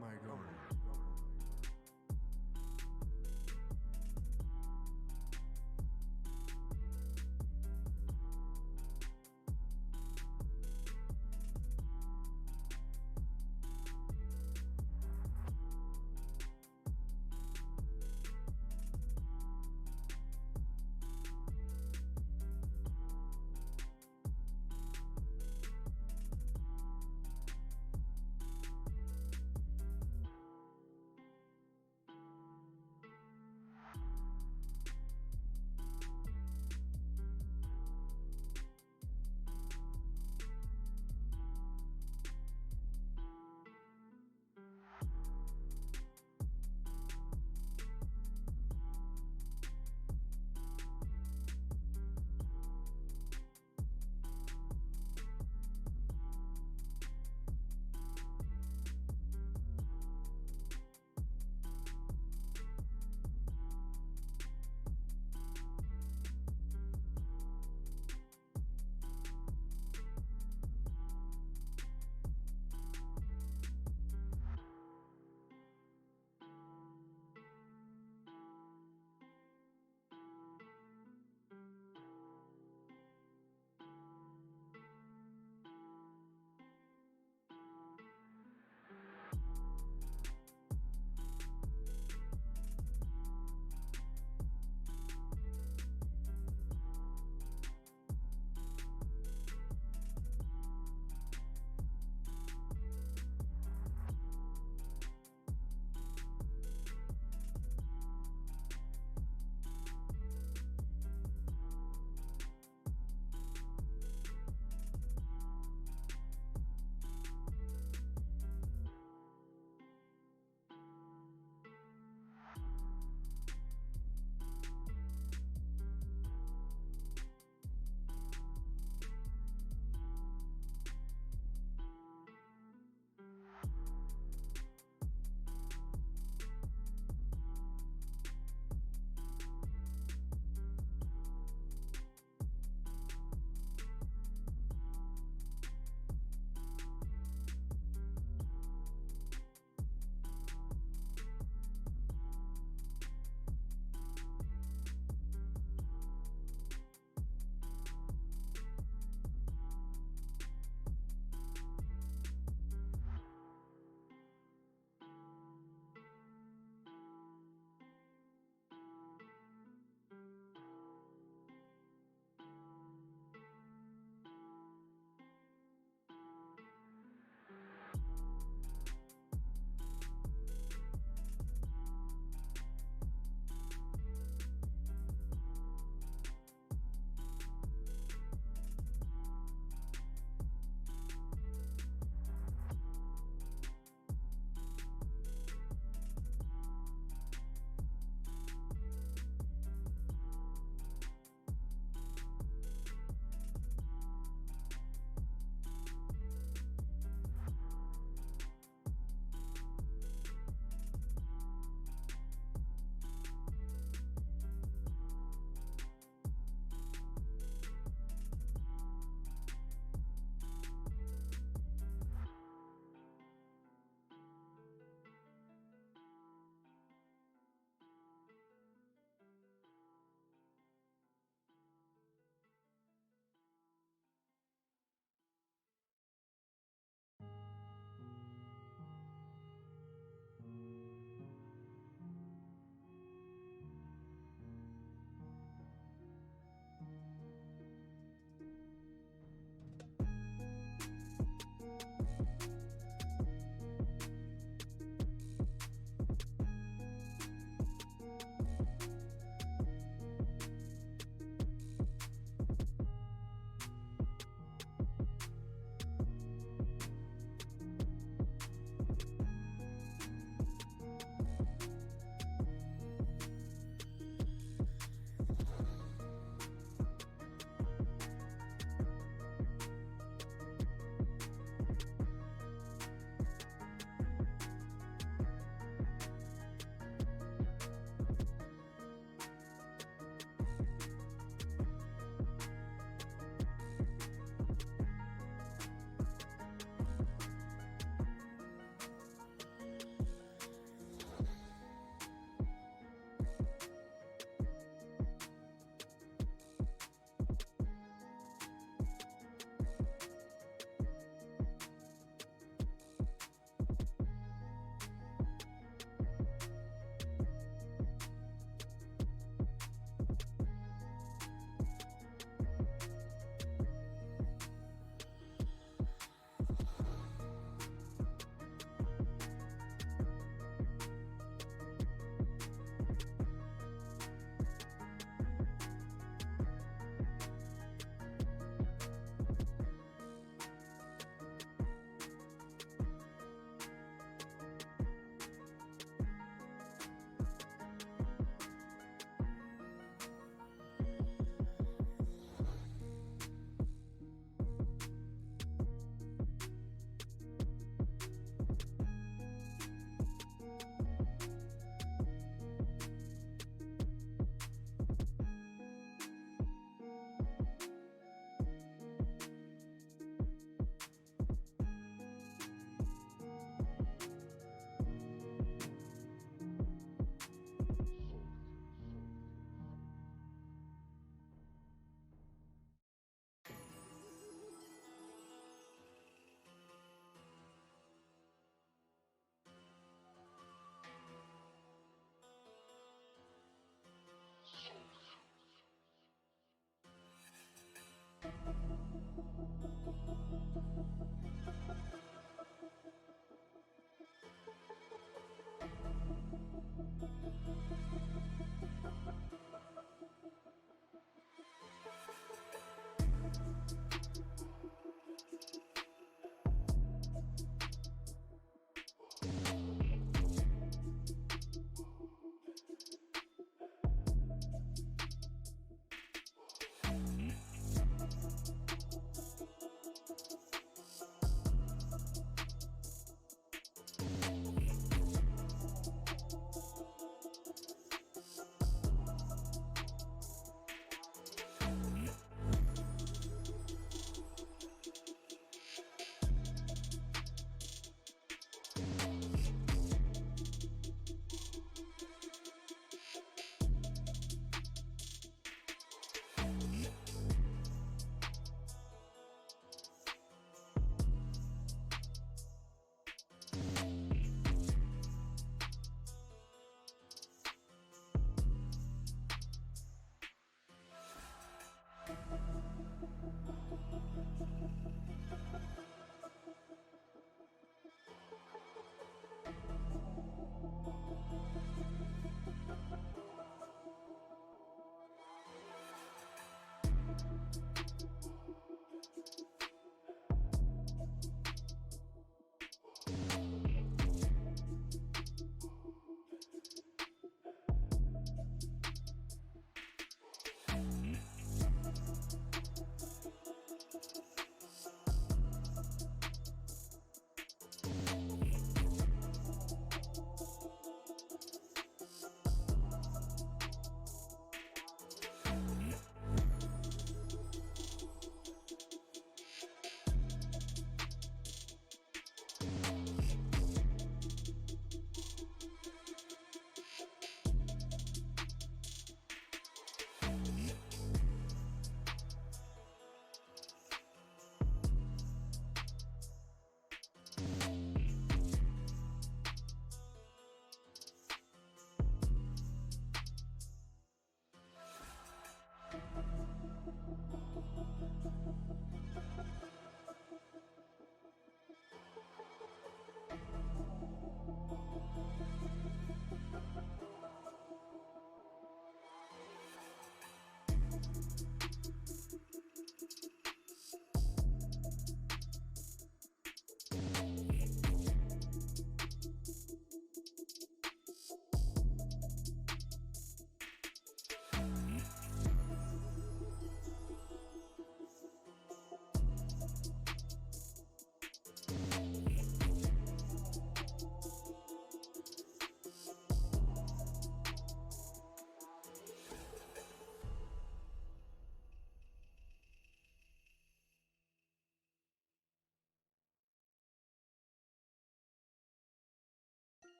my god.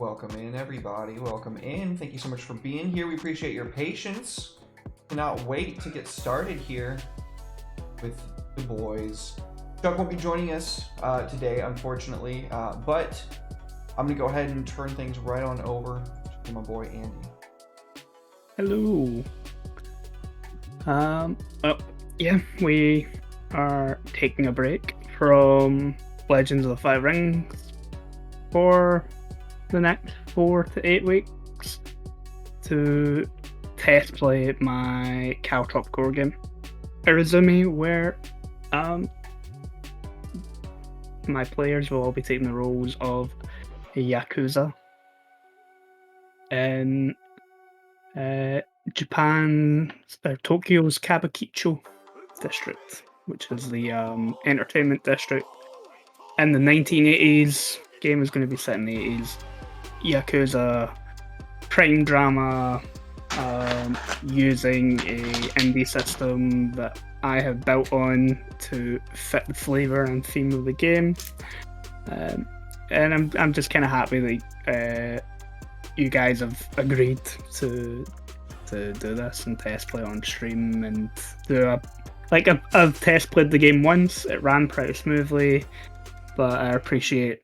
Welcome in, everybody. Welcome in. Thank you so much for being here. We appreciate your patience. Cannot wait to get started here with the boys. Chuck won't be joining us today, unfortunately, but I'm going to go ahead and turn things right on over to my boy Andy. Hello. Yeah, we are taking a break from Legends of the Five Rings for the next 4 to 8 weeks to test play my Caltrop core game, Irezumi, where my players will all be taking the roles of a Yakuza in Japan, Tokyo's Kabukicho district, which is the entertainment district. In the 1980s, game is going to be set in the 80s. Yakuza crime drama using a indie system that I have built on to fit the flavor and theme of the game. And I'm just kind of happy that you guys have agreed to do this and test play on stream and do I've test played the game once. It ran pretty smoothly, but I appreciate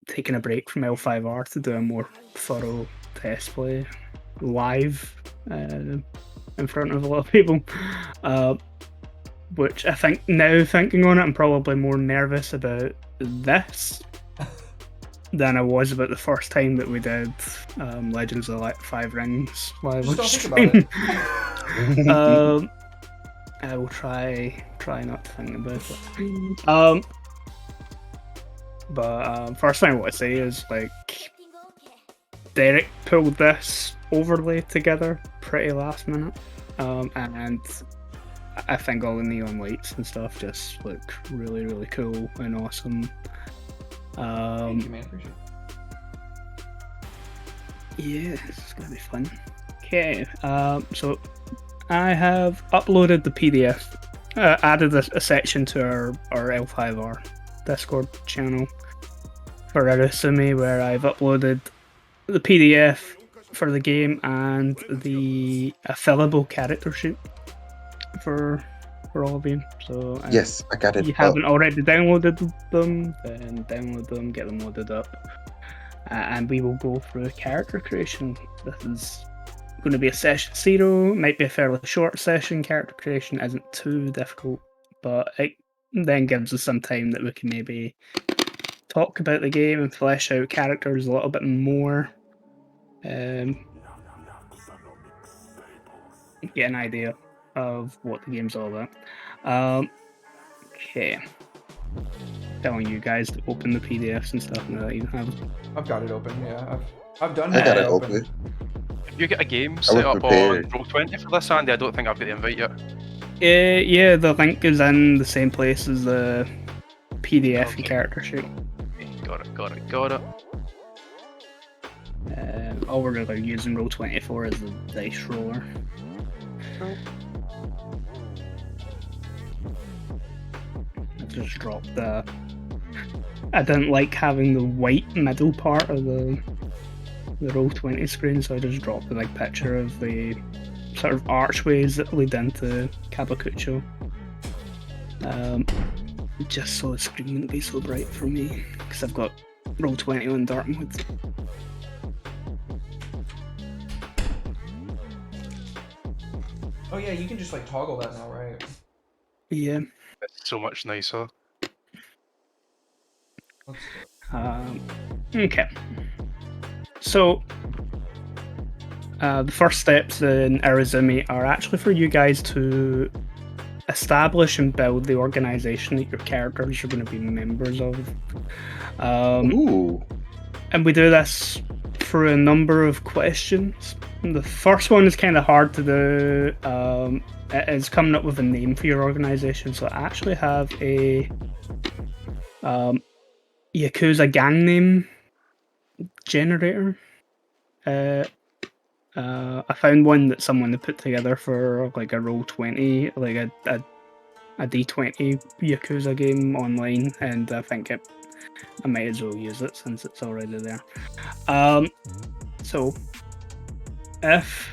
taking a break from L5R to do a more thorough test play live in front of a lot of people. Which I think now, thinking on it, I'm probably more nervous about this than I was about the first time that we did Legends of the Five Rings live on stream. I will try not to think about it. But first thing I want to say is, like, Derek pulled this overlay together pretty last minute, and I think all the neon lights and stuff just look really, really cool and awesome. Thank you, man. Appreciate it. Yeah, it's gonna be fun. Okay, so I have uploaded the PDF, added a section to our L5R Discord channel for Irezumi, where I've uploaded the PDF for the game and the fillable character sheet for all of you. So yes, I got it. If you haven't already downloaded them, then download them, get them loaded up, and we will go through character creation. This is going to be a session 0, might be a fairly short session. Character creation isn't too difficult, but it then gives us some time that we can maybe talk about the game and flesh out characters a little bit more. Get an idea of what the game's all about. Okay. Telling you guys to open the PDFs and stuff now that you have. I've got it open, yeah. I've done I that. got it open. If you get a game set up on Roll20 for this, Andy, I don't think I've got the invite yet. Yeah, the link is in the same place as the PDF and character sheet. Got it. All we're really using Roll20 for is the dice roller. Cool. I just dropped the... I didn't like having the white middle part of the Roll20 screen, so I just dropped the big picture of the sort of archways that lead into Kabukicho. Just so the screen wouldn't be so bright for me, because I've got Roll20 on dark mode. Oh yeah, you can just like toggle that now, right? Yeah. It's so much nicer. Okay. So, the first steps in Irezumi are actually for you guys to establish and build the organization that your characters are going to be members of. Ooh. And we do this through a number of questions. The first one is kind of hard to do. It is coming up with a name for your organization. So I actually have a Yakuza gang name generator. I found one that someone had put together for like a Roll20, like a D20 Yakuza game online, and I think it I might as well use it since it's already there. So, if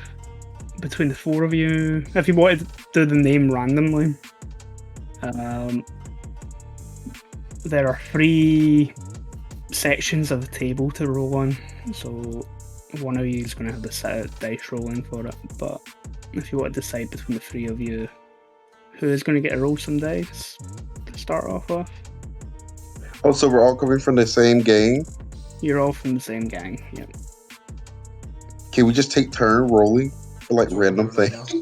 between the four of you, if you wanted to do the name randomly, there are 3 sections of the table to roll on. So, one of you is going to have to set out dice rolling for it. But if you want to decide between the 3 of you, who is going to get to roll some dice to start off with? Oh, so we're all coming from the same gang? You're all from the same gang, yeah. Can we just take turn rolling for like random things?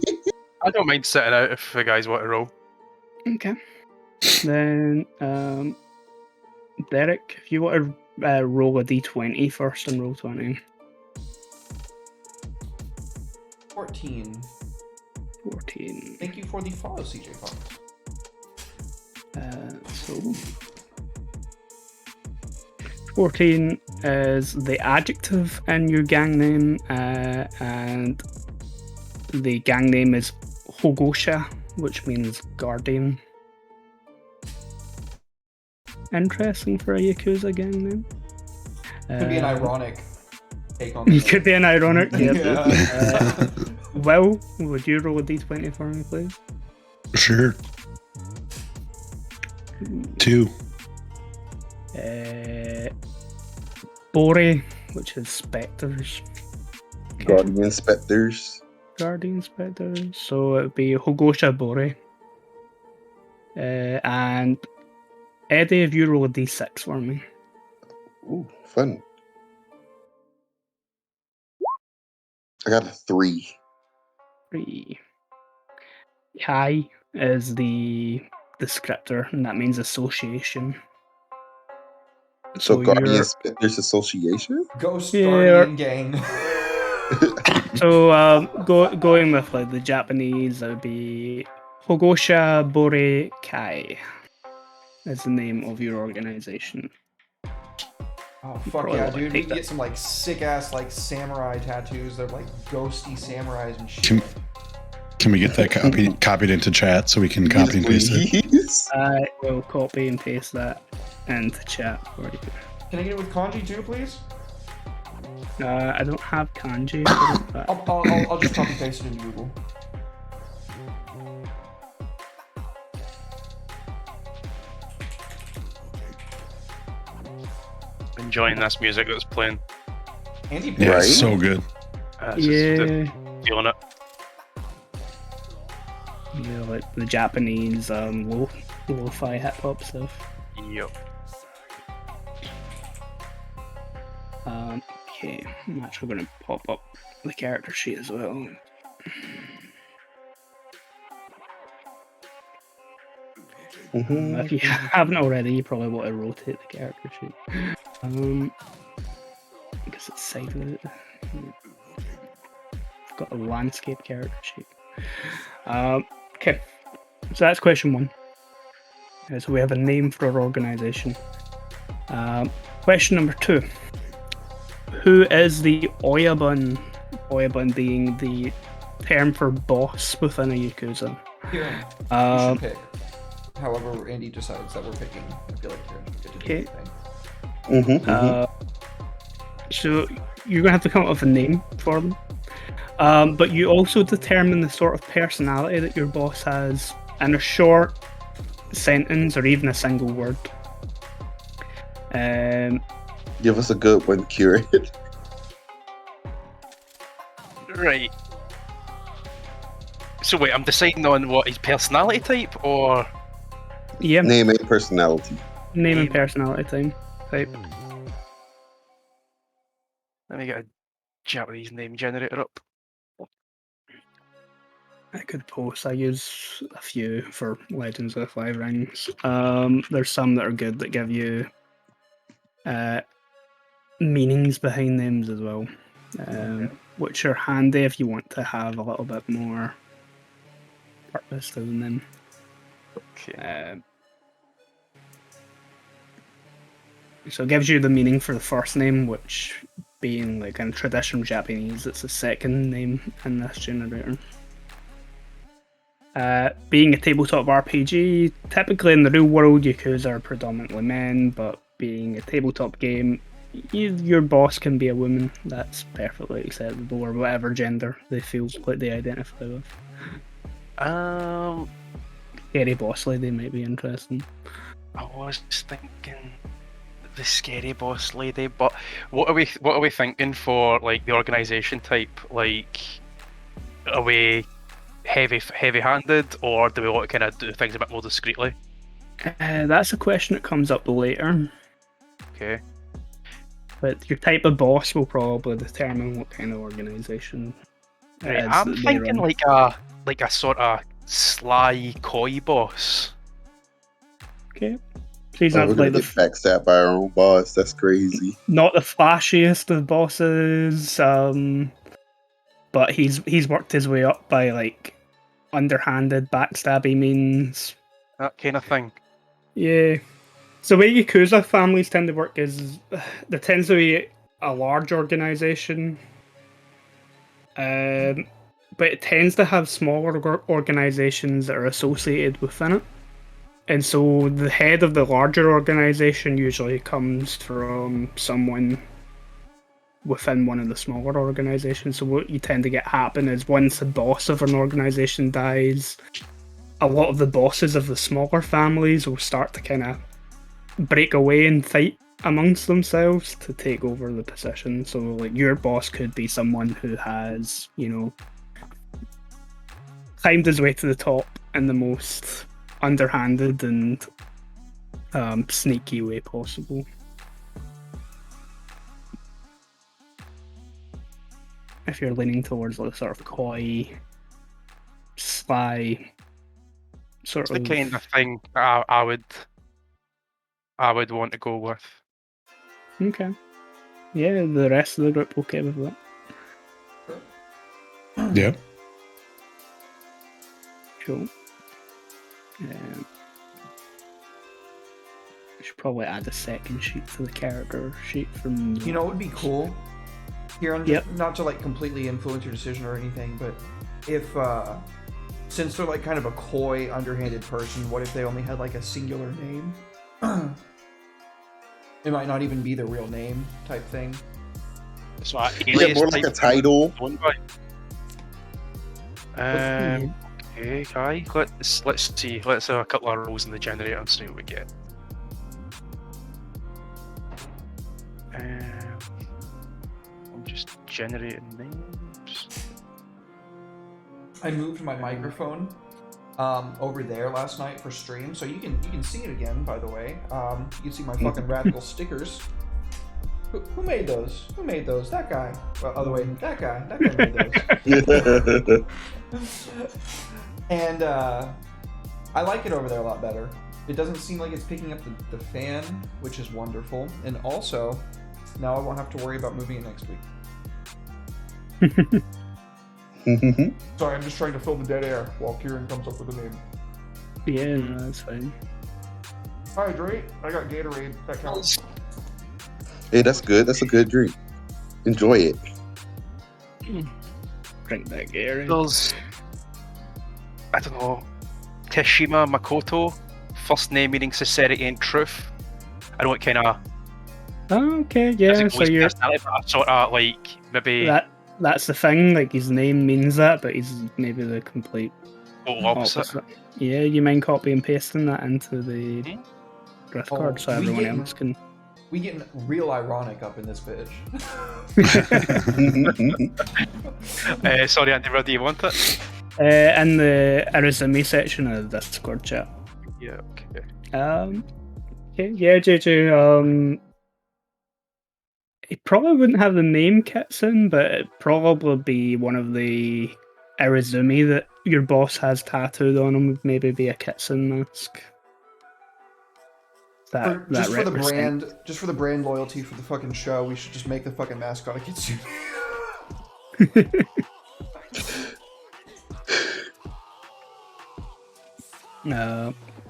I don't mind sitting out if the guys want to roll. Okay. Then, Derek, if you want to roll a d20 first and roll 20. 14. 14. Thank you for the follow, CJ Fox. So 14 is the adjective in your gang name, and the gang name is Hogosha, which means guardian. Interesting for a Yakuza gang name. Could be an ironic take on the It could be an ironic, yeah. Yeah. Will, would you roll a d20 for me, please? Sure. 2. Bore, which is specters. Guardian Specters. Guardian specters. So it would be Hogosha Bore. And Eddie, if you roll a d6 for me. Ooh, fun. I got a 3. 3. Kai is the descriptor, and that means association. So Guardian you're- Specters Association? Ghost Yeah. Guardian Gang. So going with like the Japanese, that would be Hogosha Bore Kai. Is the name of your organization. Oh fuck Probably yeah, like dude! We take can that. get some like sick ass like samurai tattoos. They're like ghosty samurais and shit. Can we get that copied into chat so we can copy and paste it? Please? I will copy and paste that into chat for you. Can I get it with kanji too, please? I don't have kanji for it, but I'll just copy paste it into Google. Enjoying this music that's playing. Andy Yeah, Right? it's so good. It's just yeah, feeling it. like the Japanese lo-fi hip hop stuff. Yep. Okay, I'm actually going to pop up the character sheet as well. Mhm. If you haven't already, you probably want to rotate the character sheet. Because it's sided. I've got a landscape character sheet. Okay, so that's question 1. So we have a name for our organisation. Question number 2. Who is the Oyabun? Oyabun being the term for boss within a Yakuza. Kieran, you Um, should pick. However, Andy decides that we're picking. I feel like Kieran should get to do Okay. the thing. So you're gonna have to come up with a name for them. But you also determine the sort of personality that your boss has in a short sentence or even a single word. Give us a good one, Kieran. Right. So wait, I'm deciding on what his personality type or Yeah, Name and personality. name and personality type. let me get a Japanese name generator up. I could post. I use a few for Legends of the Five Rings. There's some that are good that give you meanings behind names as well, which are handy if you want to have a little bit more purpose to them. Okay. So it gives you the meaning for the first name, which being like in traditional Japanese, it's the second name in this generator. Being a tabletop RPG, typically in the real world, Yakuza are predominantly men, but being a tabletop game, your boss can be a woman. That's perfectly acceptable, or whatever gender they feel like they identify with. Scary boss lady might be interesting. I was thinking the scary boss lady, but what are we thinking for like the organization type? Like, are we heavy-handed, or do we want to kind of do things a bit more discreetly? That's a question that comes up later. Okay. But your type of boss will probably determine what kind of organization. Right, I'm thinking like a sort of sly, coy boss. Okay. So he's We're not gonna like get backstabbed by our own boss. That's crazy. not the flashiest of bosses, but he's worked his way up by like underhanded, backstabby means. That kind of thing. Yeah. So the way Yakuza families tend to work is there tends to be a large organization, but it tends to have smaller organizations that are associated within it. And so the head of the larger organization usually comes from someone within one of the smaller organizations. So what you tend to get happen is once the boss of an organization dies, a lot of the bosses of the smaller families will start to kind of break away and fight amongst themselves to take over the position. So like your boss could be someone who has, climbed his way to the top in the most underhanded and sneaky way possible. If you're leaning towards like sort of coy, sly sort It's of the kind of thing I would want to go with. Okay. Yeah, the rest of the group okay with that. Yep. Cool. I should probably add a second sheet to the character sheet from. You know, it would be cool. Here, Yep. not to like completely influence your decision or anything, but if since they're like kind of a coy, underhanded person, what if they only had like a singular name? It might not even be the real name type thing. So Yeah, more like a title. Okay, guy. Let's see. Let's have a couple of rolls in the generator and see what we get. I'm just generating names. I moved my microphone over there last night for stream, so you can see it again. By the way, you can see my fucking radical stickers. Who made those? Who made those? That guy. Well, other way. That guy made those. And I like it over there a lot better. It doesn't seem like it's picking up the fan, which is wonderful. And also, now I won't have to worry about moving it next week. Sorry, I'm just trying to fill the dead air while Kieran comes up with a name. Yeah, no, that's fine. Hydrate. I got Gatorade. That counts. Hey, that's good. That's a good drink. Enjoy it. Drink that Gatorade. There's, I don't know, Teshima Makoto, first name meaning sincerity and truth. I know it kind of. Oh, okay, yeah. So you're sort of like maybe that's the thing. Like his name means that, but he's maybe the complete opposite. Yeah, you mind copy and pasting that into the gift card so everyone else can. We getting real ironic up in this bitch. Sorry, Andy, where do you want it? In the Irezumi section of the Discord chat. Yeah, okay. Okay, yeah, JJ, it probably wouldn't have the name Kitsun, but it'd probably be one of the Irezumi that your boss has tattooed on him, would maybe be a Kitsun mask. Just for the brand loyalty for the fucking show, we should just make the fucking mascot a Kitsune.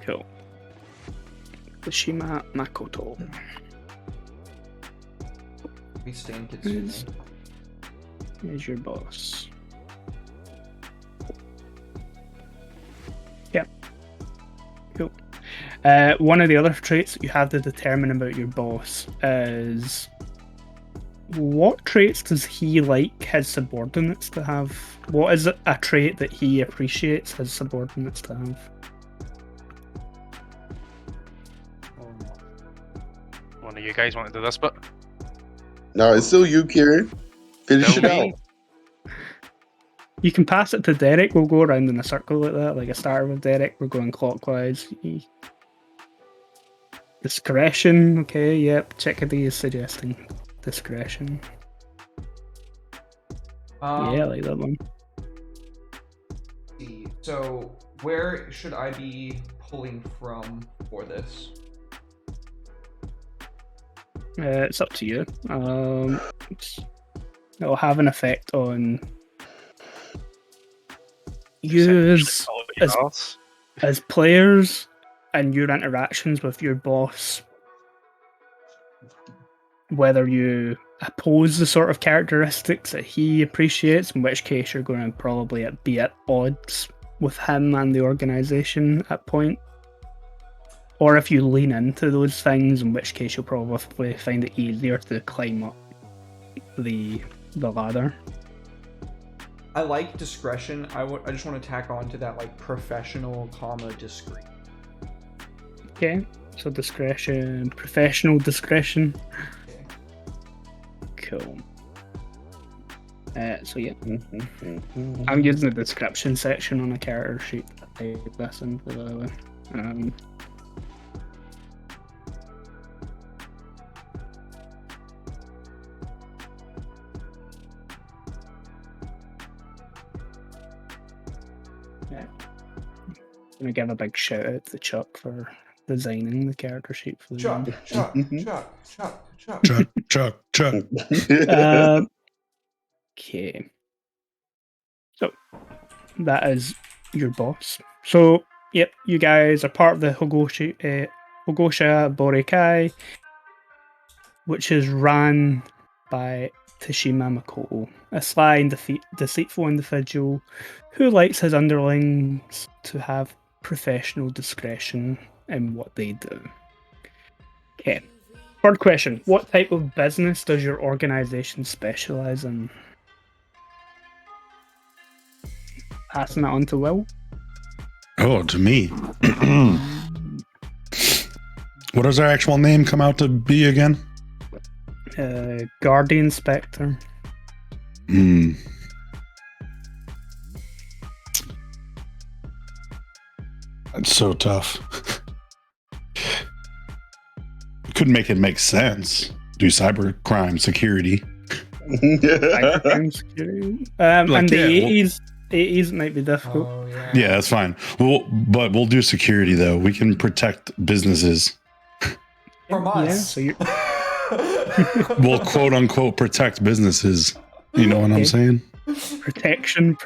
Cool. Teshima Makoto. We stand Kitsune. Here's your boss. Yep. Cool. One of the other traits that you have to determine about your boss is what traits does he like his subordinates to have? What is a trait that he appreciates his subordinates to have? One of you guys want to do this, but No, it's still you, Kieran. Finish Still it me. out. You can pass it to Derek. We'll go around in a circle like that, like a starter with Derek. We're going clockwise. Discretion. Okay, yep. Chickadee is suggesting discretion. Yeah, I like that one. See. So, where should I be pulling from for this? It's up to you. It'll have an effect on you as players and your interactions with your boss. Whether you oppose the sort of characteristics that he appreciates, in which case you're going to probably be at odds with him and the organization at point. Or if you lean into those things, in which case you'll probably find it easier to climb up the ladder. I like discretion. I just want to tack on to that, like, professional, discreet. Okay, so discretion, professional discretion. Okay. Cool. So yeah, I'm using the description section on a character sheet. I listen, by the way. I'm gonna give a big shout out to Chuck for designing the character sheet for the Chuck, game. Chuck. Okay. So that is your boss. So yep, you guys are part of the Hogosha Borikai, which is ran by Tashima Makoto, a sly and deceitful individual who likes his underlings to have professional discretion in what they do. Okay. Third question. What type of business does your organization specialize in? Passing that on to Will. Oh, to me. What does our actual name come out to be again? Guardian Spectre. That's so tough. We couldn't make it make sense. Do cybercrime security. Cybercrime security. And the 80s might be difficult. Oh, yeah. Yeah, that's fine. But we'll do security though. We can protect businesses. From us. Yeah, so you're... We'll quote unquote protect businesses. You know what I'm saying? Protection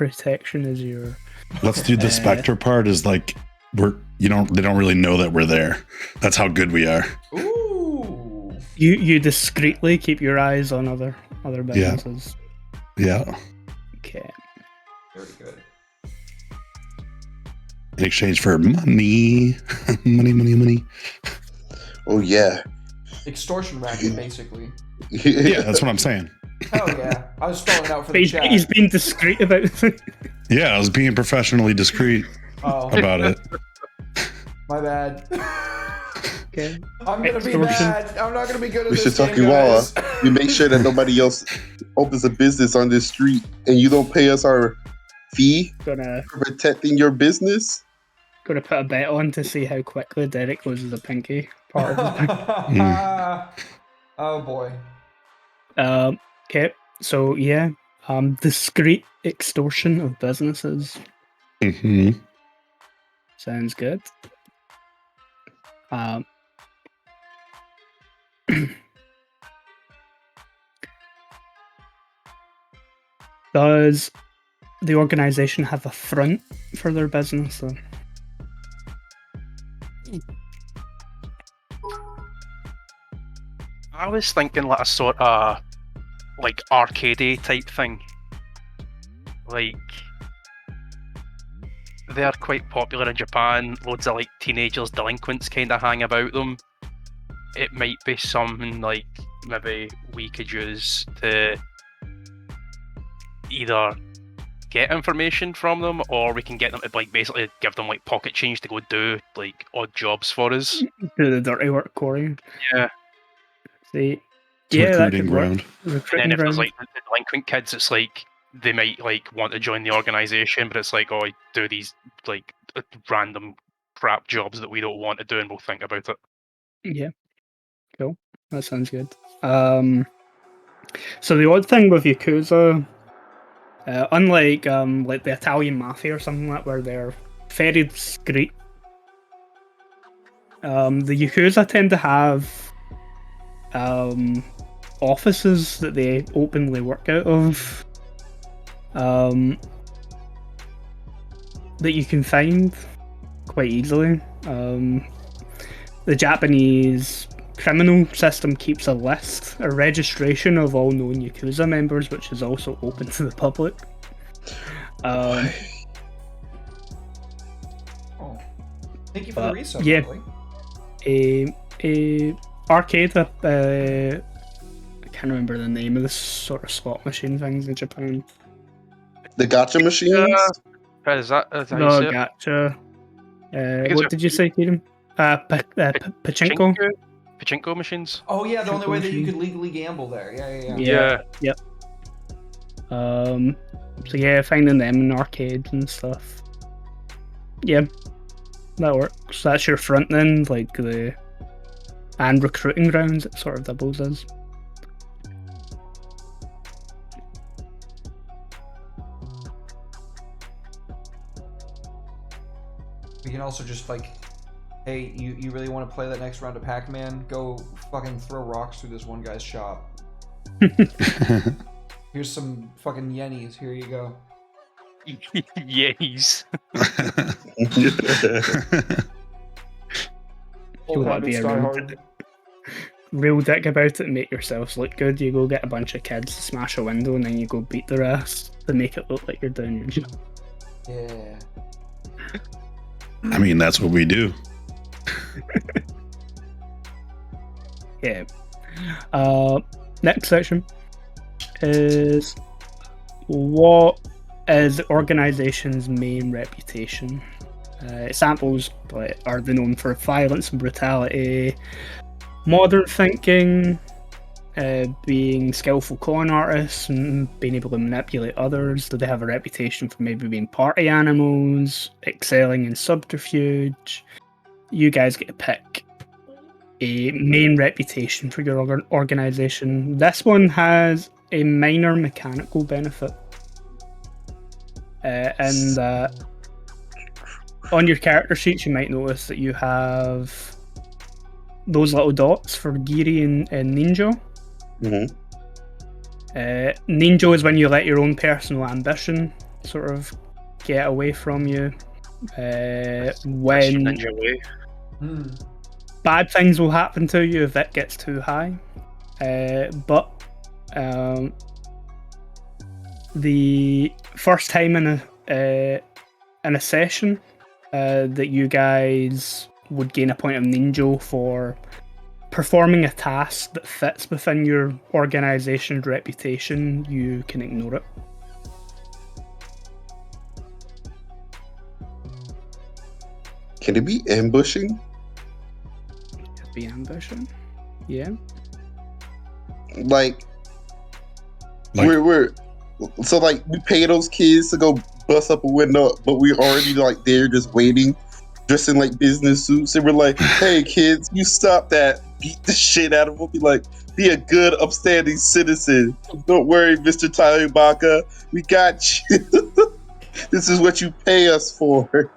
is your. Let's do the Spectre part. Is like they don't really know that we're there. That's how good we are. Ooh. You discreetly keep your eyes on other businesses. Yeah. Okay. Very good. In exchange for money, money. Oh yeah. Extortion racket, basically. Yeah, that's what I'm saying. Hell yeah. I was spelling it out for the chat. He's being discreet about it. Yeah, I was being professionally discreet about it. My bad. Okay. I'm gonna be bad. I'm not gonna be good at this Mr. game, guys. Takiwala, you make sure that nobody else opens a business on this street and you don't pay us our fee for protecting your business. Gonna put a bet on to see how quickly Derek loses a pinky part of his Oh boy. Okay, so yeah, discreet extortion of businesses. Mm-hmm. Sounds good. Does the organization have a front for their business? Or? I was thinking like a sort of like arcade type thing. Like they are quite popular in Japan. Loads of like teenagers, delinquents kind of hang about them. It might be something like maybe we could use to either get information from them, or we can get them to like basically give them like pocket change to go do like odd jobs for us. Do the dirty work, Corey. Yeah. See, It's yeah, that recruiting could work. ground. And Recruiting then if there's ground. like the delinquent kids, it's like they might like want to join the organization, but it's like, oh, I do these like random crap jobs that we don't want to do, and we'll think about it. Yeah, cool. That sounds good. So the odd thing with Yakuza, unlike like the Italian mafia or something like that, where they're very discreet, the Yakuza tend to have offices that they openly work out of, that you can find quite easily. The Japanese criminal system keeps a list, a registration of all known Yakuza members, which is also open to the public. Oh. Thank you for the resub, yeah. by the way. A arcade, I can't remember the name of this sort of slot machine things in Japan. The gacha machines? Is that how you No, say it? gacha. Because What did you say, Kieran? Pachinko? Pachinko machines. Oh yeah, the only way that you machine. could legally gamble there. Yeah. Yeah. Yep. So yeah, finding them in arcades and stuff. Yeah, that works. That's your front end, like and recruiting grounds. It sort of doubles as. We can also just like, hey, you really want to play that next round of Pac-Man? Go fucking throw rocks through this one guy's shop. Here's some fucking yennies. Here you go. Yes. Old wanna be habits a die real hard. Real dick about it and make yourselves look good. You go get a bunch of kids, smash a window, and then you go beat their ass to make it look like you're doing your job. Yeah. I mean, that's what we do. Yeah. Next section is what is the organization's main reputation? Examples are they known for violence and brutality, modern thinking, being skillful con artists and being able to manipulate others? Do they have a reputation for maybe being party animals, excelling in subterfuge? You guys get to pick a main reputation for your organization. This one has a minor mechanical benefit, and on your character sheets you might notice that you have those little dots for Giri and Ninja. Mm-hmm. Ninja is when you let your own personal ambition sort of get away from you. That's your When ninja way. bad things will happen to you if it gets too high. But the first time in a session that you guys would gain a point of ninja for performing a task that fits within your organization's reputation, you can ignore it. Can it be ambushing? Could be ambition. Yeah. Like we're so like we pay those kids to go bust up a window, but we're already like there just waiting, dressed in like business suits, and we're like, "Hey kids, you stop that! Beat the shit out of them! Be like, be a good, upstanding citizen. Don't worry, Mr. Taibaka, we got you. This is what you pay us for."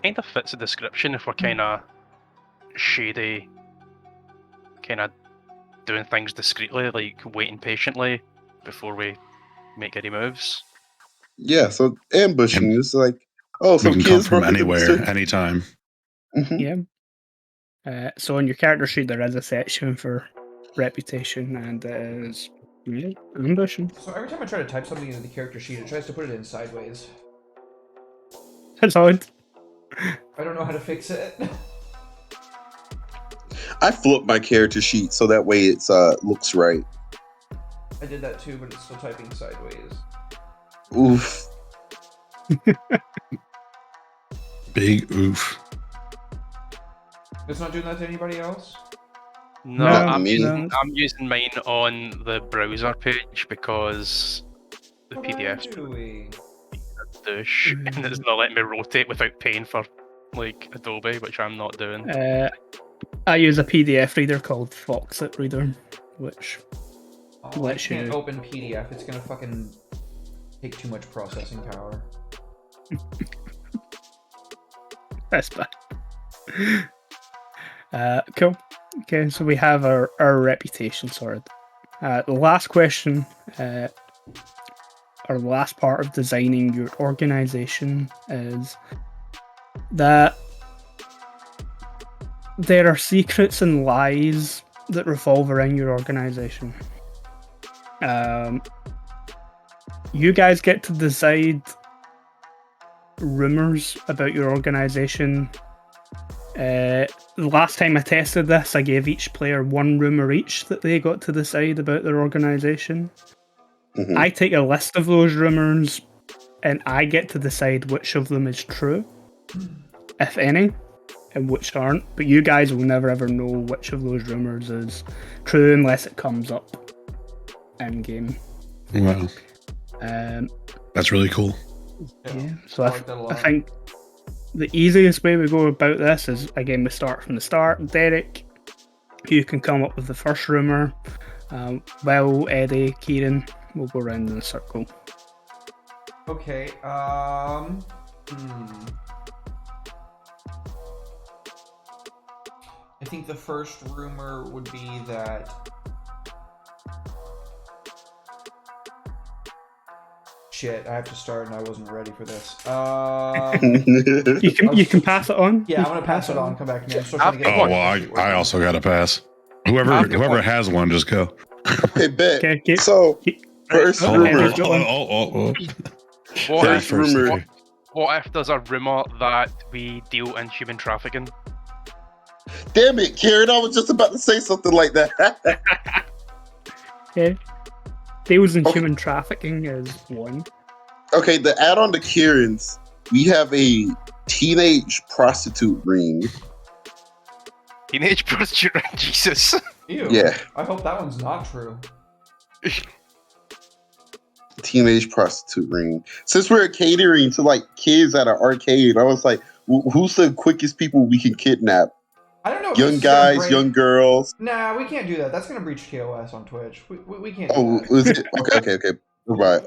Kind of fits the description if we're kind of shady, kind of doing things discreetly, like waiting patiently before we make any moves. Yeah, so ambushing is like, oh, We some can come kids from work at the anywhere, Mr. anytime. Mhm. Yeah. So on your character sheet there is a section for reputation, and it is ambition. So every time I try to type something into the character sheet, it tries to put it in sideways. That's odd. I don't know how to fix it. I flip my character sheet so that way it's looks right. I did that too, but it's still typing sideways. Oof. Big oof. It's not doing that to anybody else? No, No, I'm me. using mine on the browser page because the What am I PDF's doing? douche, and it's not letting me rotate without paying for like Adobe, which I'm not doing. I use a PDF reader called Foxit Reader, which Oh, I Let can't you- open PDF. It's gonna fucking take too much processing power. that's bad. Cool. Okay, so we have our reputation sorted. The last question, or the last part of designing your organization is that there are secrets and lies that revolve around your organization. You guys get to decide rumors about your organization. The last time I tested this, I gave each player one rumor each that they got to decide about their organization. Mhm. I take a list of those rumors and I get to decide which of them is true, if any, and which aren't. But you guys will never ever know which of those rumors is true unless it comes up in game. Wow, that's really cool. Yeah. So I like that a I lot. think the easiest way we go about this is, again, we start from the start. Derek, you can come up with the first rumour. Will, Eddie, Kieran, we'll go around in a circle. Okay, I think the first rumor would be that shit, I have to start and I wasn't ready for this. You can pass it on. Yeah, You I'm gonna can pass it on. Come back to me. I'm still trying to get. Oh the well, sheet I working. also got to pass. Whoever I've got one. has one, just go. Okay, bet. Okay, keep- So keep- first Oh, rumor. Eddie's got one. What First if, rumor. what if there's a rumor that we deal in human trafficking? Damn it, Karen! I was just about to say something like that. Okay. Deals in Okay. human trafficking is one. Okay, the add-on to Kieran's, we have a teenage prostitute ring. Teenage prostitute, Jesus. Ew. Yeah. I hope that one's not true. Teenage prostitute ring. Since we're catering to like kids at an arcade, I was like, who's the quickest people we can kidnap? I don't know. If Young this is gonna guys, break- young girls. Nah, we can't do that. That's gonna breach TOS on Twitch. We can't do Oh, that. is it? Okay. Right.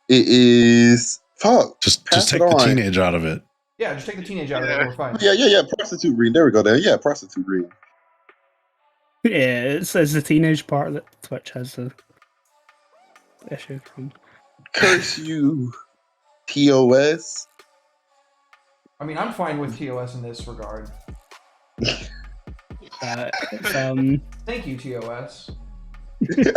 It is. Fuck. Just Pass take it the on. teenage out of it. Yeah, just take the teenage out of it. We're fine. Yeah. Prostitute ring. There we go. Then yeah, prostitute ring. Yeah, it's the teenage part that Twitch has the issue from. Curse you, TOS. I mean, I'm fine with TOS in this regard. It's, Thank you, TOS. What do you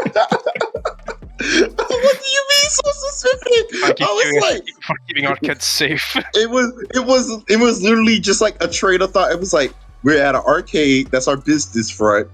mean so specific? Thank you, I was like, for keeping our kids safe. it was literally just like a train of thought. It was like, we're at an arcade. That's our business front.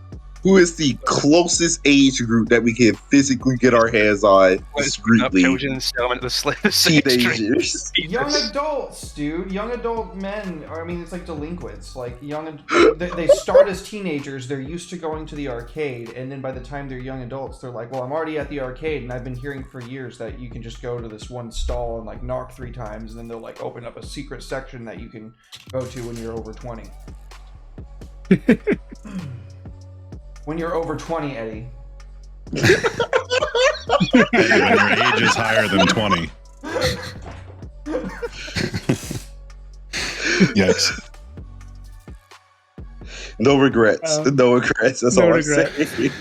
Who is the closest age group that we can physically get our hands on discreetly? Children and sell them at the sex trade. Teenagers. Young adults, dude. Young adult men. I mean, it's like delinquents. Like they start as teenagers. They're used to going to the arcade, and then by the time they're young adults, they're like, "Well, I'm already at the arcade, and I've been hearing for years that you can just go to this one stall and like knock 3 times, and then they'll like open up a secret section that you can go to when you're over 20." When you're over 20, Eddie. When your age is higher than 20. Yikes. No regrets. No regrets. That's no all regrets. I'm saying.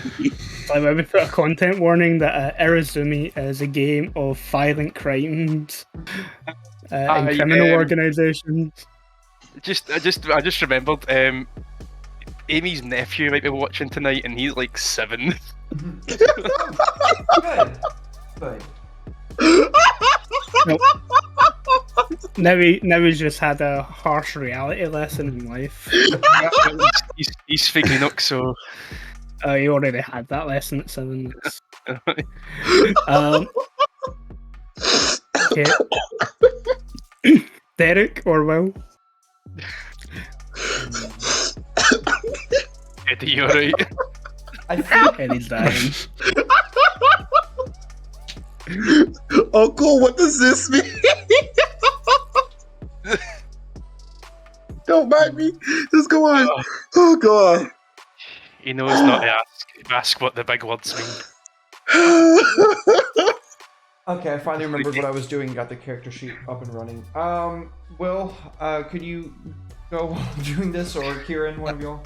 Like, we put a content warning that Irezumi is a game of violent crimes and criminal organizations. I just remembered. Amy's nephew might be watching tonight, and he's like 7. Good. Good. he's just had a harsh reality lesson in life. He's speaking up, so He already had that lesson at 7. Okay. Derek or Will? Eddie, you alright? I think Eddie's dying. Uncle, what does this mean? Don't mind me. Just go on. Oh God. He knows not to ask what the big words mean. okay, I finally remembered what I was doing. Got the character sheet up and running. Will, could you go while I'm doing this, or Kieran, one of y'all?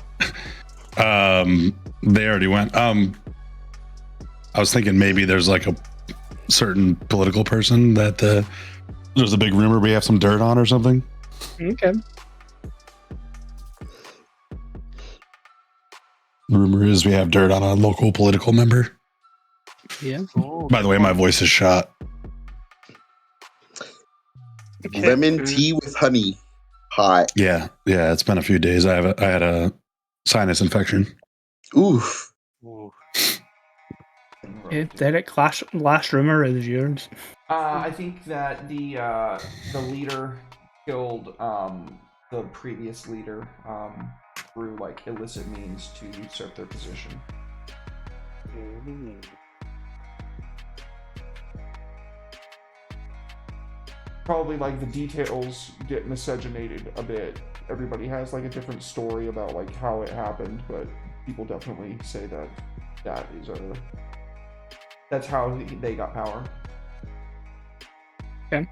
They already went. I was thinking maybe there's like a certain political person that there's a big rumor we have some dirt on or something. Okay. The rumor is we have dirt on a local political member. Yeah. By the way, my voice is shot. Okay. Lemon tea with honey. Hot. Yeah, it's been a few days. I had a sinus infection. Oof. Ooh. Yeah, Derek, last rumor is yours. I think that the leader killed the previous leader through like illicit means to usurp their position. Probably like the details get miscegenated a bit. Everybody has like a different story about like how it happened, but people definitely say that that's how they got power. Okay.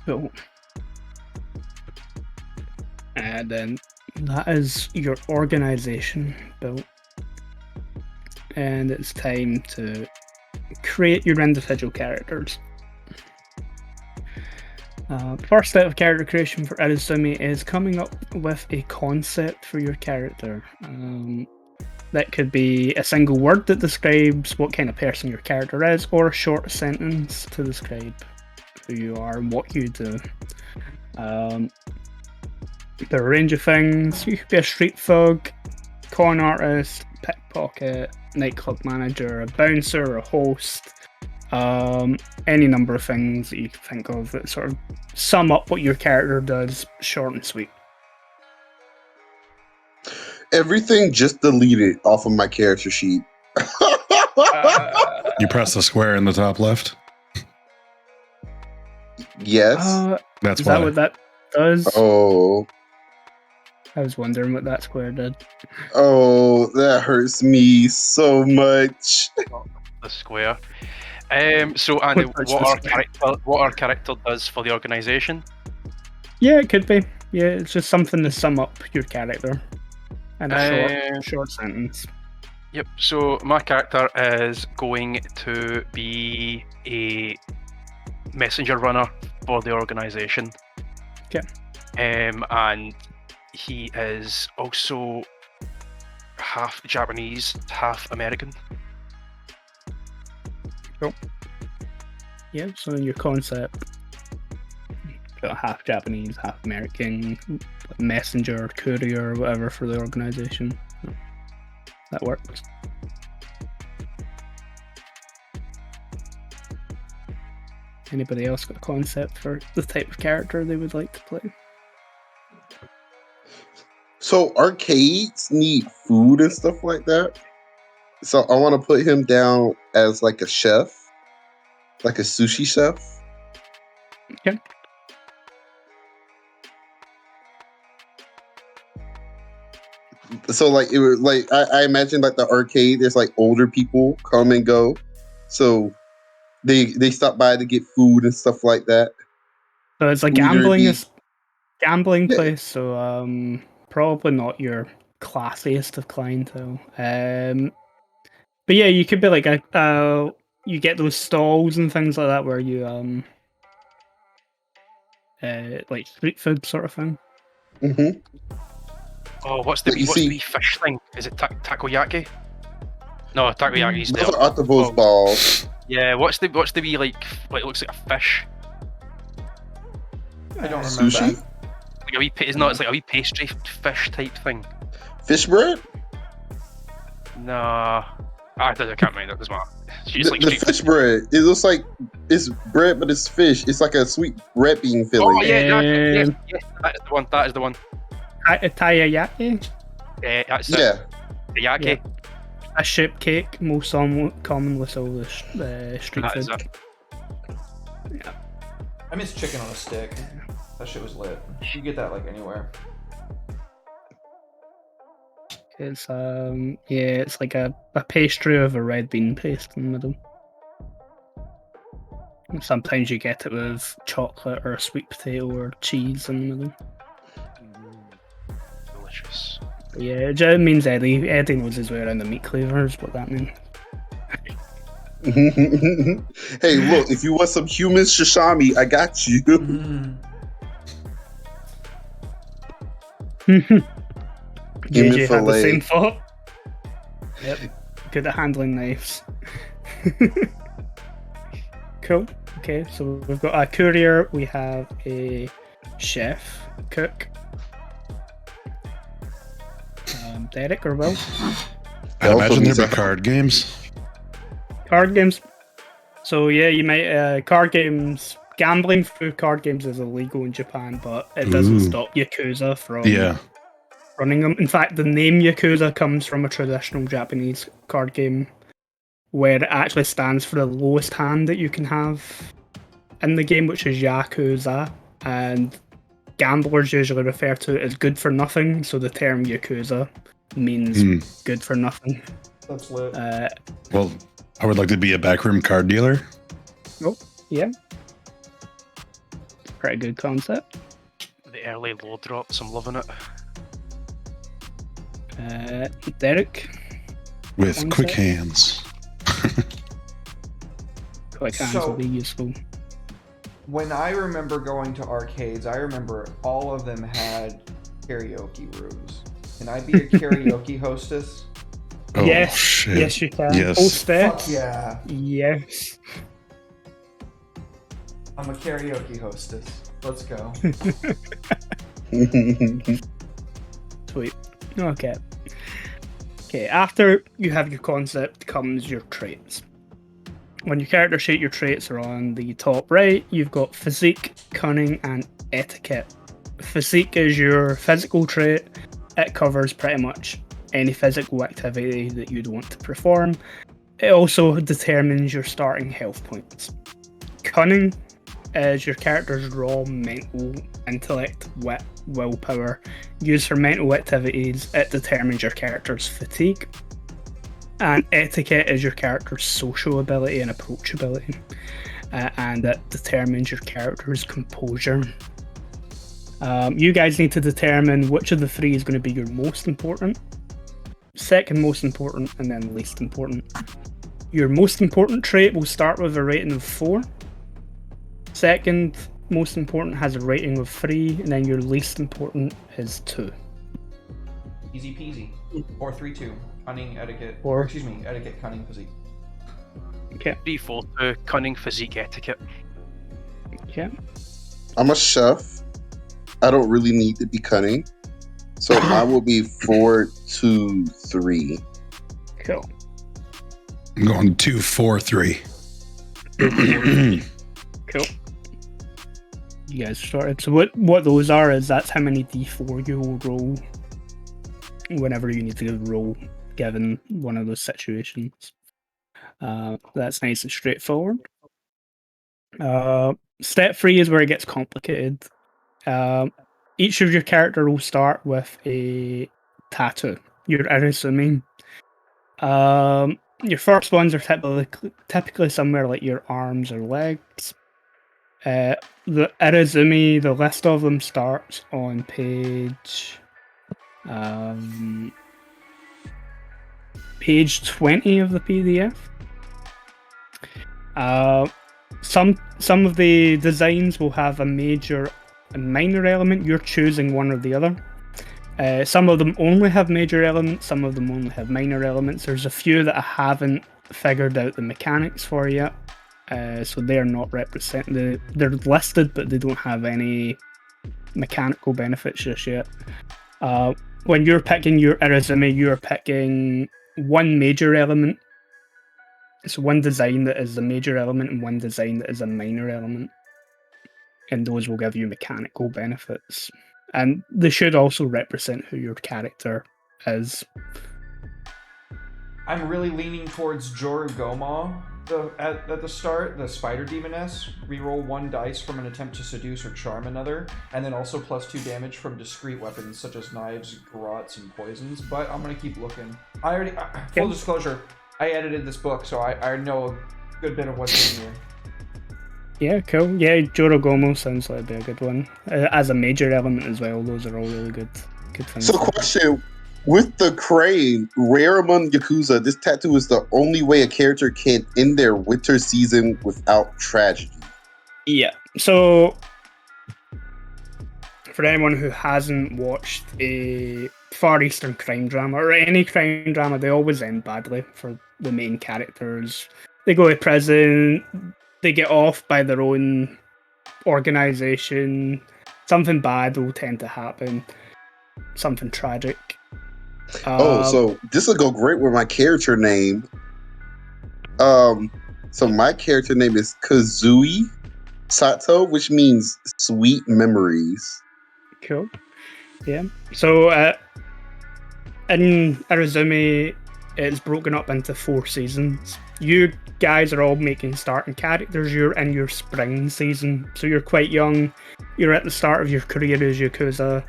So, and then that is your organization built, and it's time to create your individual characters. First step of character creation for Irezumi is coming up with a concept for your character. That could be a single word that describes what kind of person your character is, or a short sentence to describe who you are and what you do. There are a range of things. You could be a street thug, con artist, pickpocket, nightclub manager, a bouncer, a host, any number of things that you can think of that sort of sum up what your character does, short and sweet. Everything just deleted off of my character sheet. You press the square in the top left. Yes. That's Is why. that what that does? Oh. I was wondering what that square did. Oh, that hurts me so much. The square. So Andy, what our character does for the organisation? Yeah, it could be. Yeah, it's just something to sum up your character in a short sentence. Yep. So my character is going to be a messenger runner for the organisation. Okay. And he is also half Japanese, half American. Cool. Yeah, so in your concept, got half Japanese, half American, messenger, courier, or whatever for the organisation. That works. Anybody else got a concept for the type of character they would like to play? So arcades need food and stuff like that. So I want to put him down as like a chef, like a sushi chef. Okay. So like it was like I imagine like the arcade. There's like older people come and go, so they stop by to get food and stuff like that. So it's a Would there be- gambling Yeah. place. So probably not your classiest of clientele. But yeah, you could be like you get those stalls and things like that where you like street food sort of thing. Mm-hmm. Oh, what's the But you what's see- the fish thing? Is it takoyaki? No, takoyaki's Those there. are octopus balls. Yeah, what's the wee like it looks like a fish. I don't remember. Sushi? Like a wee it's not it's like a wee pastry fish type thing. Fish bread? No. I can't mind it, doesn't matter. It's like The street fish bread. It looks like it's bread, but it's fish. It's like a sweet red bean filling. Oh yeah, yes, Um, that is the one. That is the one. Taiyaki, That's Yeah. the yaki. a ship cake, most common with all the street That is food. it. I miss chicken on a stick. That shit was lit. You can get that like anywhere. It's it's like a pastry of a red bean paste in the middle. And sometimes you get it with chocolate or a sweet potato or cheese in the middle. Delicious. But yeah, it just means Eddie. Eddie knows his way around the meat cleavers, what that means. Hey, look, if you want some human sashimi, I got you. JJ had the fillet. same thought. Yep, good at handling knives. Cool. Okay, so we've got a courier, we have a chef, cook. Derek or Will? I'd imagine means there'd be I- card games. Card games. So yeah, you might card games. Gambling through card games is illegal in Japan, but it doesn't Ooh. stop Yakuza from Yeah. running them. In fact, the name Yakuza comes from a traditional Japanese card game where it actually stands for the lowest hand that you can have in the game, which is Yakuza, and gamblers usually refer to it as good for nothing, so the term Yakuza means good for nothing. That's lit. Well, I would like to be a backroom card dealer. Yeah. Pretty good concept. The early low drops, I'm loving it. Derek, With One quick sec. hands. quick hands So- will be useful. When I remember going to arcades, I remember all of them had karaoke rooms. Can I be a karaoke hostess? Oh, yes, shit. yes you can. Yes. Hostess. Fuck yeah. Yes. I'm a karaoke hostess. Let's go. Sweet. Okay. Okay, after you have your concept comes your traits. On your character sheet, your traits are on the top right. You've got physique, cunning, and etiquette. Physique is your physical trait. It covers pretty much any physical activity that you'd want to perform. It also determines your starting health points. Cunning is your character's raw mental intellect, wit, willpower used for mental activities. It determines your character's fatigue. And etiquette is your character's social ability and approachability, and it determines your character's composure. You guys need to determine which of the three is going to be your most important, second most important, and then least important. Your most important trait will start with a rating of 4. Second most important has a rating of 3, and then your least important is 2. Easy peasy. 4, 3, 2. Cunning, etiquette. Or- Excuse me, etiquette, cunning, physique. Okay. 3, 4, 2, cunning, physique, etiquette. Okay. I'm a chef. I don't really need to be cunning. So I will be 4, 2, 3. Cool. I'm going 2, 4, 3. Cool. You guys started. So what those are is that's how many d4 you will roll whenever you need to roll given one of those situations. That's nice and straightforward. Step 3 is where it gets complicated. Each of your character will start with a tattoo. Your Irezumi. Your first ones are typically somewhere like your arms or legs. The Irezumi, the list of them starts on page page 20 of the PDF. Some of the designs will have a major and minor element. You're choosing one or the other. Some of them only have major elements, some of them only have minor elements. There's a few that I haven't figured out the mechanics for yet. So they're not represented. They're listed, but they don't have any mechanical benefits just yet. When you're picking your Irezumi, you're picking one major element. It's one design that is the major element and one design that is a minor element. And those will give you mechanical benefits. And they should also represent who your character is. I'm really leaning towards Jorugoma at the start, the Spider Demoness. Reroll 1 dice from an attempt to seduce or charm another, and then also +2 damage from discreet weapons such as knives, garrots, and poisons. But I'm gonna keep looking. Full disclosure, I edited this book, so I know a good bit of what's in here. Yeah, cool. Yeah, Jorogomo sounds like it'd be a good one. As a major element as well, those are all really good things. So, question. With the crane, rare among Yakuza, this tattoo is the only way a character can end their winter season without tragedy. Yeah. So, for anyone who hasn't watched a Far Eastern crime drama, or any crime drama, they always end badly for the main characters. They go to prison, they get off by their own organization, something bad will tend to happen, something tragic. So this will go great with my character name. So my character name is Kazui Sato, which means sweet memories. Cool. Yeah. So in Irezumi, it's broken up into 4 seasons. You guys are all making starting characters. You're in your spring season, so you're quite young. You're at the start of your career as Yakuza.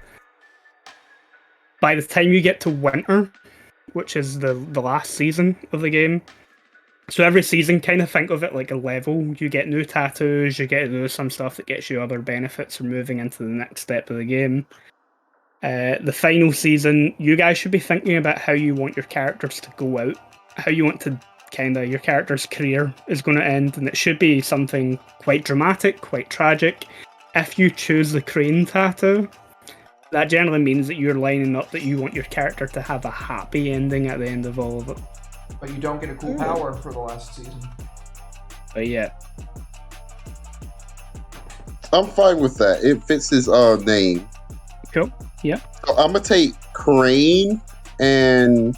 By the time you get to winter, which is the last season of the game, so every season, kind of think of it like a level. You get new tattoos, you get to do some stuff that gets you other benefits for moving into the next step of the game. The final season, you guys should be thinking about how you want your characters to go out, how you want to your character's career is going to end, and it should be something quite dramatic, quite tragic. If you choose the crane tattoo, that generally means that you're lining up that you want your character to have a happy ending at the end of all of it. But you don't get a cool power for the last season. But yeah. I'm fine with that. It fits his name. Cool. Yeah. So I'm gonna take Crane and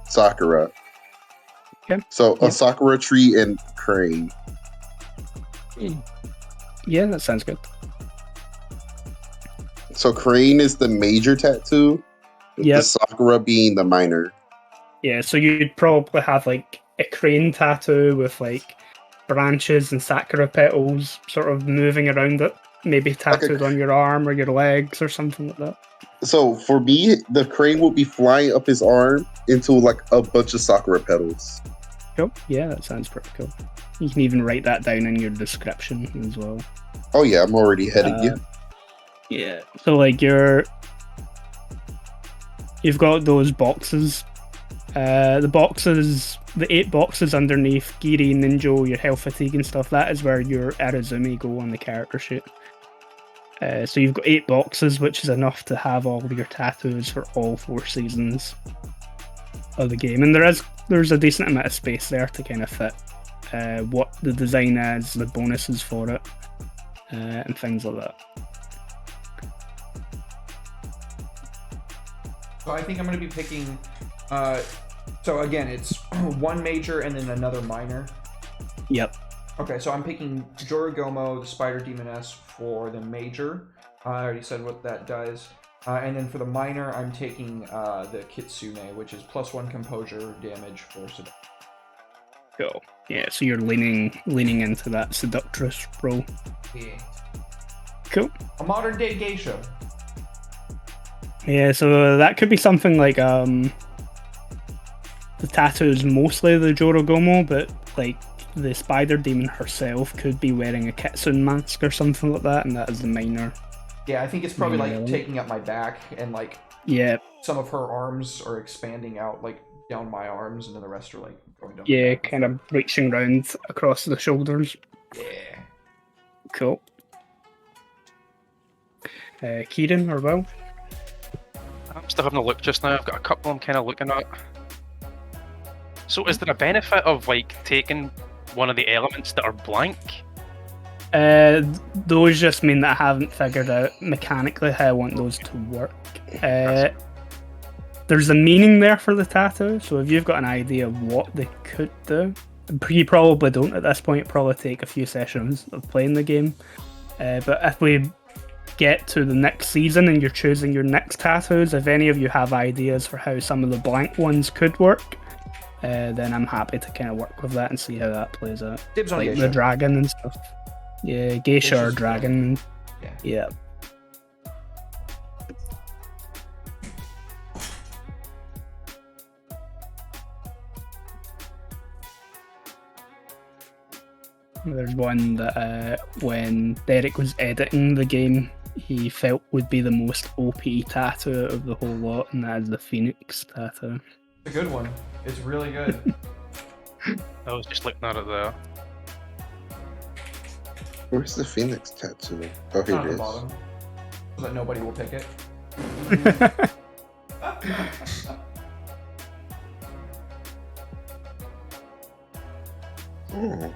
Sakura. Okay. So a Sakura tree and Crane. Yeah, that sounds good. So Crane is the major tattoo, the Sakura being the minor. Yeah, so you'd probably have like a crane tattoo with like branches and sakura petals sort of moving around it, maybe tattooed on your arm or your legs or something like that. So for me, the crane will be flying up his arm into like a bunch of sakura petals. Cool. Yeah, that sounds pretty cool. You can even write that down in your description as well. Oh yeah, I'm already heading you. Yeah. So like you've got those boxes. The 8 boxes underneath Giri, Ninjo, your health fatigue and stuff, that is where your Irezumi go on the character sheet. So you've got 8 boxes, which is enough to have all of your tattoos for all 4 seasons of the game. And there's a decent amount of space there to kind of fit what the design is, the bonuses for it, and things like that. So I think I'm going to be picking... so again, it's one major and then another minor. Yep. Okay, so I'm picking Jorigomo, the Spider Demoness, for the major. I already said what that does. And then for the minor, I'm taking the Kitsune, which is +1 composure damage for seduction. Cool. Yeah, so you're leaning into that seductress role. Yeah. Cool. A modern day geisha. Yeah, so that could be something like the tattoo's mostly the Jorogomo, but like the spider demon herself could be wearing a kitsune mask or something like that, and that is the minor. Yeah, I think it's probably like taking up my back, and like some of her arms are expanding out like down my arms, and then the rest are like going down. Yeah, kind of reaching round across the shoulders. Yeah. Cool. Kieran or Will? of having a look just now. I've got a couple I'm kind of looking at. So is there a benefit of like taking one of the elements that are blank? Those just mean that I haven't figured out mechanically how I want those to work. There's a meaning there for the tattoo, so if you've got an idea of what they could do, you probably don't at this point, probably take a few sessions of playing the game. But if we get to the next season and you're choosing your next tattoos, if any of you have ideas for how some of the blank ones could work, then I'm happy to kind of work with that and see how that plays out. Dibs on Like Geisha. the dragon and stuff. Yeah, Geisha or Geisha's dragon. Yeah. There's one that when Derek was editing the game, he felt would be the most OP tattoo of the whole lot, and that is the Phoenix tattoo. It's a good one. It's really good. I was just looking at it there. Where's the Phoenix tattoo? Oh, here On it the is. bottom. So that nobody will pick it. Oh.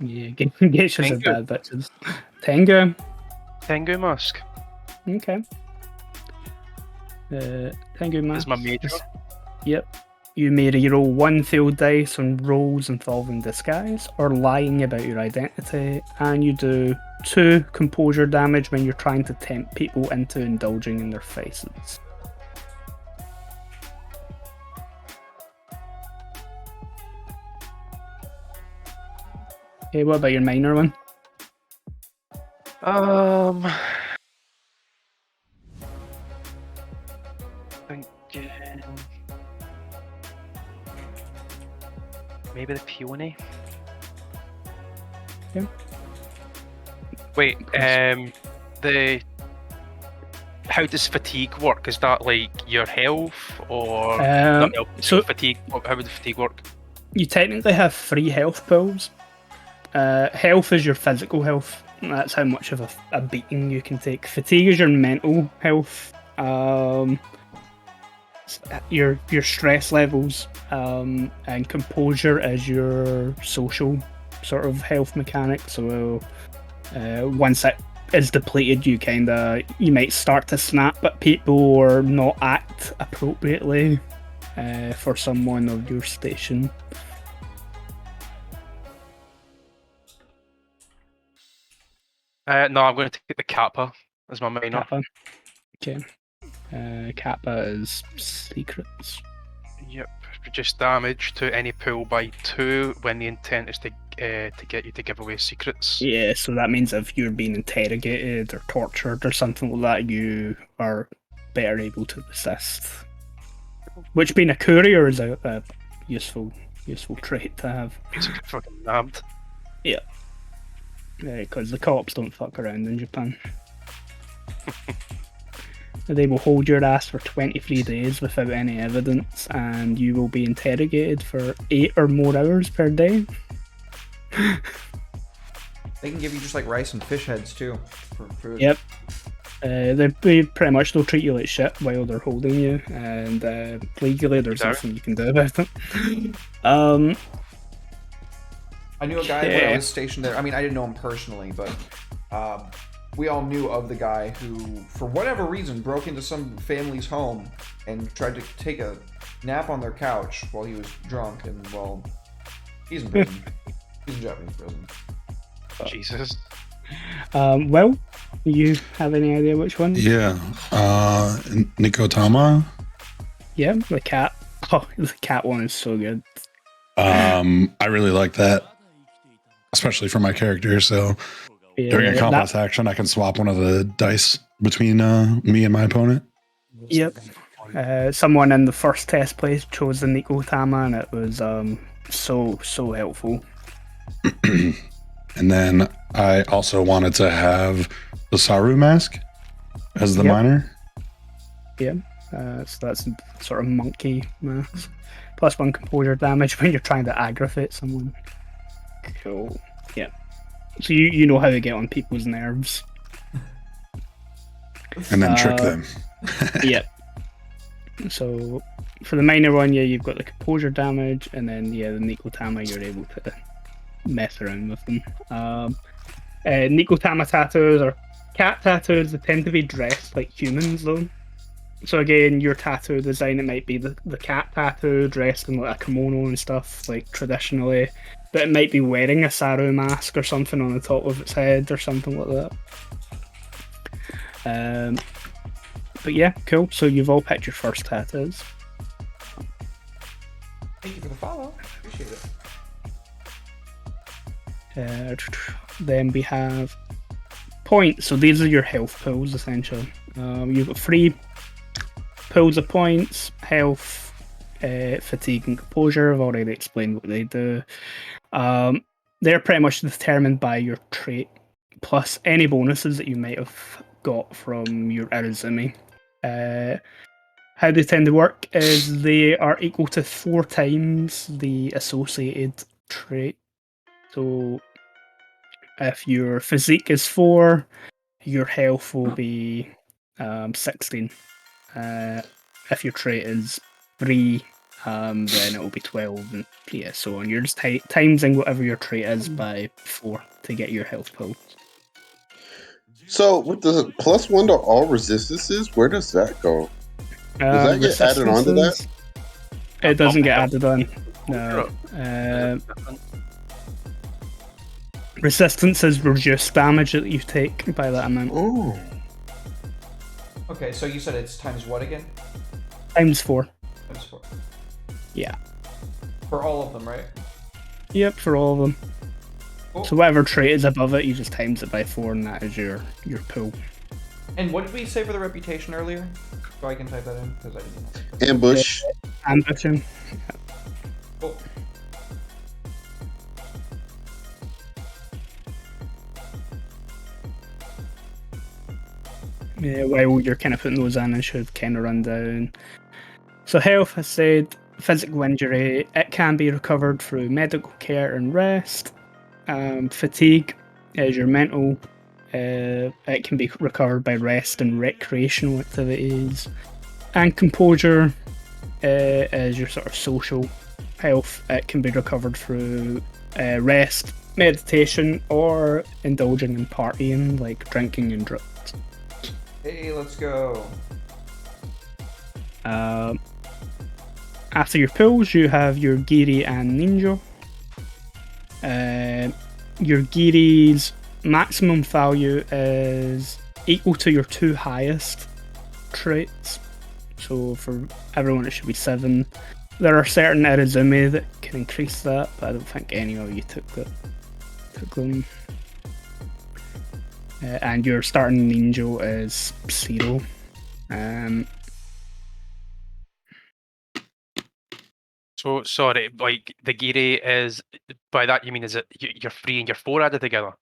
Yeah, Geisha's a Tengu. bad bitches. Tengu. Tengu mask Okay. Tengu mask. is my major. Yep. You may reroll 1 failed dice on rolls involving disguise or lying about your identity, and you do 2 composure damage when you're trying to tempt people into indulging in their faces. Okay, what about your minor one? Thinking maybe the peony. Yeah. Wait, the how does fatigue work? Is that like your health or not health, so- fatigue? How would the fatigue work? You technically have 3 health pools. Health is your physical health. That's how much of a beating you can take. Fatigue is your mental health. Your stress levels. And composure is your social sort of health mechanic. So once it is depleted, you might start to snap at people or not act appropriately for someone of your station. No, I'm going to take the Kappa as my minor. Kappa. Okay. Kappa is secrets. Yep, reduce damage to any pool by 2 when the intent is to get you to give away secrets. Yeah, so that means if you're being interrogated or tortured or something like that, you are better able to resist. Which, being a courier, is a useful trait to have. Basically fucking nabbed. Yeah. Because the cops don't fuck around in Japan. They will hold your ass for 23 days without any evidence, and you will be interrogated for 8 or more hours per day. They can give you just like rice and fish heads too for food. Yep. They pretty much they'll treat you like shit while they're holding you, and legally there's Sorry? nothing you can do about it. I knew a guy when I was stationed there. I mean, I didn't know him personally, but we all knew of the guy who, for whatever reason, broke into some family's home and tried to take a nap on their couch while he was drunk. And, well, he's in prison. He's in Japanese prison. Jesus. Well, you have any idea which one? Yeah. Nikotama. Yeah, the cat. Oh, the cat one is so good. I really like that, especially for my character. So Yeah, during a complex action, I can swap one of the dice between me and my opponent. Yep. Someone in the first test play chose the Nikotama, and it was so helpful. And then I also wanted to have the Saru mask as the Yep. minor. Yeah. So that's sort of monkey mask. +1 composure damage when you're trying to aggravate someone. Cool. So you know how to get on people's nerves. And then trick Uh, them. Yeah. So for the minor one, you've got the composure damage, and then the Nikotama, you're able to mess around with them. Nikotama tattoos are cat tattoos. They tend to be dressed like humans, though. So again, your tattoo design, it might be the cat tattoo dressed in like a kimono and stuff, like traditionally, but it might be wearing a saru mask or something on the top of its head or something like that. But yeah, cool. So you've all picked your first tattoos. Thank you for the follow. Appreciate it. Then we have points. So these are your health pools, essentially. You've got 3 pools of points: health, fatigue, and composure. I've already explained what they do. They're pretty much determined by your trait, plus any bonuses that you might have got from your Irezumi. How they tend to work is they are equal to 4 times the associated trait. So if your physique is 4, your health will be 16. If your trait is 3, then it will be 12, and so on. You're just timesing whatever your trait is by 4 to get your health pool. So with the +1 to all resistances, where does that go? Does that get added onto that? It doesn't get added on. No. Resistance is reduced damage that you take by that amount. Oh. Okay, so you said it's times what again? Times 4. Times 4. Yeah. For all of them, right? Yep, for all of them. Cool. So whatever trait is above it, you just times it by 4, and that is your pool. And what did we say for the reputation earlier? So I can type that in because I didn't know. Ambush. Ambition. Cool. Yeah, while you're kind of putting those in, it should kind of run down. So health, I said, physical injury, it can be recovered through medical care and rest. Fatigue is your mental. It can be recovered by rest and recreational activities. And composure is your sort of social health. It can be recovered through rest, meditation, or indulging in partying, like drinking and drugs. Hey, let's go. After your pulls, you have your Giri and Ninja. Your Giri's maximum value is equal to your 2 highest traits. So for everyone, it should be 7. There are certain Irezumi that can increase that, but I don't think any of you took them. And your starting Ninja is 0. So sorry, like the Giri is, by that you mean is it you're 3 and you're 4 added together?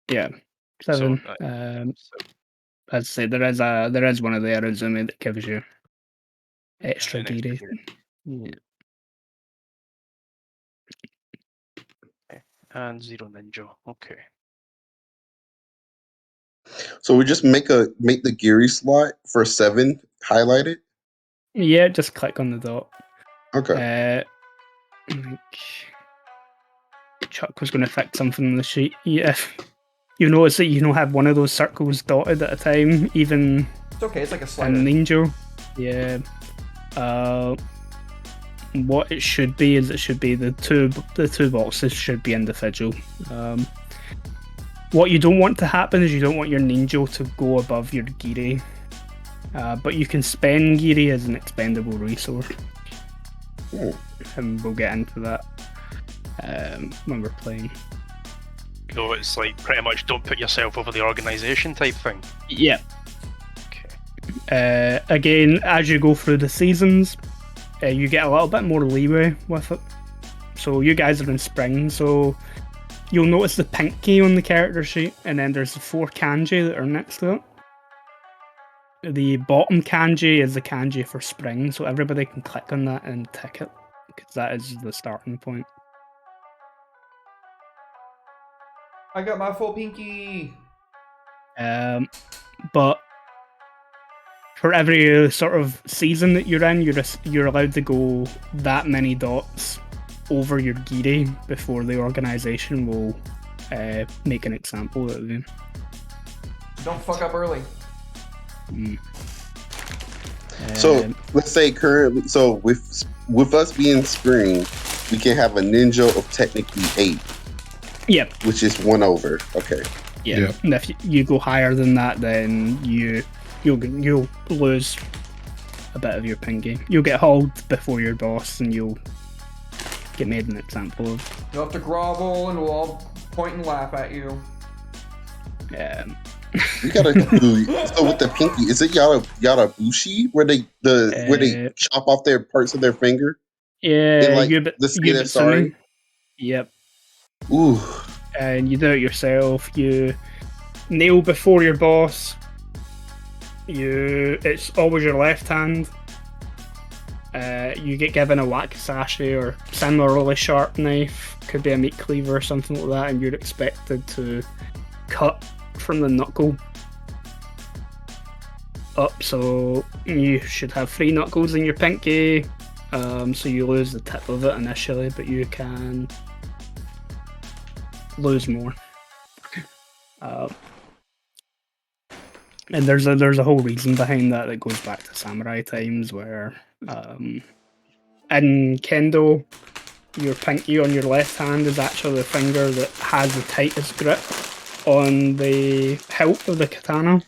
Yeah, 7. As I say, there is one of the Irezumi that gives you extra an extra Giri. Giri. Yeah. And 0 ninja. Okay. So we just make the Geary slot for 7 highlighted. Yeah, just click on the dot. Okay. I think Chuck was going to fix something on the sheet. Yeah, you notice that you have one of those circles dotted at a time, even It's okay, it's like a slider. in Ninja. Yeah. What it should be is it should be the two boxes should be individual. What you don't want to happen is you don't want your Ninja to go above your Giri. But you can spend Giri as an expendable resource. And we'll get into that when we're playing. So it's like pretty much don't put yourself over the organisation type thing. Yeah. Okay. Again, as you go through the seasons, you get a little bit more leeway with it. So you guys are in spring, so you'll notice the pink key on the character sheet, and then there's the 4 kanji that are next to it. The bottom kanji is the kanji for spring, so everybody can click on that and tick it, because that is the starting point. I got my full pinky. But for every sort of season that you're in, you're allowed to go that many dots over your giri before the organization will make an example out of you. Don't fuck up early. So let's say currently, so with us being spring, we can have a ninja of technically 8. Yep. Which is 1 over. Okay. Yeah. Yep. And if you go higher than that, then you'll lose a bit of your pinky. You'll get hauled before your boss, and you'll get made an example of. You'll have to grovel, and we'll all point and laugh at you. We gotta do so with the pinky. Is it Yarabushi where they chop off their parts of their finger? Yeah, In, like, the skin of sorry. Yep. Ooh. And you do it yourself. You nail before your boss. It's always your left hand. You get given a wakizashi or similarly sharp knife. Could be a meat cleaver or something like that, and you're expected to cut from the knuckle up. So you should have 3 knuckles in your pinky. So you lose the tip of it initially, but you can lose more. And there's a whole reason behind that that goes back to samurai times, where in kendo, your pinky on your left hand is actually the finger that has the tightest grip on the hilt of the katana.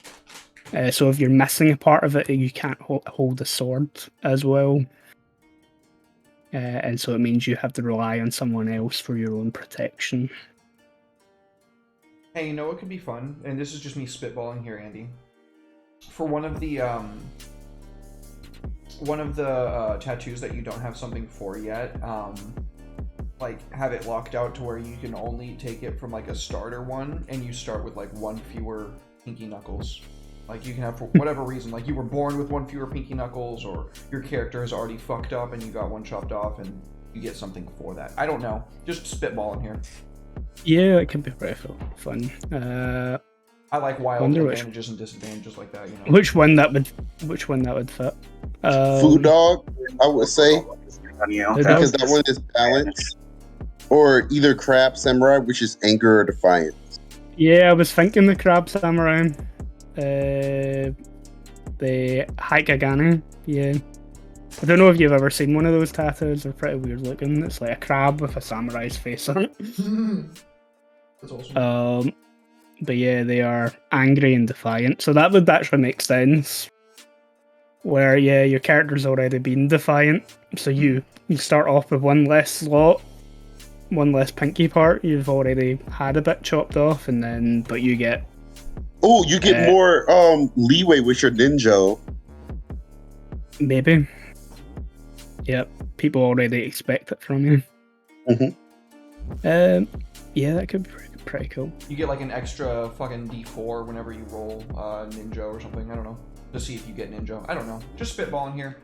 So if you're missing a part of it, you can't hold the sword as well. And so it means you have to rely on someone else for your own protection. Hey, you know what could be fun? And this is just me spitballing here, Andy. For one of the tattoos that you don't have something for yet, like have it locked out to where you can only take it from like a starter one, and you start with like 1 fewer pinky knuckles. Like you can have, for whatever reason, like you were born with 1 fewer pinky knuckles, or your character is already fucked up and you got 1 chopped off, and you get something for that. I don't know. Just spitballing here. Yeah, it can be pretty fun. I like wild advantages and disadvantages like that. You know. Which one that would fit? Food dog, I would say, because that one is balance, or either crab samurai, which is anger or defiance. Yeah, I was thinking the crab samurai. The Haikagane, yeah. I don't know if you've ever seen one of those tattoos. They're pretty weird looking. It's like a crab with a samurai's face on it. That's awesome. But yeah, they are angry and defiant. So that would actually make sense. Where, yeah, your character's already been defiant. So you start off with 1 less slot, 1 less pinky part. You've already had a bit chopped off, but you get... Oh, you get more leeway with your ninja. Maybe. Yep, people already expect it from you. Mm-hmm. Yeah, that could be pretty cool. You get like an extra fucking D4 whenever you roll ninja or something. I don't know. To see if you get ninja. I don't know. Just spitballing here.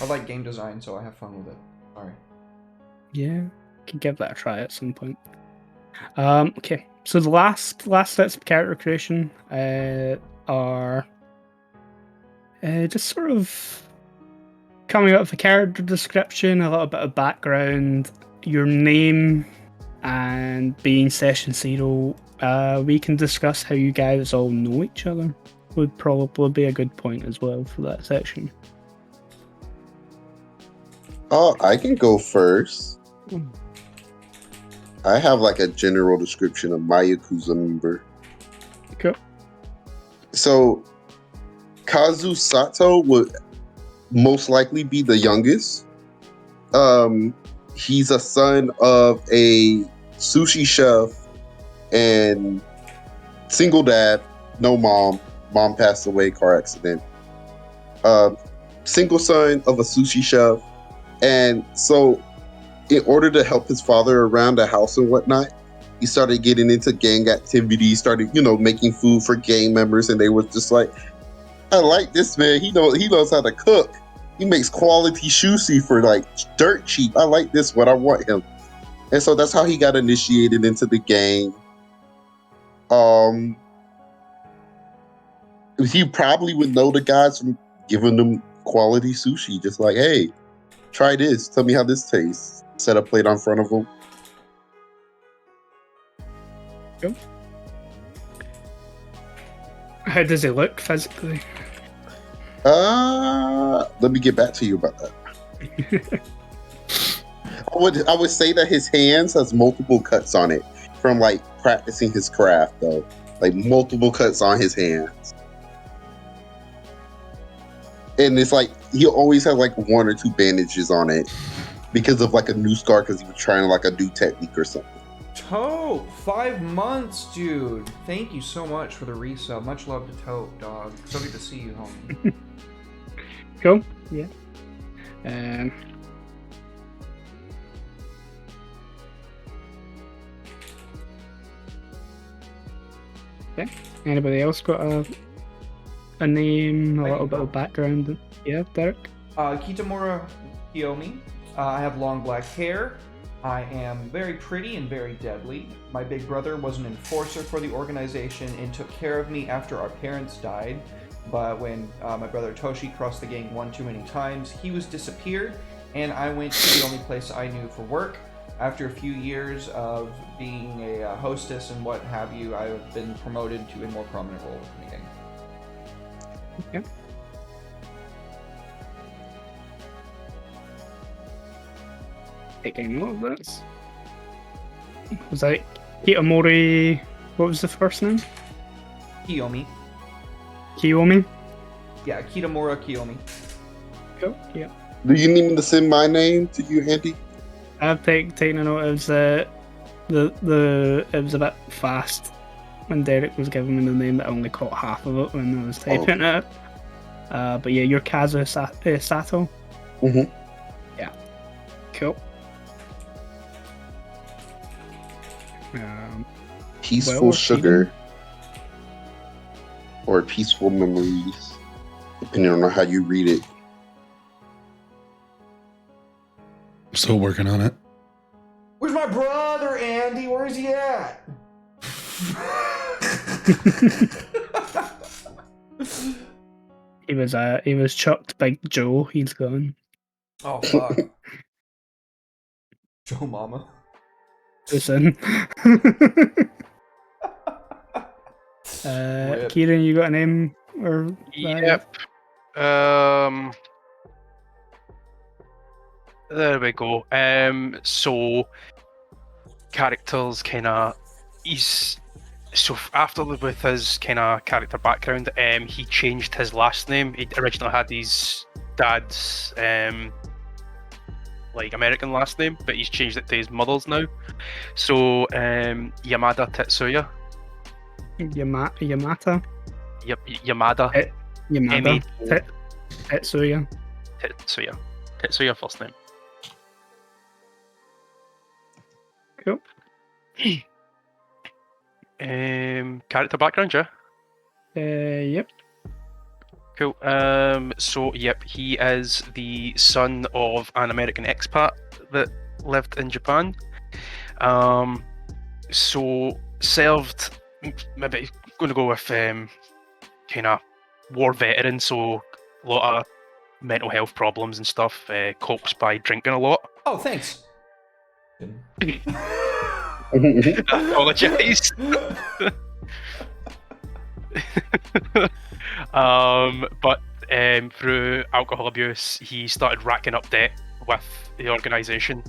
I like game design, so I have fun with it. Alright. Yeah, could give that a try at some point. Okay, so the last steps of character creation are just sort of coming up with a character description, a little bit of background, your name, and being session 0. We can discuss how you guys all know each other. Would probably be a good point as well for that section. Oh, I can go first. I have like a general description of my Yakuza member. Cool. So, Kazu Sato would most likely be the youngest. He's a son of a sushi chef and single dad, no mom. Mom passed away, car accident. Single son of a sushi chef. And so in order to help his father around the house and whatnot, he started getting into gang activities, started, making food for gang members. And they were just like, I like this man. He knows how to cook. He makes quality sushi for like dirt cheap. I like this one. I want him. And so that's how he got initiated into the gang. He probably would know the guys from giving them quality sushi. Just like, hey, try this. Tell me how this tastes. Set a plate in front of them. Cool. How does he look physically? Let me get back to you about that. I would say that his hands has multiple cuts on it from like practicing his craft though. Like multiple cuts on his hands. And it's like he always has like 1 or 2 bandages on it because of like a new scar because he was trying like a new technique or something. Tope, 5 months, dude. Thank you so much for the resub. Much love to Tope, dog. So good to see you, homie. Cool. Yeah. Okay. Anybody else got a name, a little bit of background? Yeah, Derek? Kitamura Kiyomi. I have long black hair. I am very pretty and very deadly. My big brother was an enforcer for the organization and took care of me after our parents died. But when my brother Toshi crossed the gang one too many times, he was disappeared, and I went to the only place I knew for work. After a few years of being a hostess and what have you, I've been promoted to a more prominent role in the gang. Okay. Taking note of this. Was that Kitamori? What was the first name? Kiyomi. Kiyomi? Yeah, Kitamura Kiyomi. Cool, yeah. Do you need me to send my name to you, Andy? I've taken a note. It was it was a bit fast when Derek was giving me the name that I only caught half of it when I was typing it. But yeah, you're Kazu Sato. Mm-hmm. Yeah. Cool. Peaceful sugar. Or peaceful memories, depending on how you read it. Still working on it. Where's my brother, Andy? Where's he at? He was chucked by Joe. He's gone. Oh, fuck. Joe Mama. Listen. Kieran, you got a name or? Yep. There we go. So characters kind of after with his kind of character background, he changed his last name. He originally had his dad's like American last name, but he's changed it to his mother's now. So Yamada Tetsuya. Yamata. Yep, Yamada. Yamada. Tetsuya. Tetsuya first name. Cool. Character background, yeah? Yep. Cool. So, yep, he is the son of an American expat that lived in Japan. So, served, maybe going to go with kind of war veteran, so a lot of mental health problems and stuff, copes by drinking a lot. Oh, thanks. Apologise. But through alcohol abuse, he started racking up debt with the organisation,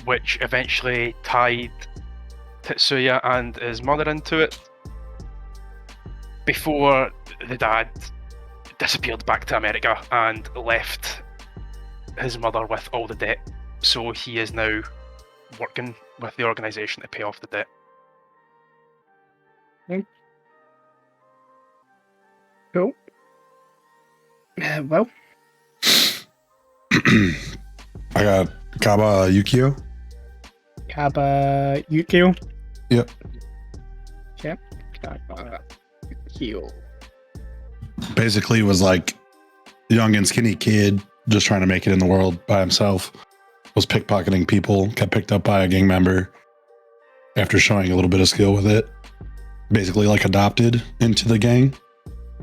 which eventually tied Tetsuya and his mother into it before the dad disappeared back to America and left his mother with all the debt. So he is now working with the organisation to pay off the debt. Cool. Well, I got Kaba Yukio. Kaba Yukio. Yep. Okay. Kaba Yukio. Basically, was like a young and skinny kid just trying to make it in the world by himself. Was pickpocketing people, got picked up by a gang member, after showing a little bit of skill with it. Basically, like adopted into the gang.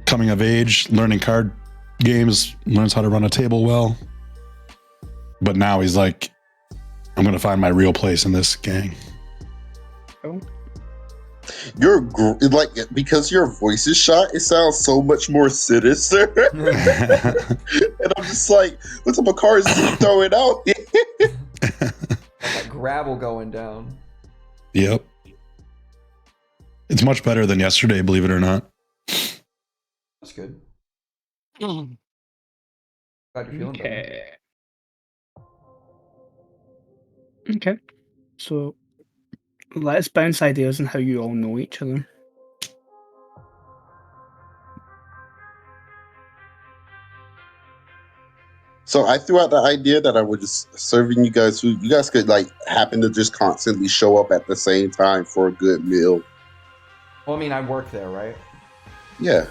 Coming of age, learning card games, learns how to run a table well. But now he's like, I'm going to find my real place in this gang. Oh. Like, because your voice is shot, it sounds so much more sinister. And I'm just like, what type of cards is he throwing out? That gravel going down. Yep. It's much better than yesterday, believe it or not. That's good. Glad you're feeling better. Okay. So let's bounce ideas on how you all know each other. So I threw out the idea that I would just serving you guys food. You guys could like happen to just constantly show up at the same time for a good meal. Well, I mean, I work there, right? Yeah.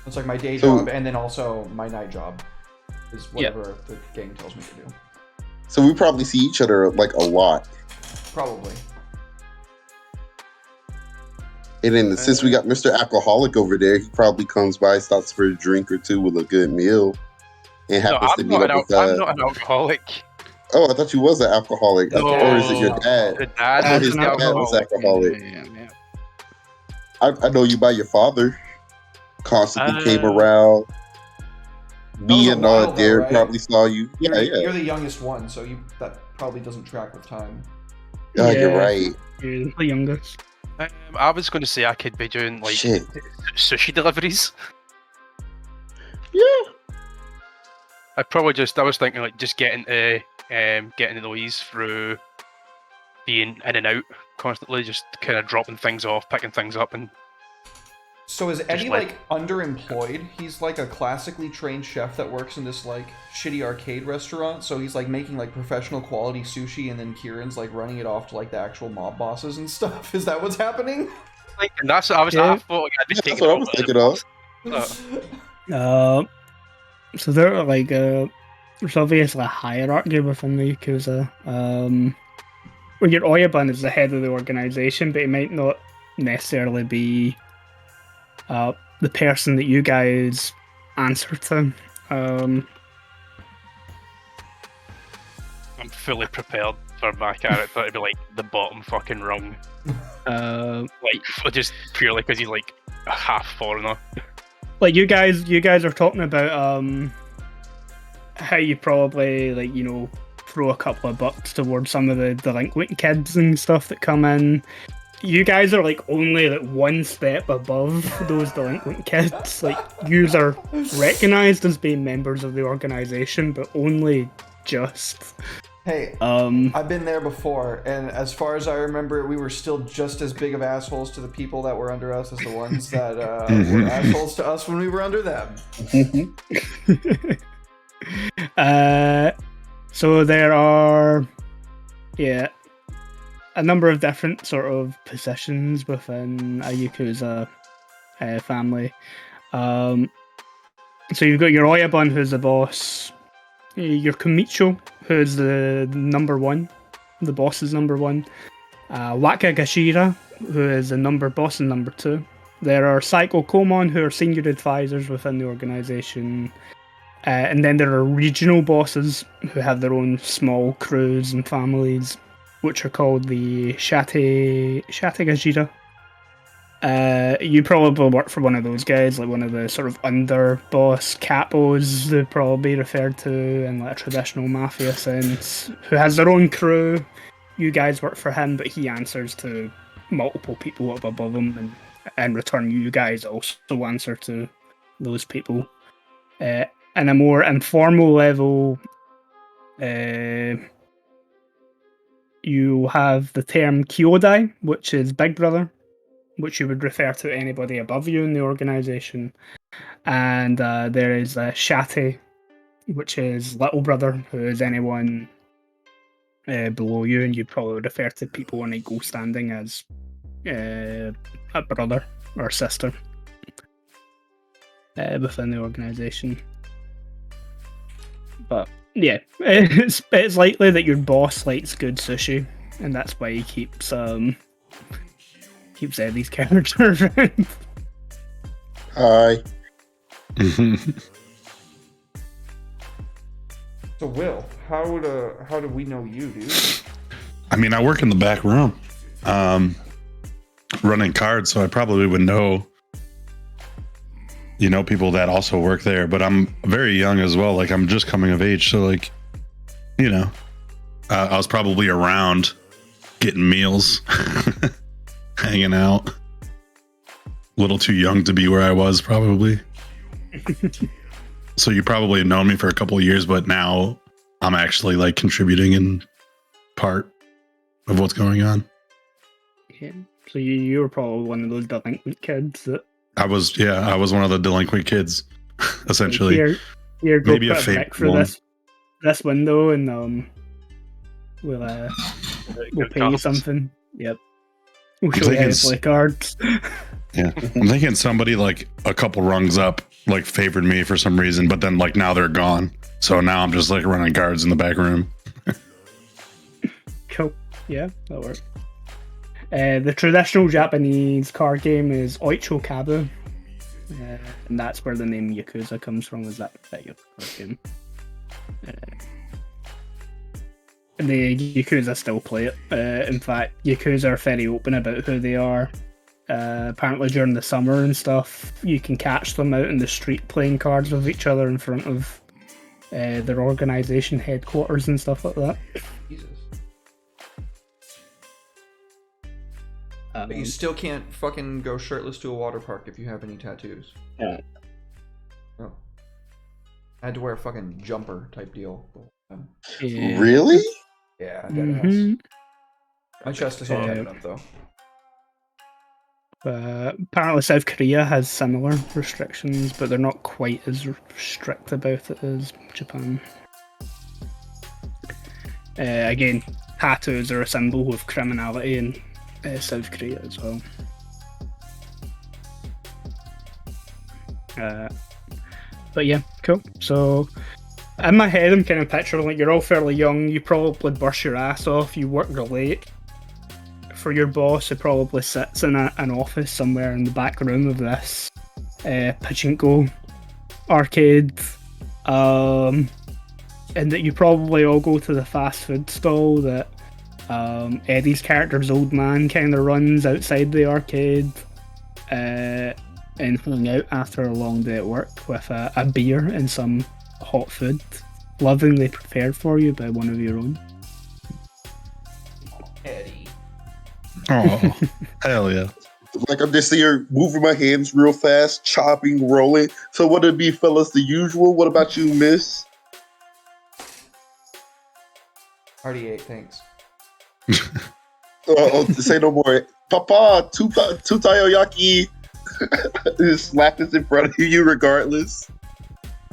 It's like my day job and then also my night job is whatever the gang tells me to do. So we probably see each other like a lot. Probably. And then since we got Mr. Alcoholic over there, he probably comes by, stops for a drink or two with a good meal, and happens to meet up with I'm not an alcoholic. Oh, I thought you was an alcoholic. No. Or is it your dad? The dad I thought is his an dad was alcoholic. Yeah. I know you by your father. Constantly came around. Me and Derek probably saw you. You're the youngest one, so that probably doesn't track with time. Oh, you're right. You're the youngest. I was going to say I could be doing like sushi deliveries. Yeah. I was thinking like just getting those through being in and out constantly, just kind of dropping things off, picking things up, and. So is Eddie like underemployed? He's like a classically trained chef that works in this like shitty arcade restaurant. So he's like making like professional quality sushi, and then Kieran's like running it off to like the actual mob bosses and stuff. Is that what's happening? Like, and that's what I was. I thought like, I'd be That's what I was thinking of. So there are like there's obviously a hierarchy within the Yakuza. Where your Oyabun is the head of the organization, but he might not necessarily be the person that you guys answer to. I'm fully prepared for my character to be like the bottom fucking rung. Like just purely because he's like a half foreigner. Like you guys are talking about how you probably like throw a couple of bucks towards some of the delinquent kids and stuff that come in. You guys are like only like one step above those delinquent kids. Like you are recognized as being members of the organization, but only just. Hey, I've been there before, and as far as I remember, we were still just as big of assholes to the people that were under us as the ones that were assholes to us when we were under them. So there are, a number of different sort of positions within a Yakuza family. So you've got your Oyabun, who's the boss. Your Komicho, who's the number one. The boss is number one. Wakagashira, who is the boss and number two. There are Psycho Komon, who are senior advisors within the organization. And then there are regional bosses who have their own small crews and families, which are called the Shategajira. You probably work for one of those guys, like one of the sort of underboss capos they're probably referred to in like a traditional mafia sense, who has their own crew. You guys work for him, but he answers to multiple people up above him, and in return you guys also answer to those people. In a more informal level, you have the term Kyodai, which is Big Brother, which you would refer to anybody above you in the organization. And there is Shate, which is Little Brother, who is anyone below you, and you probably refer to people on equal standing as a brother or sister within the organization. But yeah, it's likely that your boss likes good sushi, and that's why he keeps Keeps Eddie's character around. Hi. So Will, how do we know you, dude? I mean, I work in the back room, running cards, so I probably would know, people that also work there. But I'm very young as well. Like, I'm just coming of age, so like, I was probably around getting meals, hanging out. A little too young to be where I was, probably. So you probably have known me for a couple of years, but now I'm actually like contributing in part of what's going on. Yeah. So you were probably one of those delinquent kids that. I was one of the delinquent kids, essentially. Here, go maybe put a a brick fake for one. this window, and we'll pay you cards. something. Yep. We'll show you thinking how to play cards. Yeah, I'm thinking somebody like a couple rungs up like favored me for some reason, but then like now they're gone. So now I'm just like running cards in the back room. Cool. Yeah, that works. The traditional Japanese card game is Oicho Kabu, and that's where the name Yakuza comes from. Is that your card game? The Yakuza still play it. In fact, Yakuza are very open about who they are. Apparently during the summer and stuff, you can catch them out in the street playing cards with each other in front of their organization headquarters and stuff like that. Jesus. But you still can't fucking go shirtless to a water park if you have any tattoos. Yeah. Oh. I had to wear a fucking jumper type deal. Yeah. Really? Yeah, Mhm. my chest is all tightened up though. Apparently South Korea has similar restrictions, but they're not quite as strict about it as Japan. Again, tattoos are a symbol of criminality in South Korea as well. But yeah, cool. So in my head, I'm kind of picturing like you're all fairly young. You probably burst your ass off. You work late. For your boss, who probably sits in an office somewhere in the back room of this pachinko arcade, and that you probably all go to the fast food stall that Eddie's character's old man kind of runs outside the arcade, and hang out after a long day at work with a beer and some hot food, lovingly prepared for you by one of your own. Eddie. Oh, hell yeah. Like I'm just here moving my hands real fast, chopping, rolling. So what would it be, fellas? The usual. What about you, miss? Already ate, thanks. Say no more. Papa, two takoyaki. Just slap this in front of you regardless.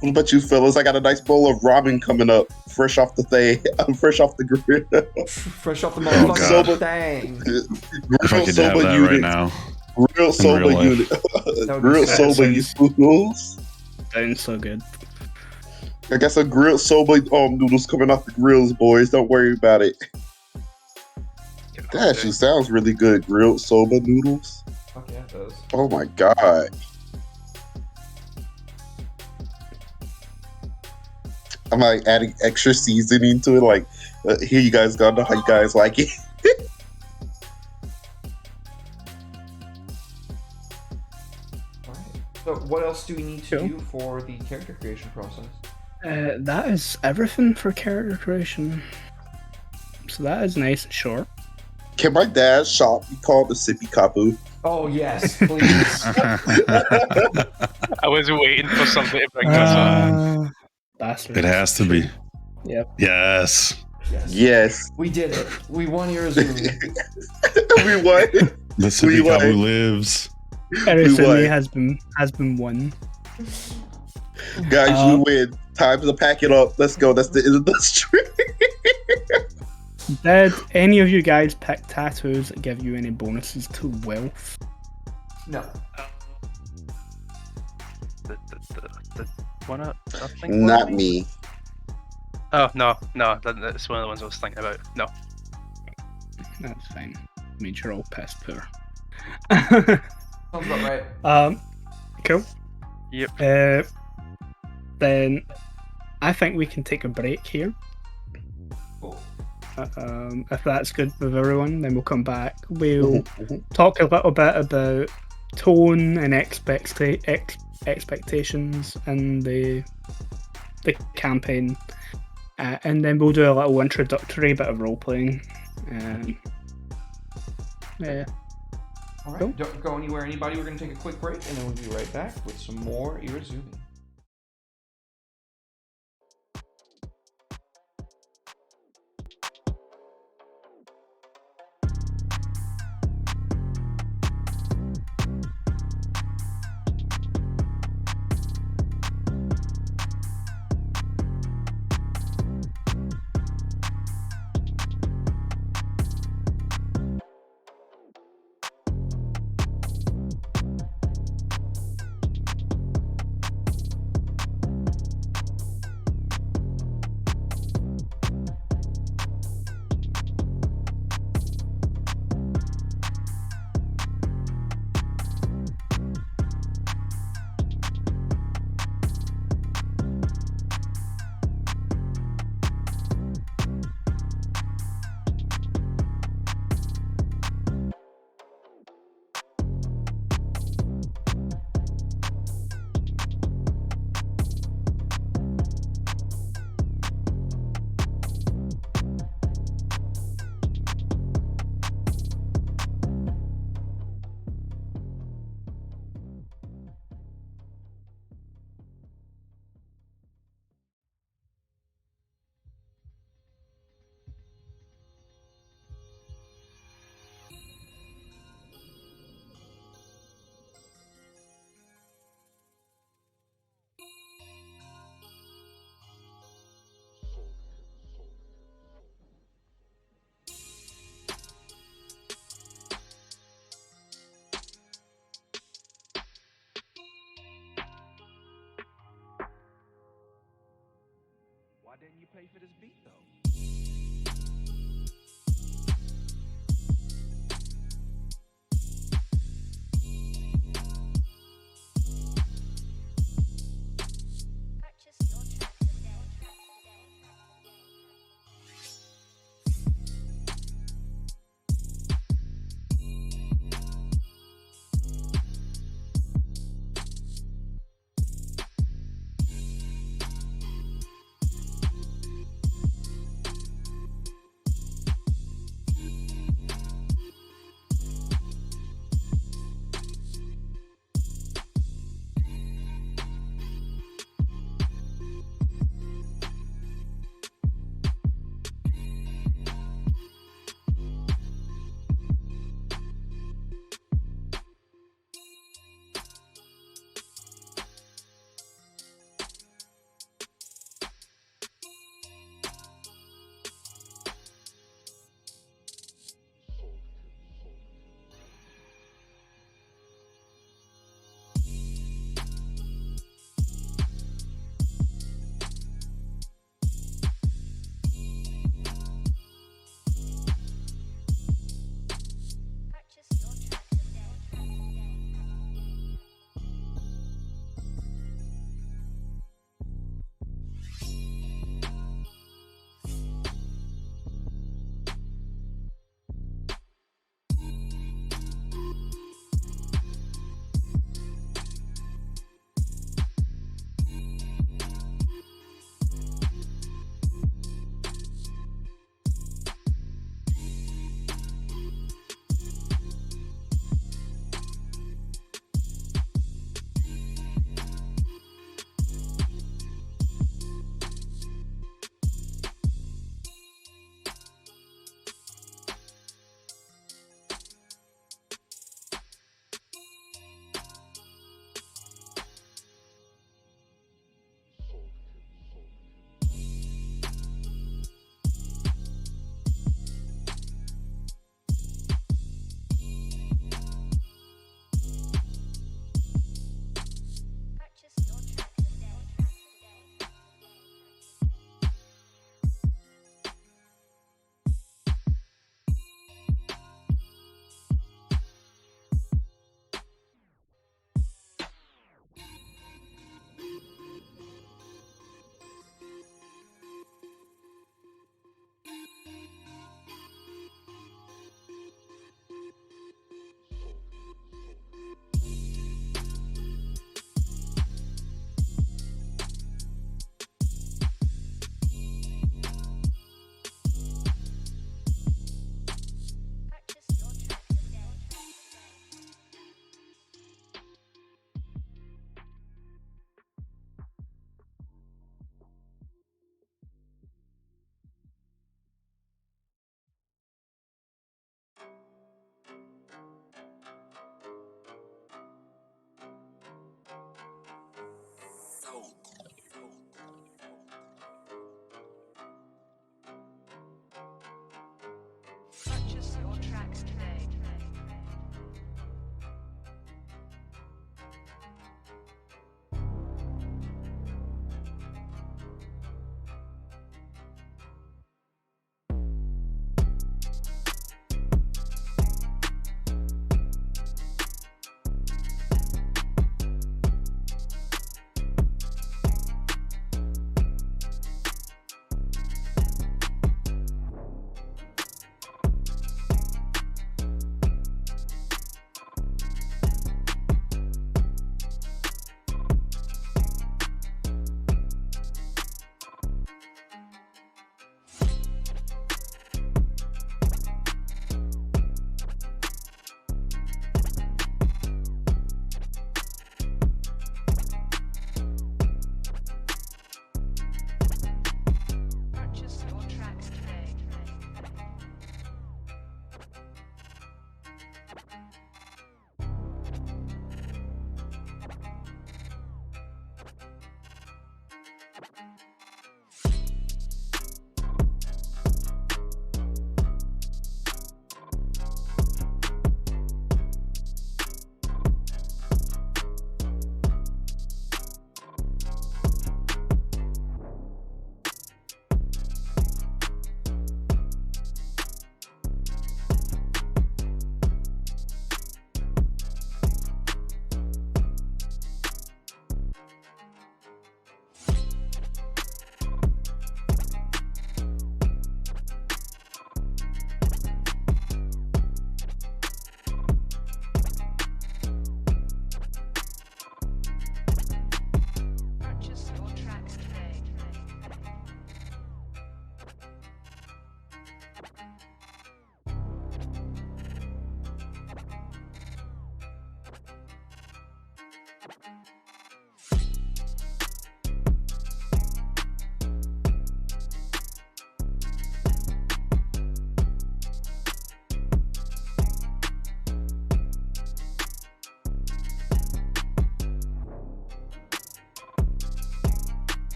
What about you, fellas? I got a nice bowl of ramen coming up, fresh off the thing. I'm fresh off the grill. Fresh off the God. motherfucking thing. If I could have that right now. Real soba real life. unit. That would be Grilled sad. soba noodles. Sounds so good. I got some grilled soba noodles coming off the grills, boys. Don't worry about it. That actually sounds really good. Grilled soba noodles. Fuck yeah, it does. Oh my god. I'm like adding extra seasoning to it. Like, here you guys go. I know how you guys like it. Alright. So what else do we need to Cool. do for the character creation process? That is everything for character creation. So that is nice and short. Can my dad's shop be called the Sippy Kapu? Oh yes, please. I was waiting for somebody to bring this up. Bastard. It has to be. Yep. Yes. Yes. Yes. We did it. We won Irezumi. We won. The Sippy We won. Kabu lives. Irezumi won. has been won. Guys, you win. Time to pack it up. Let's go. That's the end of the stream. Did any of you guys pick tattoos that give you any bonuses to wealth? No. The one I think. Not me. Oh no, that's one of the ones I was thinking about. No. That's fine. means you're all piss poor. Sounds about right. Cool. Yep. Then I think we can take a break here. Cool. If that's good with everyone, then we'll come back. We'll talk a little bit about tone and expectations and the campaign, and then we'll do a little introductory bit of role playing. Yeah. All right. Cool. Don't go anywhere, anybody. We're going to take a quick break, and then we'll be right back with some more Irezumi. Why didn't you pay for this beat though? Purchase your track today.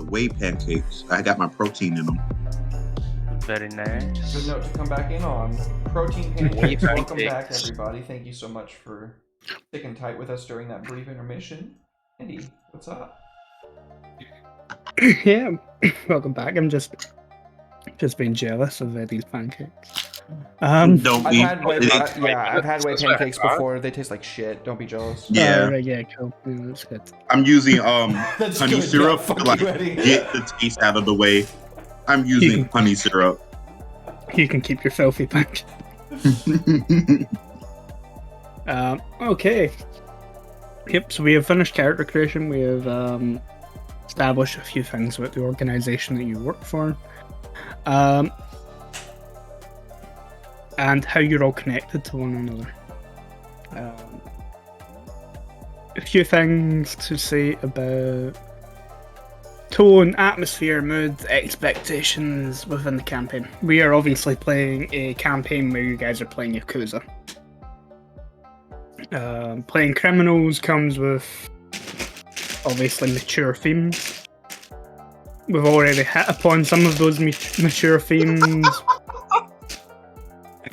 whey pancakes. I got my protein in them. Very nice. Good note to come back in on. Protein pancakes. Welcome back, everybody. Thank you so much for sticking tight with us during that brief intermission. Andy, what's up? Yeah, welcome back. I'm just being jealous of these pancakes. Don't I've eat. had I've had whey pancakes before. They taste like shit. Don't be jealous. Yeah. Right, yeah, cool. Yeah, that's good. I'm using That's honey good. syrup Yeah, to fuck like you, Eddie. get the taste out of the way. I'm using honey syrup. You can keep your filthy pancakes. Okay. Yep, so we have finished character creation. We have established a few things about the organization that you work for. And how you're all connected to one another. A few things to say about tone, atmosphere, mood, expectations within the campaign. We are obviously playing a campaign where you guys are playing Yakuza. Playing criminals comes with obviously mature themes. We've already hit upon some of those mature themes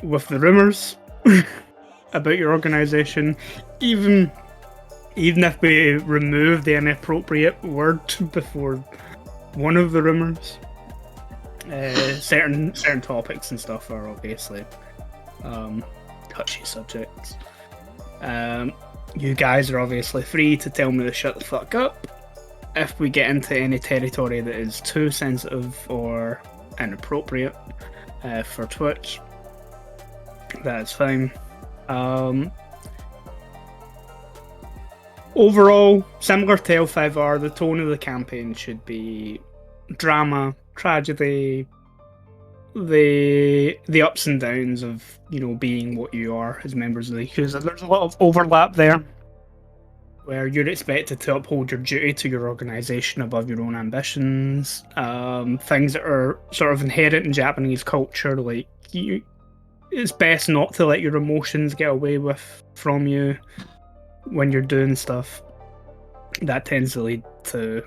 with the rumours about your organisation. Even if we remove the inappropriate word before one of the rumours, certain topics and stuff are obviously touchy subjects. You guys are obviously free to tell me to shut the fuck up if we get into any territory that is too sensitive or inappropriate for Twitch. That's fine. Overall, similar to L5R, the tone of the campaign should be drama, tragedy, the ups and downs of, you know, being what you are as members of the Yakuza. There's a lot of overlap there, where you're expected to uphold your duty to your organisation above your own ambitions. Things that are sort of inherent in Japanese culture, like it's best not to let your emotions get away from you when you're doing stuff. That tends to lead to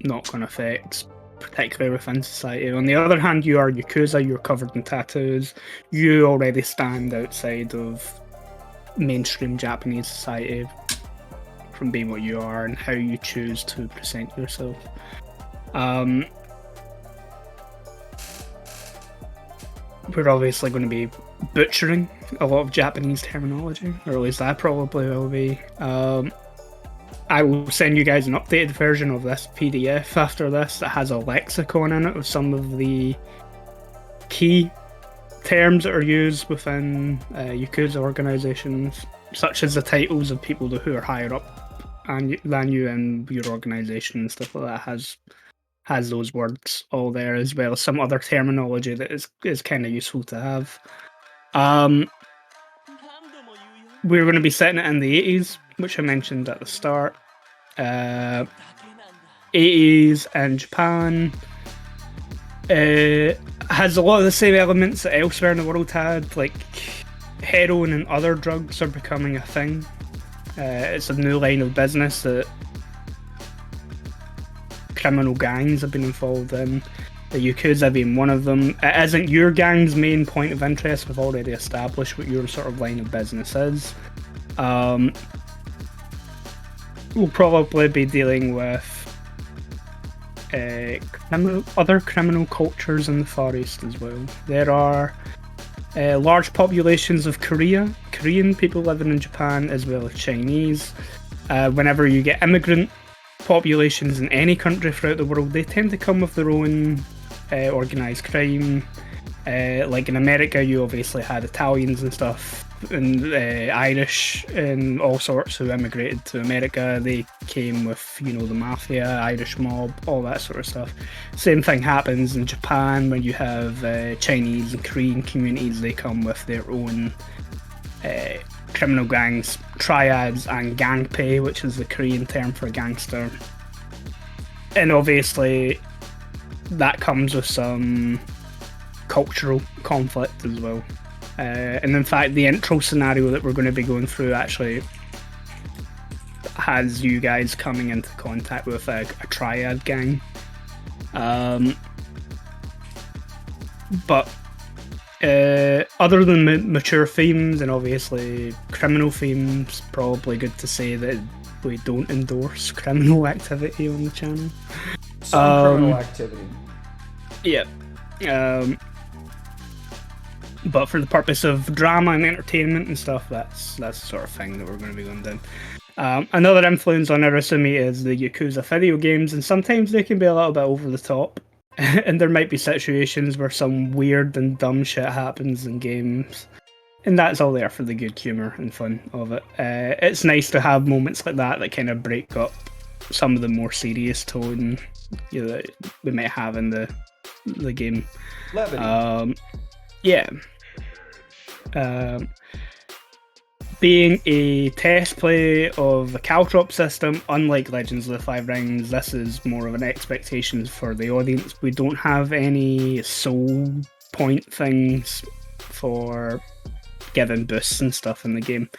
knock-on effects, particularly within society. On the other hand, you are Yakuza, you're covered in tattoos, you already stand outside of mainstream Japanese society from being what you are and how you choose to present yourself. We're obviously going to be butchering a lot of Japanese terminology, or at least I probably will be. I will send you guys an updated version of this PDF after this that has a lexicon in it of some of the key terms that are used within Yakuza organizations, such as the titles of people who are higher up than you in your organization and stuff like that has those words all there, as well as some other terminology that is kind of useful to have. We're going to be setting it in the 80s, which I mentioned at the start. 80s in Japan. Has a lot of the same elements that elsewhere in the world had, like heroin and other drugs are becoming a thing. It's a new line of business that criminal gangs have been involved in. The Yakuza being one of them. It isn't your gang's main point of interest. We've already established what your sort of line of business is. We'll probably be dealing with other criminal cultures in the Far East as well. There are large populations of Korean people living in Japan, as well as Chinese. Whenever you get immigrant populations in any country throughout the world, they tend to come with their own organised crime. Like in America, you obviously had Italians and stuff, and Irish and all sorts who immigrated to America. They came with, you know, the mafia, Irish mob, all that sort of stuff. Same thing happens in Japan when you have Chinese and Korean communities. They come with their own criminal gangs, triads, and gangpei, which is the Korean term for gangster. And obviously that comes with some cultural conflict as well. And in fact, the intro scenario that we're going to be going through actually has you guys coming into contact with a triad gang But other than mature themes and obviously criminal themes, probably good to say that we don't endorse criminal activity on the channel. Some criminal activity. Yeah. But for the purpose of drama and entertainment and stuff, that's the sort of thing that we're going to be going down. Another influence on Irezumi is the Yakuza video games, and sometimes they can be a little bit over the top. And there might be situations where some weird and dumb shit happens in games. And that's all there for the good humour and fun of it. It's nice to have moments like that kind of break up some of the more serious tone that we might have in the game. Levity. Yeah. Being a test play of the Caltrop system, unlike Legends of the Five Rings, this is more of an expectation for the audience. We don't have any soul point things for giving boosts and stuff in the game.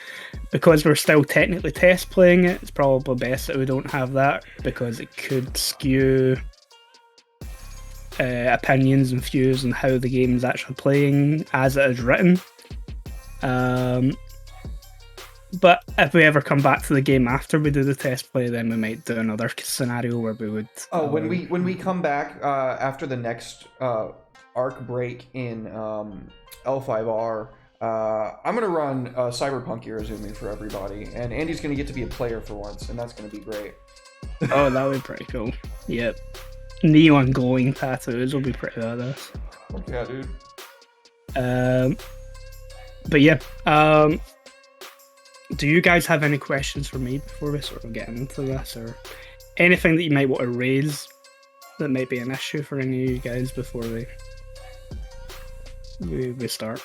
Because we're still technically test playing it, it's probably best that we don't have that, because it could skew opinions and views on how the game is actually playing as it is written. But if we ever come back to the game after we do the test play, then we might do another scenario where we would. Oh, when we come back after the next arc break in L5R, I'm gonna run Cyberpunk Irezumi for everybody, and Andy's gonna get to be a player for once, and that's gonna be great. Oh, that would be pretty cool. Yep. Neon glowing tattoos will be pretty badass. Yeah, dude. But yeah. Do you guys have any questions for me before we sort of get into this, or anything that you might want to raise that might be an issue for any of you guys before we start?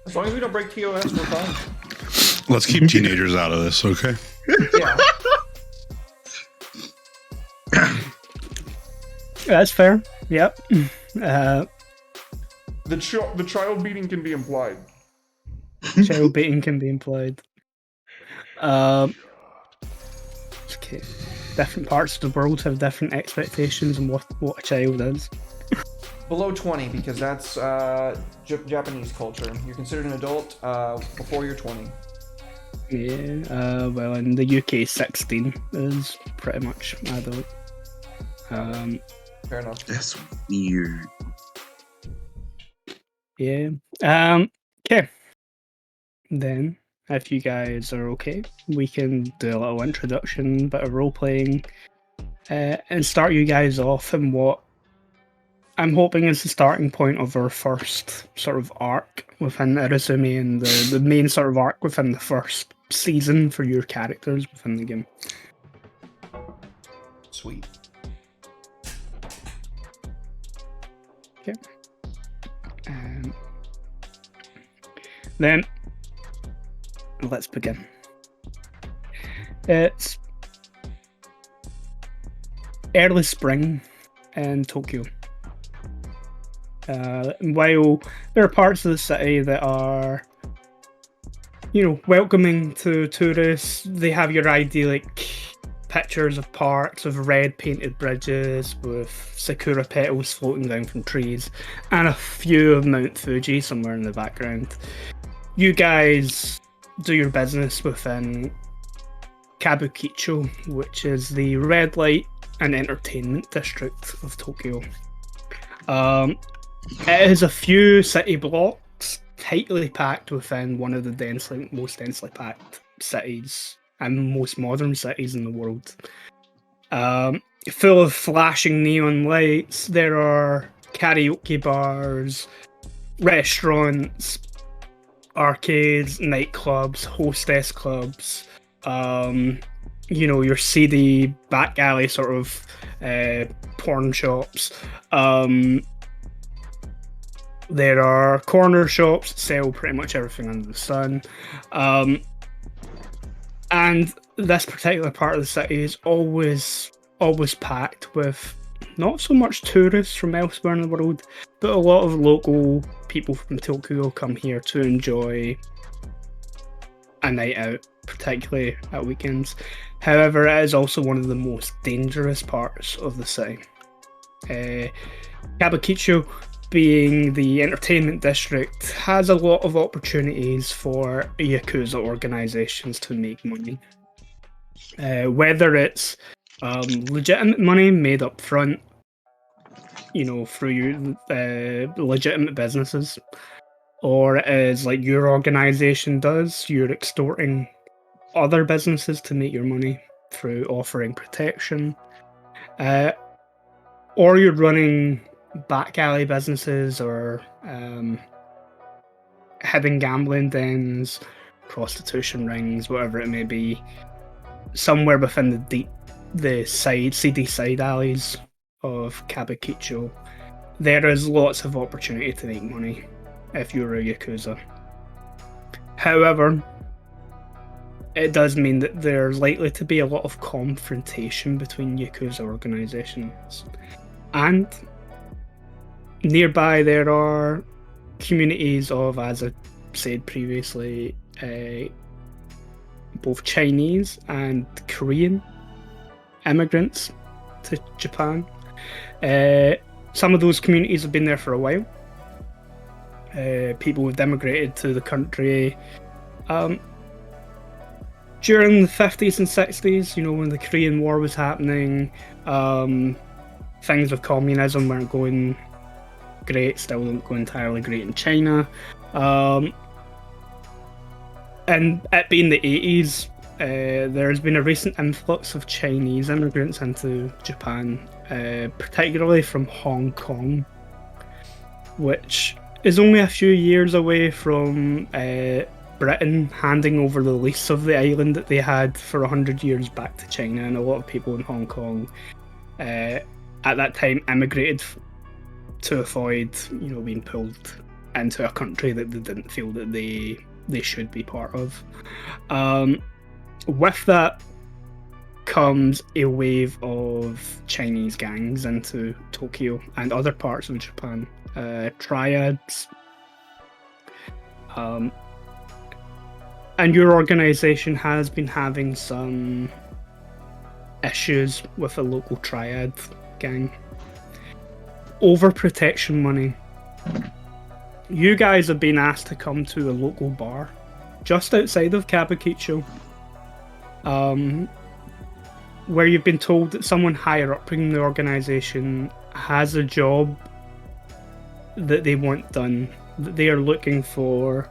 As long as we don't break TOS, we're fine. Let's keep teenagers out of this, okay? Yeah. That's fair. Yep. The child beating can be implied. Child beating can be implied. Okay. Different parts of the world have different expectations on what a child is. Below 20, because that's Japanese culture. You're considered an adult before you're 20. Yeah, well, in the UK, 16 is pretty much adult. Fair enough. That's weird. Yeah. Okay. Then, if you guys are okay, we can do a little introduction, bit of role playing, and start you guys off in what I'm hoping is the starting point of our first sort of arc within Irezumi, and the main sort of arc within the first season for your characters within the game. Sweet. Okay. Then let's begin. It's early spring in Tokyo. While there are parts of the city that are, welcoming to tourists, they have your idyllic pictures of parks of red painted bridges with sakura petals floating down from trees, and a view of Mount Fuji somewhere in the background. You guys do your business within Kabukicho, which is the red light and entertainment district of Tokyo. It is a few city blocks tightly packed within one of the most densely packed cities and most modern cities in the world. Full of flashing neon lights. There are karaoke bars, restaurants, arcades, nightclubs, hostess clubs, your seedy back alley sort of porn shops. There are corner shops that sell pretty much everything under the sun. And this particular part of the city is always packed with not so much tourists from elsewhere in the world, but a lot of local people from Tokyo come here to enjoy a night out particularly at weekends. However, it is also one of the most dangerous parts of the city. Kabukicho, being the entertainment district, has a lot of opportunities for Yakuza organizations to make money. Whether it's legitimate money made up front, through legitimate businesses, or it is like your organization does, you're extorting other businesses to make your money through offering protection, or you're running back alley businesses or hidden gambling dens, prostitution rings, whatever it may be, somewhere within the seedy side alleys of Kabukicho. There is lots of opportunity to make money if you're a Yakuza. However, it does mean that there's likely to be a lot of confrontation between Yakuza organizations. And nearby there are communities of, as I said previously, both Chinese and Korean immigrants to Japan. Some of those communities have been there for a while. People have immigrated to the country during the 50s and 60s, when the Korean War was happening. Things with communism weren't going great, still don't go entirely great in China. And it being the 80s, there's been a recent influx of Chinese immigrants into Japan, particularly from Hong Kong, which is only a few years away from Britain handing over the lease of the island that they had for 100 years back to China, and a lot of people in Hong Kong at that time immigrated to avoid, being pulled into a country that they didn't feel that they should be part of. With that comes a wave of Chinese gangs into Tokyo and other parts of Japan, triads. And your organization has been having some issues with a local triad gang. Overprotection money. You guys have been asked to come to a local bar just outside of Kabukicho, where you've been told that someone higher up in the organization has a job that they want done, that they are looking for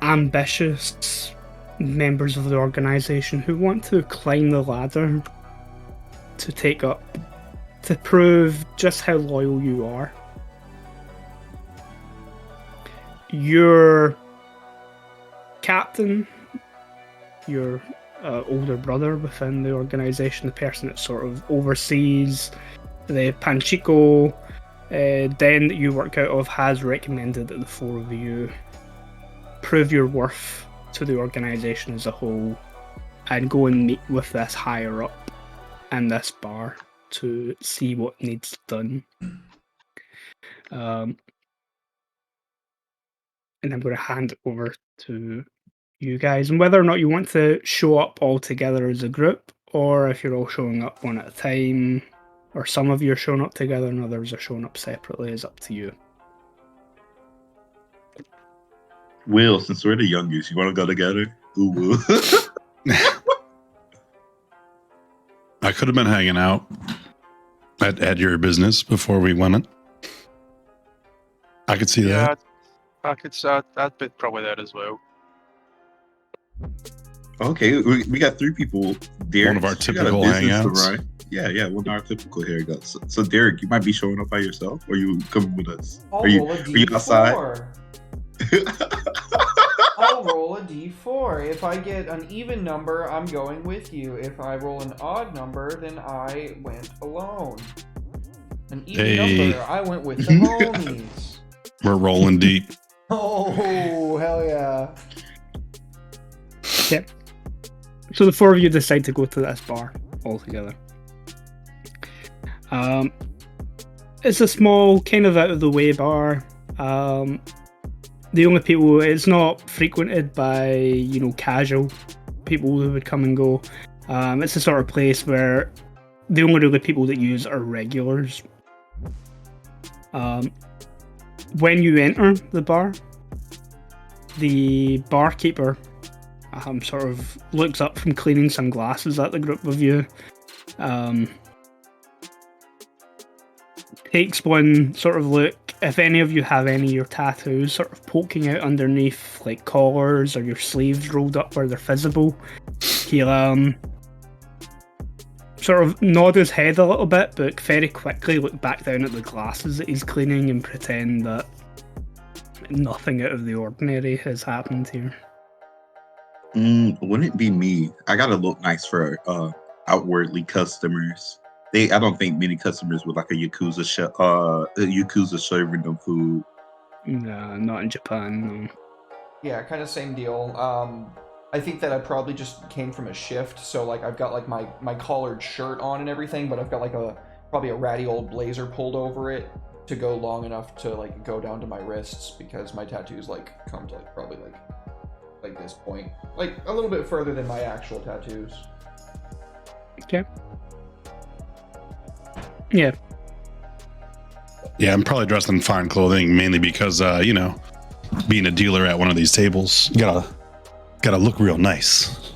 ambitious members of the organization who want to climb the ladder to take up, to prove just how loyal you are. Your captain, your older brother within the organization, the person that sort of oversees the Panchiko den that you work out of, has recommended that the four of you prove your worth to the organization as a whole and go and meet with this higher up in this bar to see what needs done. And I'm going to hand it over to you guys, and whether or not you want to show up all together as a group, or if you're all showing up one at a time, or some of you are showing up together and others are showing up separately, is up to you. Will, since we're the youngest, you want to go together? Ooh. I could have been hanging out at your business before we went in. I could see that. I'd be probably there as well. Okay, we got three people. Derek, One of our you got a typical business to hangouts. run. Yeah, one of our typical hangouts. So Derek, you might be showing up by yourself, or you coming with us? Are you outside? I'll roll a d4. If I get an even number, I'm going with you. If I roll an odd number, then I went alone. An even number, I went with the homies. We're rolling deep. Oh, hell yeah. Yep. So the four of you decide to go to this bar all together. It's a small, kind of out of the way bar. the only people, it's not frequented by, you know, casual people who would come and go. It's the sort of place where the only really people that use are regulars. When you enter the bar, the barkeeper sort of looks up from cleaning some glasses at the group of you, takes one sort of look. If any of you have any of your tattoos sort of poking out underneath, like collars or your sleeves rolled up where they're visible, he'll sort of nod his head a little bit, but very quickly look back down at the glasses that he's cleaning and pretend that nothing out of the ordinary has happened here. Wouldn't it be me? I gotta look nice for outwardly customers. I don't think many customers would like a Yakuza serving them food. No, not in Japan, no. Yeah, kind of same deal. I think that I probably just came from a shift, so like I've got like my collared shirt on and everything, but I've got like probably a ratty old blazer pulled over it to go long enough to like go down to my wrists, because my tattoos like come to like probably like this point, like a little bit further than my actual tattoos. Okay. Yeah. Yeah, I'm probably dressed in fine clothing mainly because, you know, being a dealer at one of these tables, you gotta look real nice.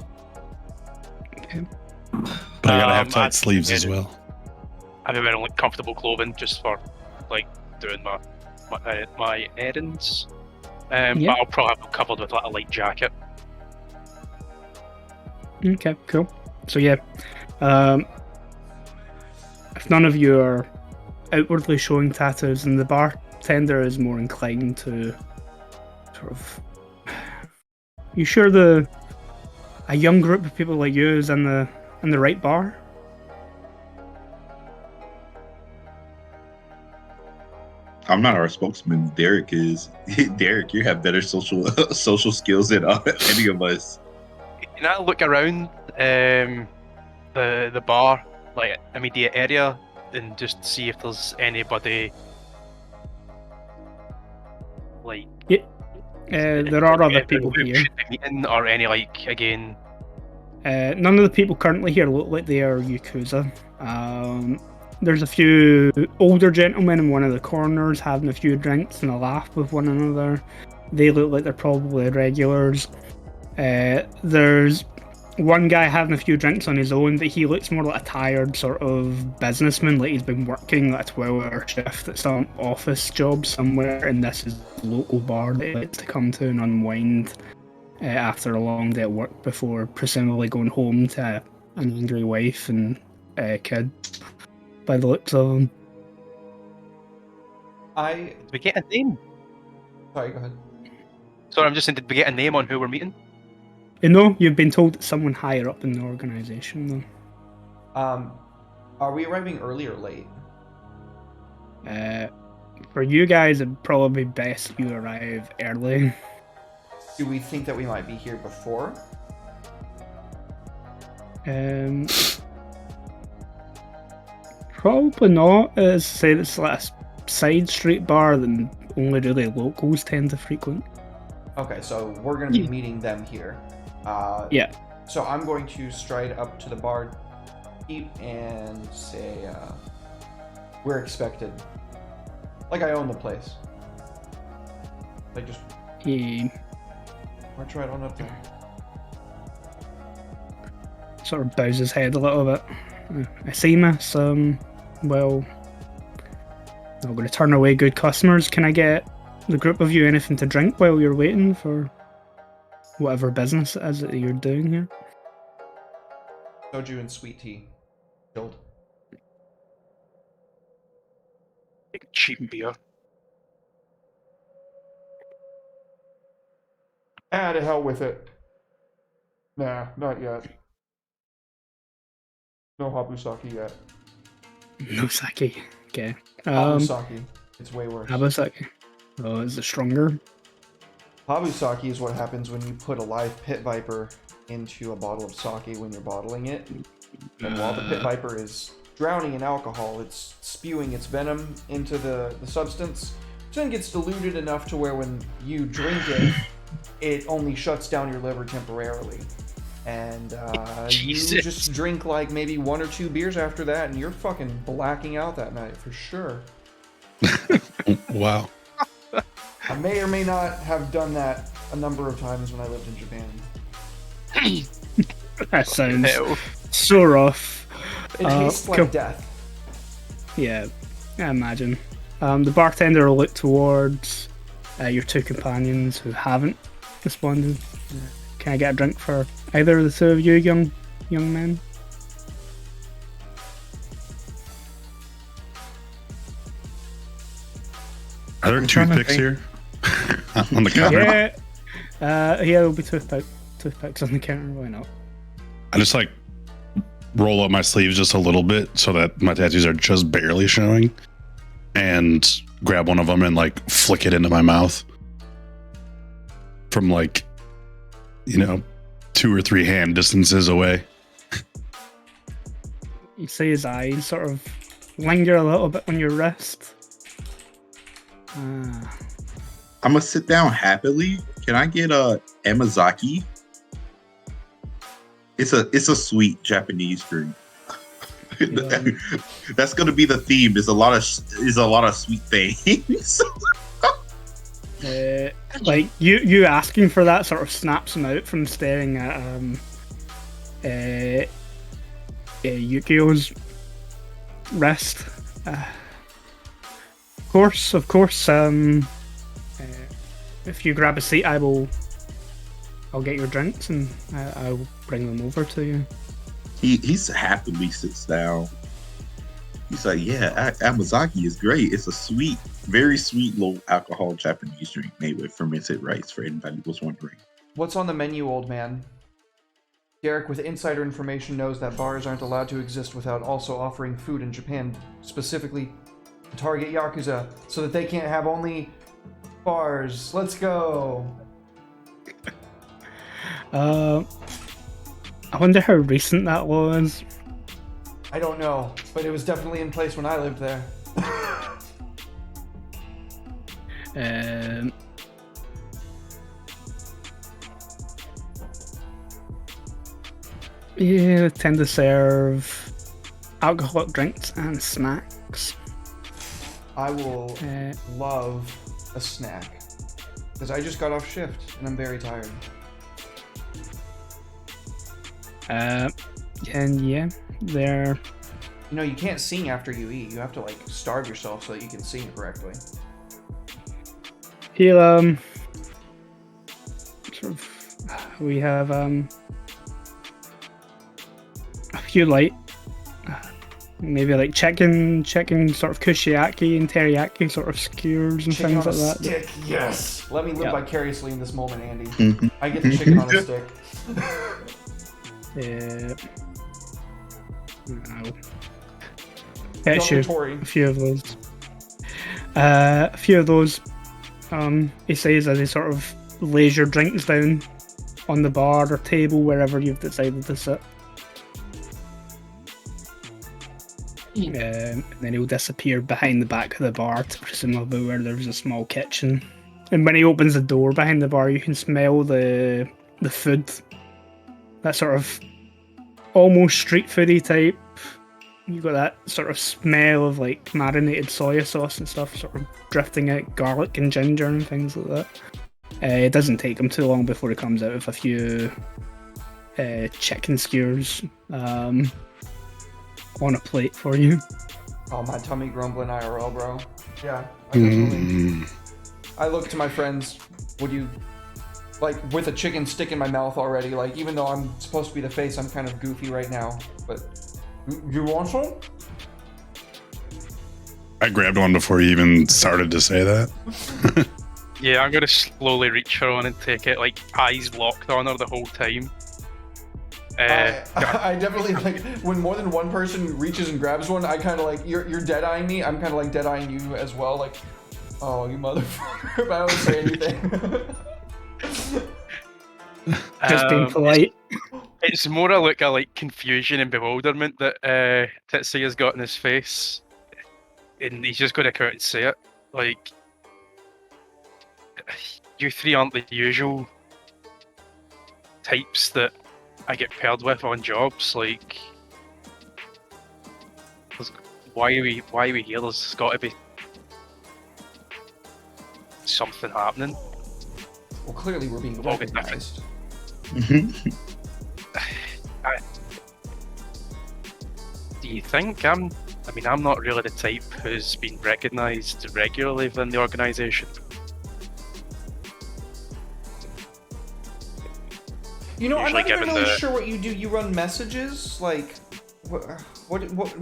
Okay. But I gotta have tight sleeves as well. I've been wearing like comfortable clothing just for like doing my errands. Yeah. But I'll probably have it covered with like a light jacket. Okay, cool. So yeah, if none of you are outwardly showing tattoos, and the bartender is more inclined to sort of, you sure a young group of people like you is in the right bar? I'm not our spokesman. Derek is. Derek, you have better social skills than any of us. Can I look around the bar, like immediate area, and just see if there's anybody like? Yeah. There are other people who here. should be meeting, or any like again. None of the people currently here look like they are Yakuza. There's a few older gentlemen in one of the corners having a few drinks and a laugh with one another. They look like they're probably regulars. There's one guy having a few drinks on his own, but he looks more like a tired sort of businessman, like he's been working like a 12-hour shift at some office job somewhere, and this is the local bar that he likes to come to and unwind after a long day at work before presumably going home to an angry wife and kids, by the looks of them. Did we get a name? Sorry, go ahead. Sorry, I'm just saying, did we get a name on who we're meeting? No, you've been told it's someone higher up in the organisation, though. Are we arriving early or late? For you guys, it'd probably be best you arrive early. Do we think that we might be here before? Probably not. As I said, it's like a side street bar that only really locals tend to frequent. Okay, so we're going to be meeting them here. Yeah. So I'm going to stride up to the bar and say, we're expected. Like I own the place. Like just... March right on up there. Sort of bows his head a little bit. I see, miss. Well, I'm going to turn away good customers. Can I get the group of you anything to drink while you're waiting for whatever business it is that you're doing here? Soju and sweet tea. Chilled. Cheap beer. To hell with it. Nah, not yet. No Habusaki yet. No sake. Okay. Habusaki. It's way worse. Habusaki. Oh, is it stronger? Habusaki is what happens when you put a live pit viper into a bottle of sake when you're bottling it. And while the pit viper is drowning in alcohol, it's spewing its venom into the substance. So then it gets diluted enough to where when you drink it, it only shuts down your liver temporarily. And you Jesus. just drink like maybe 1 or 2 beers after that, and you're fucking blacking out that night for sure. Wow. I may or may not have done that a number of times when I lived in Japan. That sounds Hell. so rough. It tastes like cool. death. Yeah, I imagine. The bartender will look towards your 2 companions who haven't responded. Can I get a drink for either of the 2 of you, young men? Are there trying to toothpicks think. here? On the counter? Yeah. Yeah, there'll be toothpicks on the counter. Why not? I just like roll up my sleeves just a little bit so that my tattoos are just barely showing, and grab one of them and like flick it into my mouth from like, 2 or 3 hand distances away. You see his eyes sort of linger a little bit on your wrist. I'm gonna sit down happily. Can I get a Amazaki? It's a sweet Japanese drink. Yeah. That's gonna be the theme. There's a lot of sweet things. Like you asking for that sort of snaps him out from staring at Yukio's wrist. Of course. If you grab a seat, I'll get your drinks and I'll bring them over to you. He's happily sits down. He's like, yeah, Amazaki is great. It's a sweet, very sweet, low alcohol Japanese drink made with fermented rice, for anybody who was wondering. What's on the menu, old man? Derek, with insider information, knows that bars aren't allowed to exist without also offering food in Japan, specifically to target Yakuza, so that they can't have only bars. Let's go! I wonder how recent that was. I don't know, but it was definitely in place when I lived there. Yeah, they tend to serve alcoholic drinks and snacks. I will Uh, love a snack, because I just got off shift and I'm very tired. And yeah, they're You know, you can't sing after you eat. You have to, like, starve yourself so that you can sing correctly. he'll sort of, we have a few light, maybe like chicken sort of kushiyaki and teriyaki sort of skewers and Chicken things on a like that. stick, yes! Let me live Yeah. vicariously in this moment, Andy. Mhm. I get the chicken on a stick. No. Get you Dormitory. a few of those. A few of those. He says as he sort of lays your drinks down on the bar or table wherever you've decided to sit. And then he'll disappear behind the back of the bar to presumably where there's a small kitchen. And when he opens the door behind the bar, you can smell the food. That sort of almost street foodie type. You got that sort of smell of like marinated soya sauce and stuff, sort of drifting out, garlic and ginger and things like that. It doesn't take him too long before he comes out with a few chicken skewers on a plate for you. Oh, my tummy grumbling IRL, bro. Yeah, I definitely. Mm. I look to my friends. Would you, like, with a chicken stick in my mouth already? Like, even though I'm supposed to be the face, I'm kind of goofy right now. But you want some? I grabbed one before you even started to say that. Yeah, I'm gonna slowly reach for one and take it, like eyes locked on her the whole time. I definitely, like, when more than one person reaches and grabs one, I kind of like, you're dead-eyeing me, I'm kind of like dead-eyeing you as well, like, oh, you motherfucker, but I don't say anything. Just being polite. It's more a look of like confusion and bewilderment that Tetsuya's got in his face, and he's just going to come out and say it. Like, you three aren't the usual types that I get paired with on jobs. Like, why are we here? There's got to be something happening. Well, clearly we're being We've all got recognized. Do you think I'm not really the type who's been recognised regularly within the organisation. You know, I'm Usually not even given really the- sure what you do. You run messages? Like, what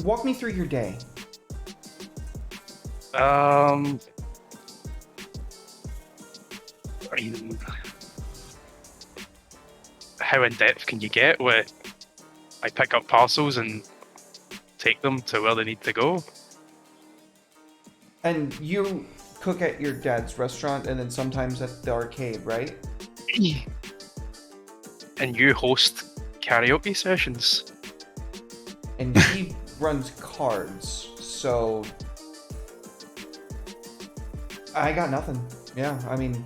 walk me through your day. I mean, how in depth can you get with I pick up parcels and take them to where they need to go? And you cook at your dad's restaurant and then sometimes at the arcade, right? And you host karaoke sessions. And he runs cards, so I got nothing. Yeah, I mean,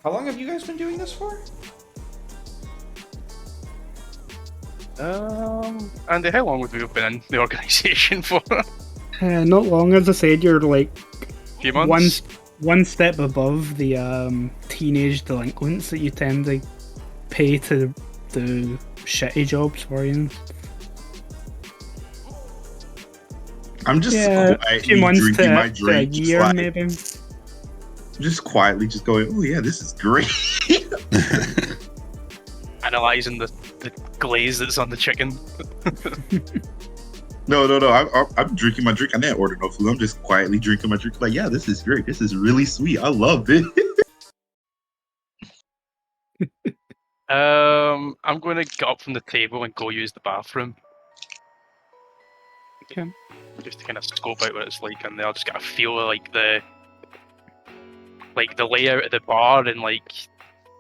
how long have you guys been doing this for? Andy, how long have we been in the organisation for? Not long, as I said, you're like A few months? one step above the teenage delinquents that you tend to pay to do shitty jobs for you. I'm just A quietly few months drinking my to a drink, just, year, like, maybe. just quietly just going, oh yeah, this is great. Analysing the glaze that's on the chicken. No, I'm drinking my drink. I didn't order no food. I'm just quietly drinking my drink. Like, yeah, this is great. This is really sweet. I love it. I'm going to get up from the table and go use the bathroom. Okay. Just to kind of scope out what it's like in there. Just get a feel of the layout of the bar and like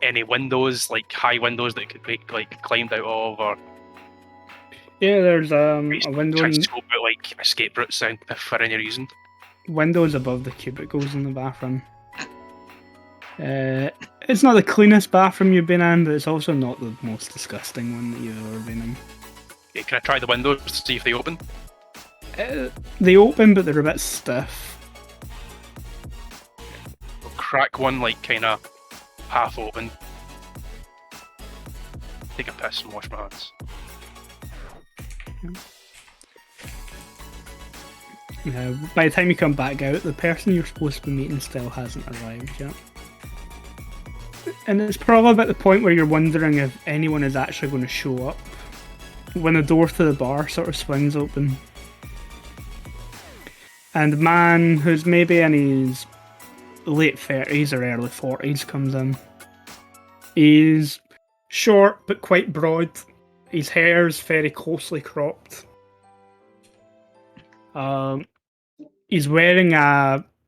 any windows, like high windows that could be like climbed out of, or Yeah, there's a window try in, to scope out like escape routes if for any reason. windows above the cubicles in the bathroom. It's not the cleanest bathroom you've been in, but it's also not the most disgusting one that you've ever been in. Okay, can I try the windows to see if they open? They open, but they're a bit stiff. I'll crack one like kind of half open. Take a piss and wash my hands. By the time you come back out, the person you're supposed to be meeting still hasn't arrived yet. And it's probably about the point where you're wondering if anyone is actually going to show up when the door to the bar sort of swings open. And a man who's maybe in his late 30s or early 40s comes in. He's short but quite broad. His hair's very closely cropped. He's wearing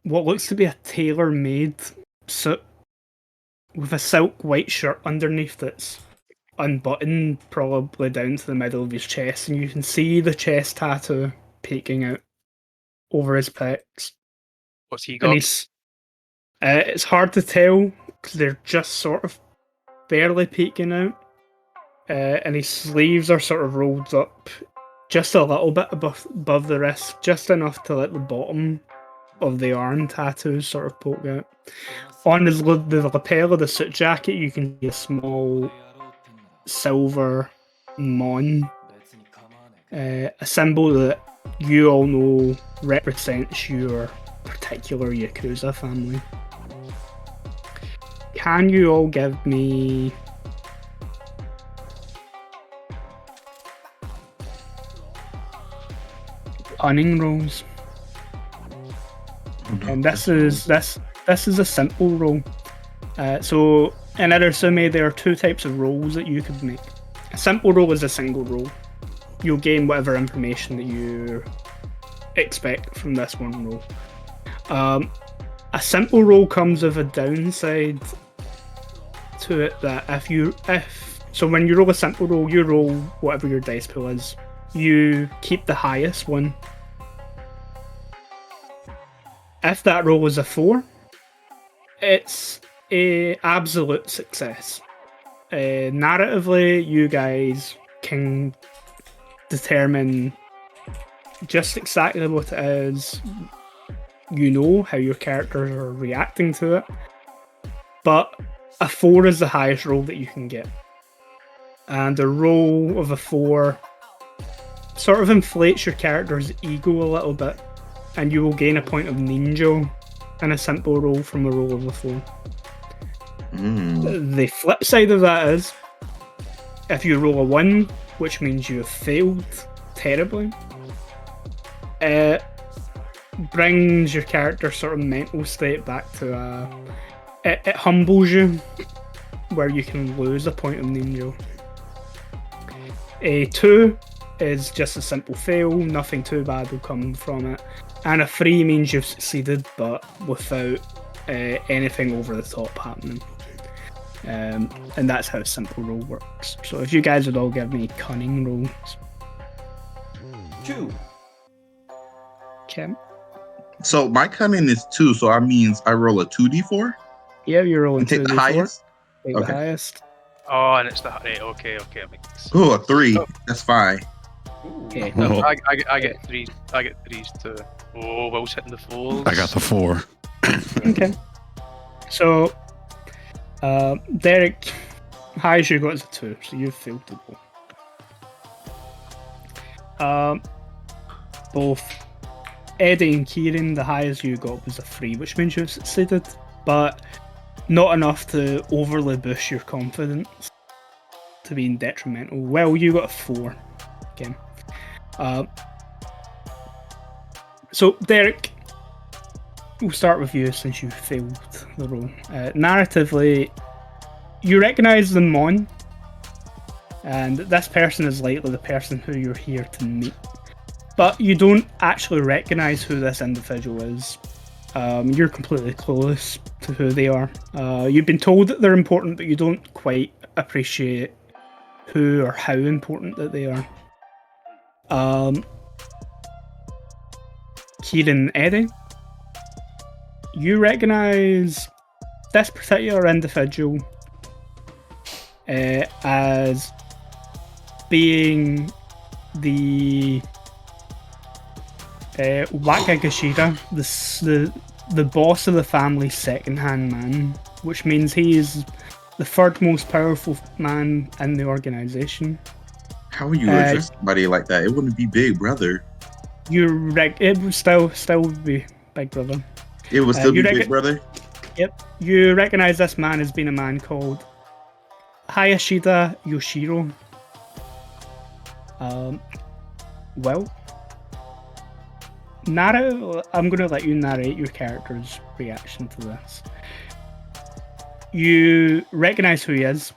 what looks to be a tailor-made suit with a silk white shirt underneath that's unbuttoned probably down to the middle of his chest, and you can see the chest tattoo peeking out over his pecs. What's he And got? he's it's hard to tell because they're just sort of barely peeking out, and his sleeves are sort of rolled up just a little bit above the wrist, just enough to let the bottom of the arm tattoos sort of poke out. On the lapel of the suit jacket, you can see a small silver mon, a symbol that you all know represents your particular Yakuza family. Can you all give me cunning rolls? And this is a simple roll. So in Irezumi, there are two types of rolls that you could make. A simple roll is a single roll. You'll gain whatever information that you expect from this one roll. A simple roll comes with a downside to it that so when you roll a simple roll, you roll whatever your dice pool is. You keep the highest one. If that roll is a 4, it's a absolute success. Narratively, you guys can determine just exactly what it is. You know how your characters are reacting to it. But a 4 is the highest roll that you can get. And a roll of a 4 sort of inflates your character's ego a little bit. And you will gain a point of ninja in a simple roll from a roll of a 4. The flip side of that is, if you roll a 1, which means you have failed terribly, it brings your character's sort of mental state back to it humbles you, where you can lose a point of ninja. A 2 is just a simple fail, nothing too bad will come from it. And a 3 means you've succeeded, but without anything over the top happening. And that's how simple roll works. So if you guys would all give me cunning rolls. 2. Okay. So my cunning is 2, so that means I roll a 2d4 Yeah, you're rolling and take 2d4. the highest. Take Okay. the highest. Oh, and it's the right. Okay. It makes Oh, a 3. That's fine. Okay. Oh, I get 3s. I get 3s too. Oh, Will's hitting the 4s. I got the 4. Okay. So, Derek, highest you got is a 2, so you've failed the roll. Both Eddie and Kieran, the highest you got was a 3, which means you've succeeded, but not enough to overly boost your confidence to being detrimental. Well, you got a 4 again. So, Derek, we'll start with you since you failed the roll. Narratively, you recognise the Mon, and this person is likely the person who you're here to meet. But you don't actually recognise who this individual is. You're completely clueless to who they are. You've been told that they're important, but you don't quite appreciate who or how important that they are. Kieran and Eddie, you recognise this particular individual as being the Wakagashira, the boss of the family's second-hand man, which means he is the third most powerful man in the organisation. How would you address somebody like that? It wouldn't be Big Brother. It would still be Big Brother. It would still be Big Brother? Yep. You recognise this man as being a man called Hayashida Yoshiro. Well, I'm going to let you narrate your character's reaction to this. You recognise who he is,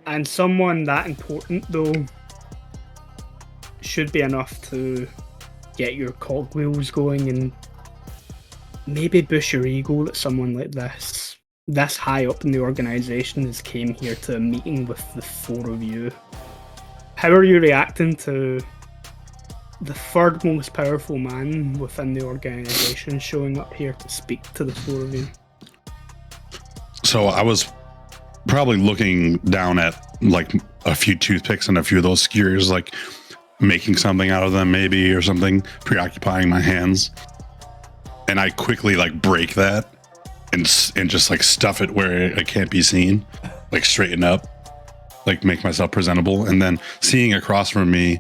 and someone that important, though, should be enough to get your cogwheels going and maybe boost your ego that someone like this high up in the organisation has came here to a meeting with the 4 of you. How are you reacting to the third most powerful man within the organisation showing up here to speak to the 4 of you? So I was probably looking down at like a few toothpicks and a few of those skewers, like making something out of them maybe or something, preoccupying my hands. And I quickly like break that and just like stuff it where it can't be seen, like straighten up, like make myself presentable. And then seeing across from me,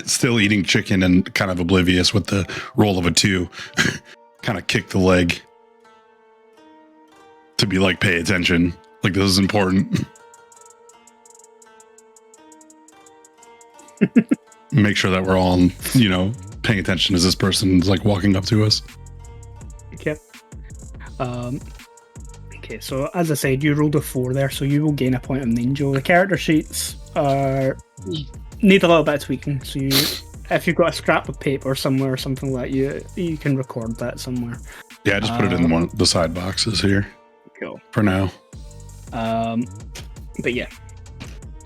still eating chicken and kind of oblivious with the roll of a 2, kind of kick the leg to be like, pay attention, like this is important. Make sure that we're all, paying attention as this person's like walking up to us. Okay. Okay, so as I said, you rolled a 4 there, so you will gain a point of ninja. The character sheets need a little bit of tweaking, so if you've got a scrap of paper somewhere or something like that, you can record that somewhere. Yeah, I just put it in one of the side boxes here. Cool. For now. But yeah,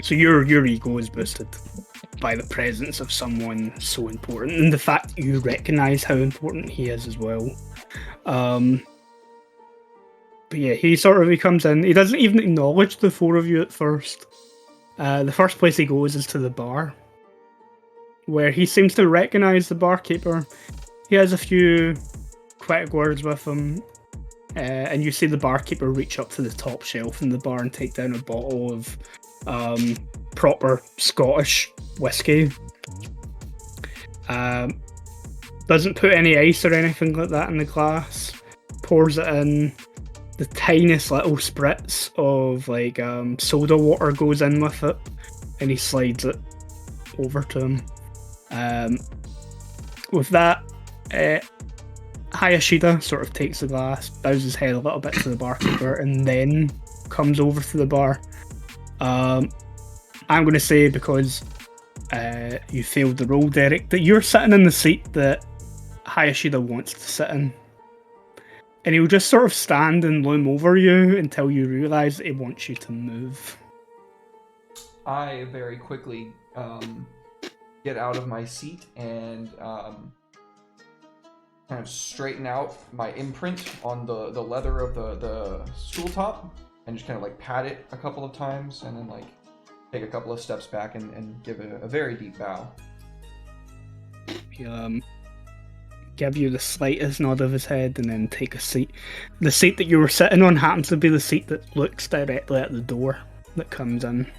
so your ego is boosted. by the presence of someone so important, and the fact that you recognise how important he is as well. But yeah, he comes in. He doesn't even acknowledge the four of you at first. The first place he goes is to the bar, where he seems to recognise the barkeeper. He has a few quick words with him, and you see the barkeeper reach up to the top shelf in the bar and take down a bottle of proper Scottish whiskey. Doesn't put any ice or anything like that in the glass. Pours it in. The tiniest little spritz of like soda water goes in with it, and he slides it over to him. With that, Hayashida sort of takes the glass, bows his head a little bit to the barkeeper, and then comes over to the bar. I'm going to say, because you failed the roll, Derek, that you're sitting in the seat that Hayashida wants to sit in. And he'll just sort of stand and loom over you until you realise that he wants you to move. I very quickly get out of my seat and kind of straighten out my imprint on the leather of the stool top, and just kind of like pat it a couple of times, and then like take a couple of steps back and give it a very deep bow. He'll give you the slightest nod of his head and then take a seat. The seat that you were sitting on happens to be the seat that looks directly at the door that comes in.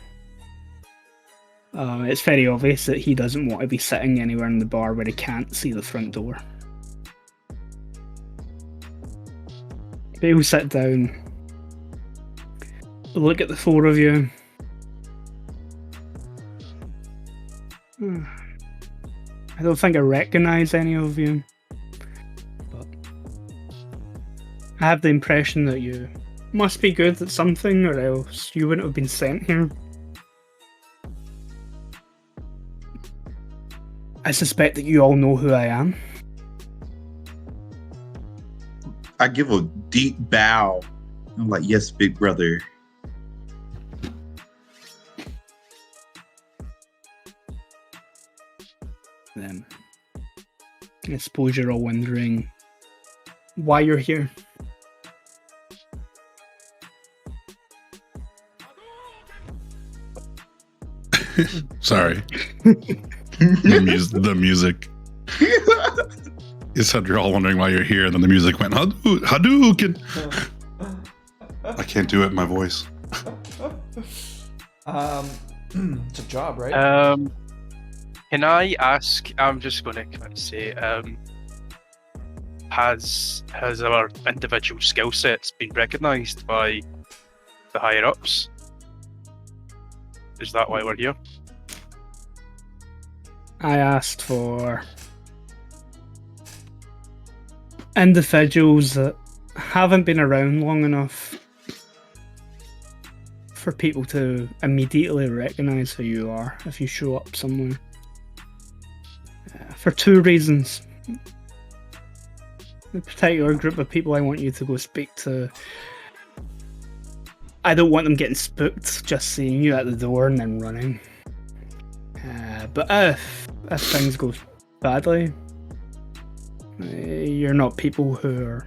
It's very obvious that he doesn't want to be sitting anywhere in the bar where he can't see the front door. But he'll sit down, look at the four of you. I don't think I recognise any of you, but I have the impression that you must be good at something, or else you wouldn't have been sent here. I suspect that you all know who I am. I give a deep bow. I'm like, yes, big brother. Then I suppose you're all wondering why you're here. Sorry. The music. You said you're all wondering why you're here, and then the music went, Hadouken! I can't do it in my voice. It's a job, right? Can I ask, I'm just going to say, has our individual skill sets been recognised by the higher ups? Is that why we're here? I asked for individuals that haven't been around long enough for people to immediately recognise who you are if you show up somewhere. For two reasons. The particular group of people I want you to go speak to, I don't want them getting spooked just seeing you at the door and then running. But if things go badly, you're not people who are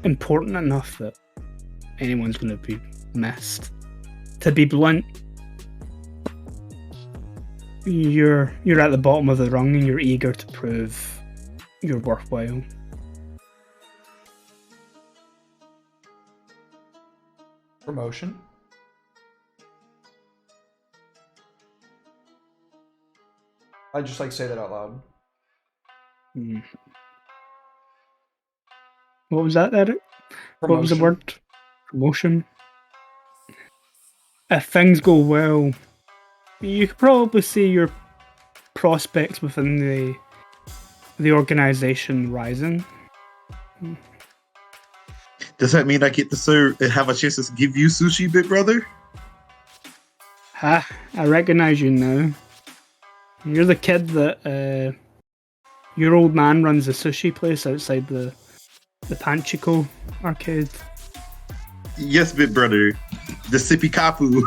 important enough that anyone's going to be missed. To be blunt, you're at the bottom of the rung and you're eager to prove you're worthwhile. Promotion. I'd just like to say that out loud. What was that, Eric? Promotion. What was the word? Promotion. If things go well, you could probably see your prospects within the organisation rising. Does that mean I get to serve and have a chance to give you sushi, big brother? I recognise you now. You're the kid that your old man runs a sushi place outside the Panchiko arcade. Yes, big brother. The Sippy Kapu.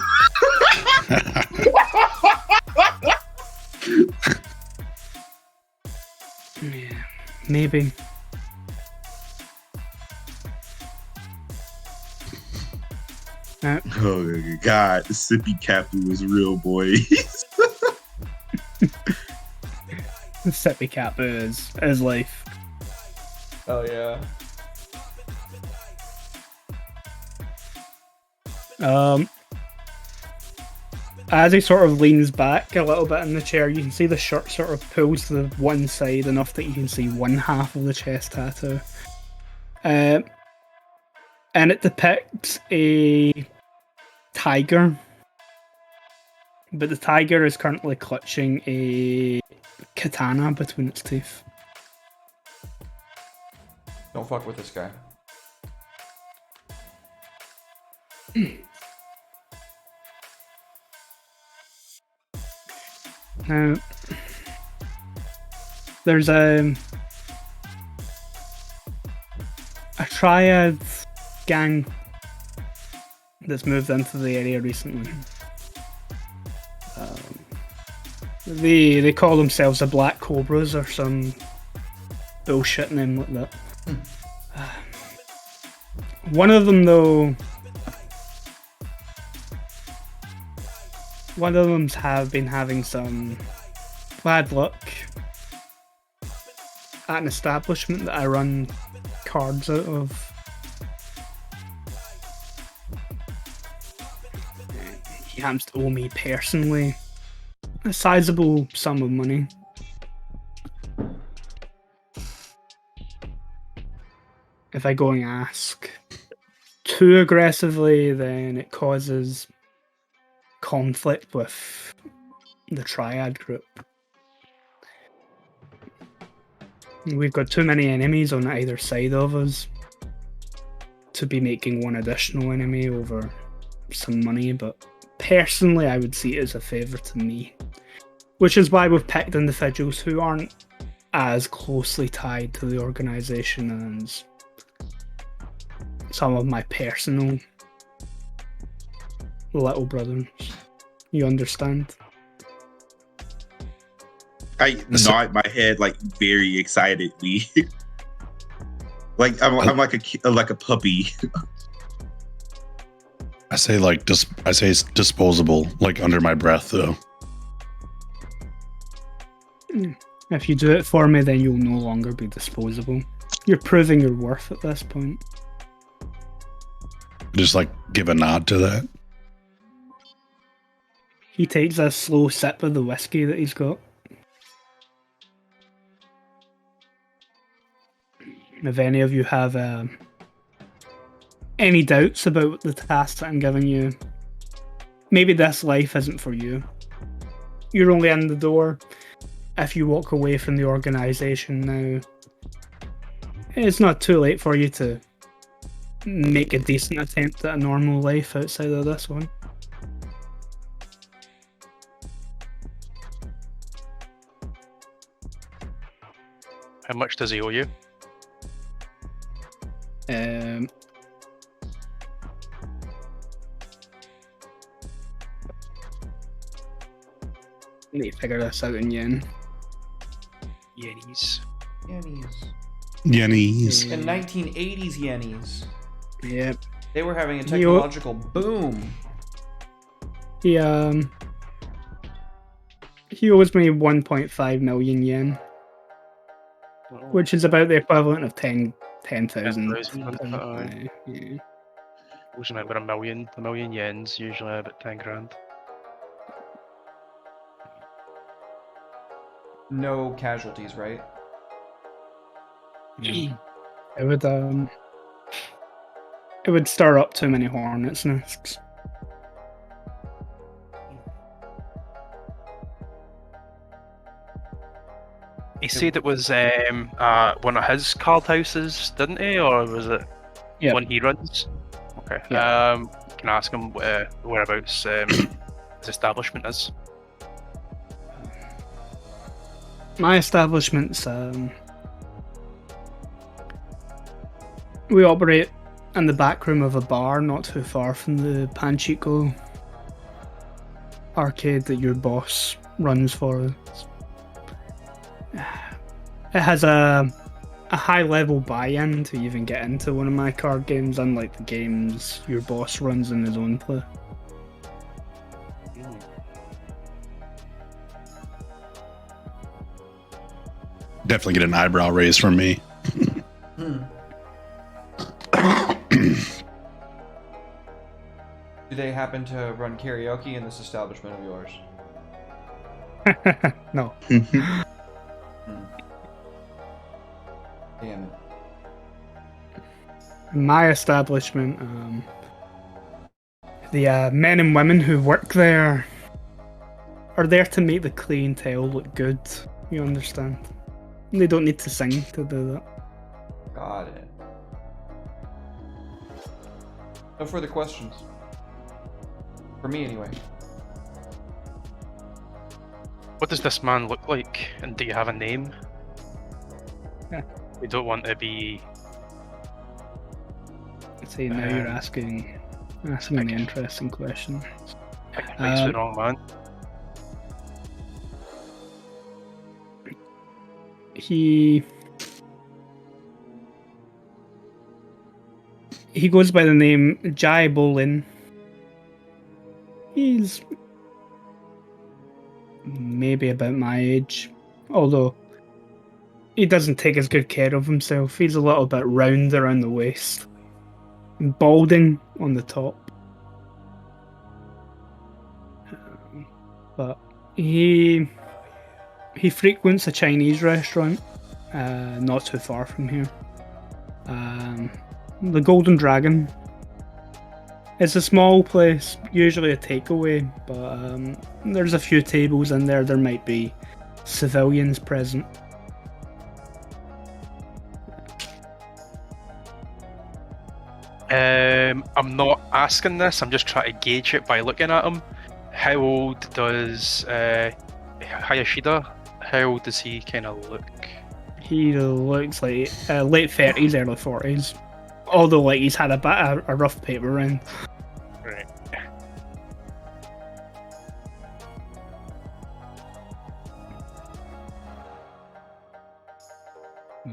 maybe. Oh God, the sippy capu is real, boy. The sippy cap is life. Oh yeah. As he sort of leans back a little bit in the chair, you can see the shirt sort of pulls to the one side enough that you can see one half of the chest tattoo. And it depicts a tiger. But the tiger is currently clutching a katana between its teeth. Don't fuck with this guy. Now, there's a triad gang that's moved into the area recently. They call themselves the Black Cobras or some bullshit name like that. One of them though, one of them's been having some bad luck at an establishment that I run cards out of. He happens to owe me personally a sizable sum of money. If I go and ask too aggressively, then it causes conflict with the Triad group. We've got too many enemies on either side of us to be making one additional enemy over some money, but personally I would see it as a favour to me. Which is why we've picked individuals who aren't as closely tied to the organisation as some of my personal little brothers. You understand? I nod my head like very excitedly. Like I'm like a puppy. I say it's disposable, like under my breath though. If you do it for me, then you'll no longer be disposable. You're proving your worth at this point. Just like give a nod to that. He takes a slow sip of the whiskey that he's got. If any of you have any doubts about the task that I'm giving you, maybe this life isn't for you. You're only in the door. If you walk away from the organisation now, it's not too late for you to make a decent attempt at a normal life outside of this one. How much does he owe you? Need to figure this out in yen. Yenis. Yennies. In 1980s yennies. Yep. They were having a technological boom. He owes me 1.5 million yen, which is about the equivalent of 10,000. 10,000. Yeah. Usually about a million yens, usually about 10 grand. No casualties, right? It would stir up too many hornets' nests. He said it was one of his card houses, didn't he? Or was it one he runs? Okay. Yeah. Can I ask him whereabouts his establishment is? My establishment's we operate in the back room of a bar not too far from the Panchico arcade that your boss runs for us. It has a a high level buy-in to even get into one of my card games, unlike the games your boss runs in his own play. Definitely get an eyebrow raise from me. Do they happen to run karaoke in this establishment of yours? No. Damn it. In my establishment, the men and women who work there are there to make the clientele look good. You understand? They don't need to sing to do that. Got it. No further questions. For me, anyway. What does this man look like? And do you have a name? Yeah. We don't want to be... See, now you're asking an interesting question. picking fights with the wrong man. He goes by the name Jai Bolin. He's maybe about my age, although he doesn't take as good care of himself. He's a little bit round around the waist and balding on the top. But he frequents a Chinese restaurant not too far from here. The Golden Dragon. It's a small place, usually a takeaway, but there's a few tables in there. There might be civilians present. I'm not asking this, I'm just trying to gauge it by looking at him. How old does Hayashida, how old does he kind of look? He looks like late 30s, early 40s. Although like he's had a rough paper round. Right.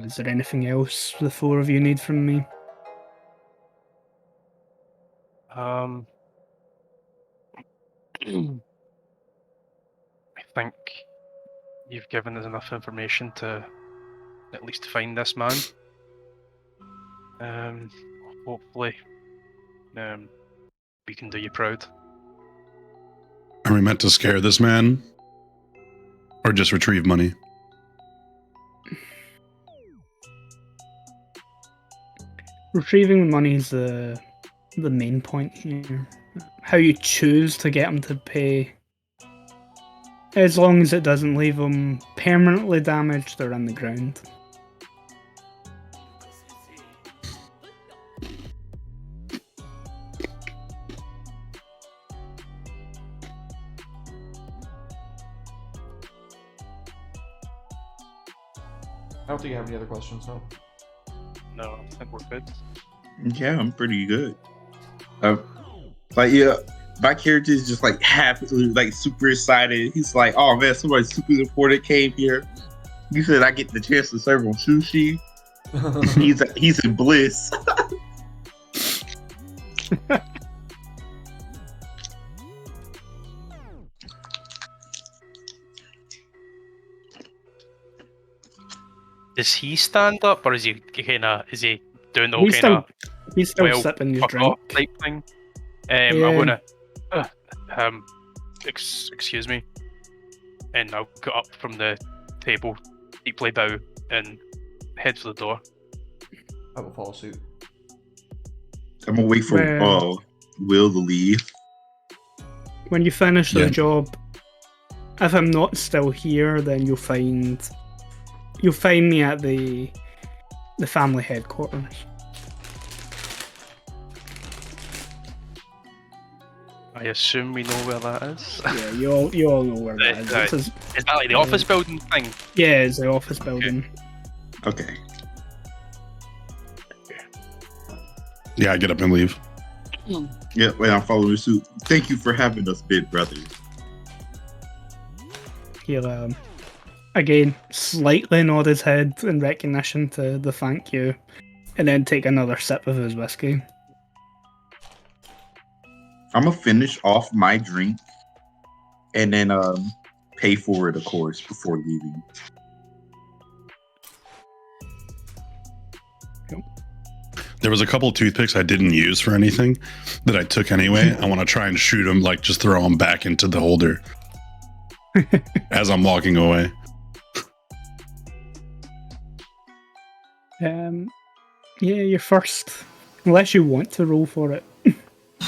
Is there anything else the four of you need from me? I think you've given us enough information to at least find this man. Hopefully, we can do you proud. Are we meant to scare this man? Or just retrieve money? Retrieving the money is the main point here. How you choose to get him to pay, as long as it doesn't leave him permanently damaged or on the ground. I don't think you have any other questions, no? No, I think we're good. Yeah, I'm pretty good. Like, yeah, my character is just like happy, like super excited. He's like, "Oh man, somebody super important came here." You said I get the chance to serve him sushi. He's in bliss. Does he stand up, or is he doing the whole He's kind of still well sipping his fuck drink. off type thing? I Yeah. wanna excuse me, and I'll get up from the table, deeply bow, and head for the door. I will follow suit. I'm gonna wait for Will to leave. When you finish the Yeah. job, if I'm not still here, then you'll find me at the family headquarters. I assume we know where that is. Yeah, you all know where that is. Right. This Is that like the office building thing? Yeah, it's the office building. Okay. Yeah, I get up and leave. Yeah, wait, I'm following suit. Thank you for having us, big brother. He'll again, slightly nod his head in recognition to the thank you, and then take another sip of his whiskey. I'm gonna finish off my drink and then pay for it, of course, before leaving. There was a couple toothpicks I didn't use for anything that I took anyway. I want to try and shoot them, like just throw them back into the holder as I'm walking away. Yeah, you're first. Unless you want to roll for it.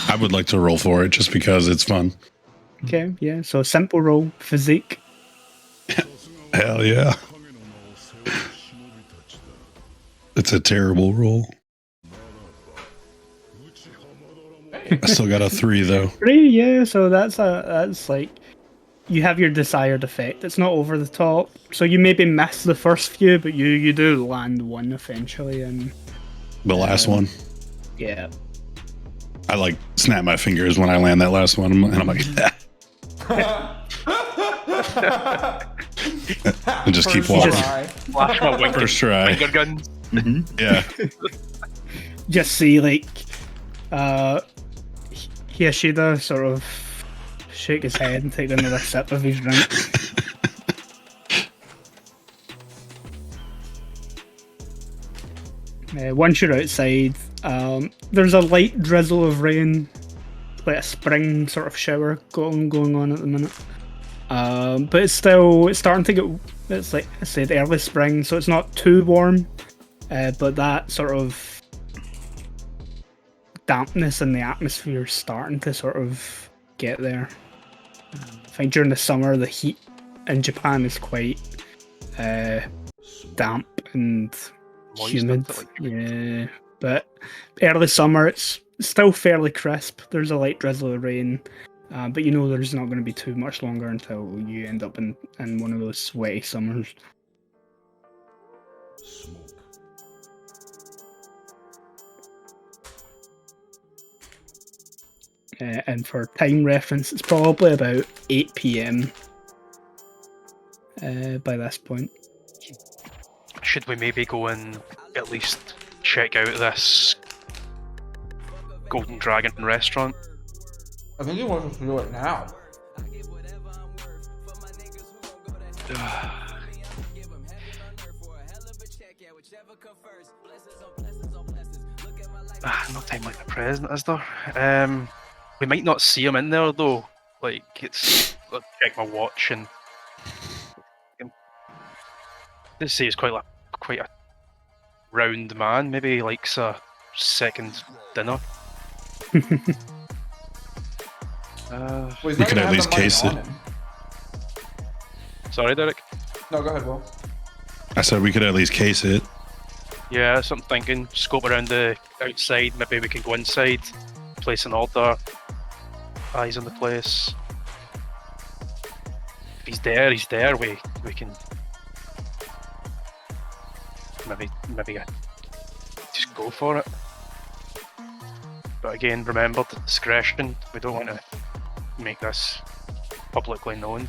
I would like to roll for it just because it's fun. Okay, yeah. So simple roll, physique. Hell yeah. It's a terrible roll. I still got a 3 though. 3, yeah. So that's like you have your desired effect. It's not over the top. So you maybe miss the first few, but you do land one eventually, and The last one. yeah. I like snap my fingers when I land that last one, and I'm like, and just keep First walking. try. Flash my winker, First try. finger guns. Yeah. Just see like Hiyashida sort of shake his head and take another sip of his drink. Once you're outside, there's a light drizzle of rain, like a spring sort of shower going on at the minute. But it's starting to get, it's like I said, early spring, so it's not too warm, but that sort of dampness in the atmosphere is starting to sort of get there. I think during the summer, the heat in Japan is quite damp and Moist, humid. isn't it? Yeah, but early summer, it's still fairly crisp. There's a light drizzle of rain, but you know there's not going to be too much longer until you end up in one of those sweaty summers. And for time reference, it's probably about 8 p.m. By this point. Should we maybe go and at least check out this Golden Dragon restaurant? I think he wants us to do it now. No time like the present, is there? We might not see him in there though. Like it's. Let's check my watch and. Let's say he's quite a round man. Maybe he likes a second dinner. Well, he's We not could gonna at have least the money case on it. him. Sorry, Derek. No, go ahead, Will. I said we could at least case it. Yeah, that's what I'm thinking. Scope around the outside. Maybe we can go inside, place an order. Eyes on the place. If he's there, he's there. We can maybe just go for it. But again, remember the discretion. We don't want to make this publicly known.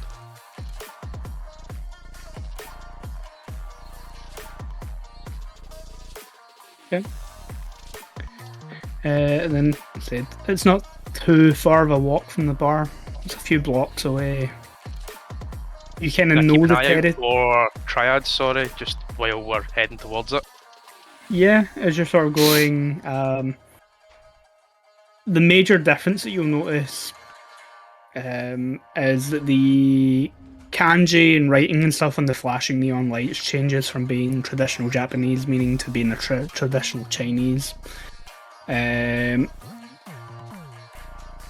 Okay. And then I said it's not too far of a walk from the bar. It's a few blocks away. You kind of know the territory. Or triad, sorry, just while we're heading towards it. Yeah, as you're sort of going, the major difference that you'll notice is that the kanji and writing and stuff on the flashing neon lights changes from being traditional Japanese meaning to being a traditional Chinese.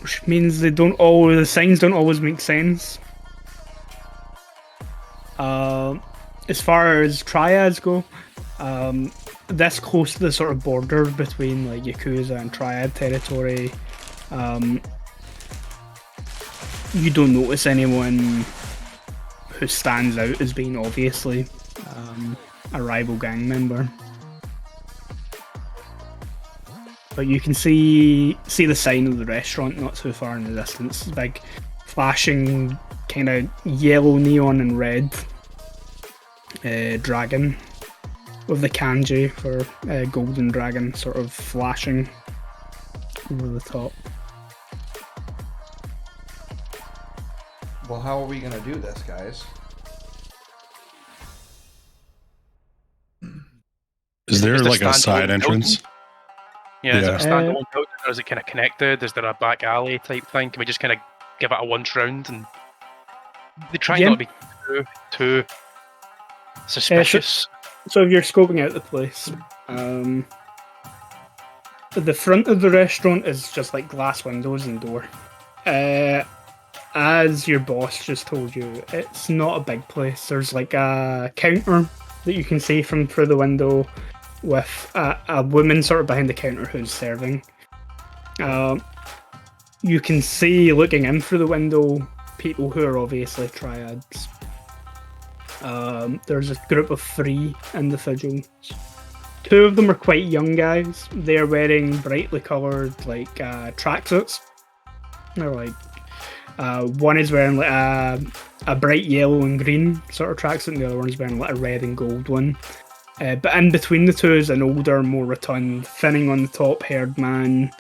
Which means the signs don't always make sense. As far as triads go, this close to the sort of border between like Yakuza and Triad territory, you don't notice anyone who stands out as being obviously a rival gang member. But you can see the sign of the restaurant not too far in the distance. Big flashing kind of yellow neon and red. dragon with the kanji for golden dragon sort of flashing over the top. Well, how are we gonna do this, guys? Is there Is the like a side standalone entrance? Yeah, is it a Yeah. standalone building, or is it kind of connected? Is there a back alley type thing? Can we just kind of give it a once round and they try Yeah. not to be too suspicious? So if you're scoping out the place, the front of the restaurant is just like glass windows and door. As your boss just told you, it's not a big place. There's like a counter that you can see from through the window with a woman sort of behind the counter who's serving. You can see looking in through the window people who are obviously triads. There's a group of 3 individuals. 2 of them are quite young guys. They're wearing brightly coloured like tracksuits. They're like one is wearing like a bright yellow and green sort of tracksuit, and the other one's wearing like a red and gold one. But in between the 2 is an older, more rotund, thinning on the top haired man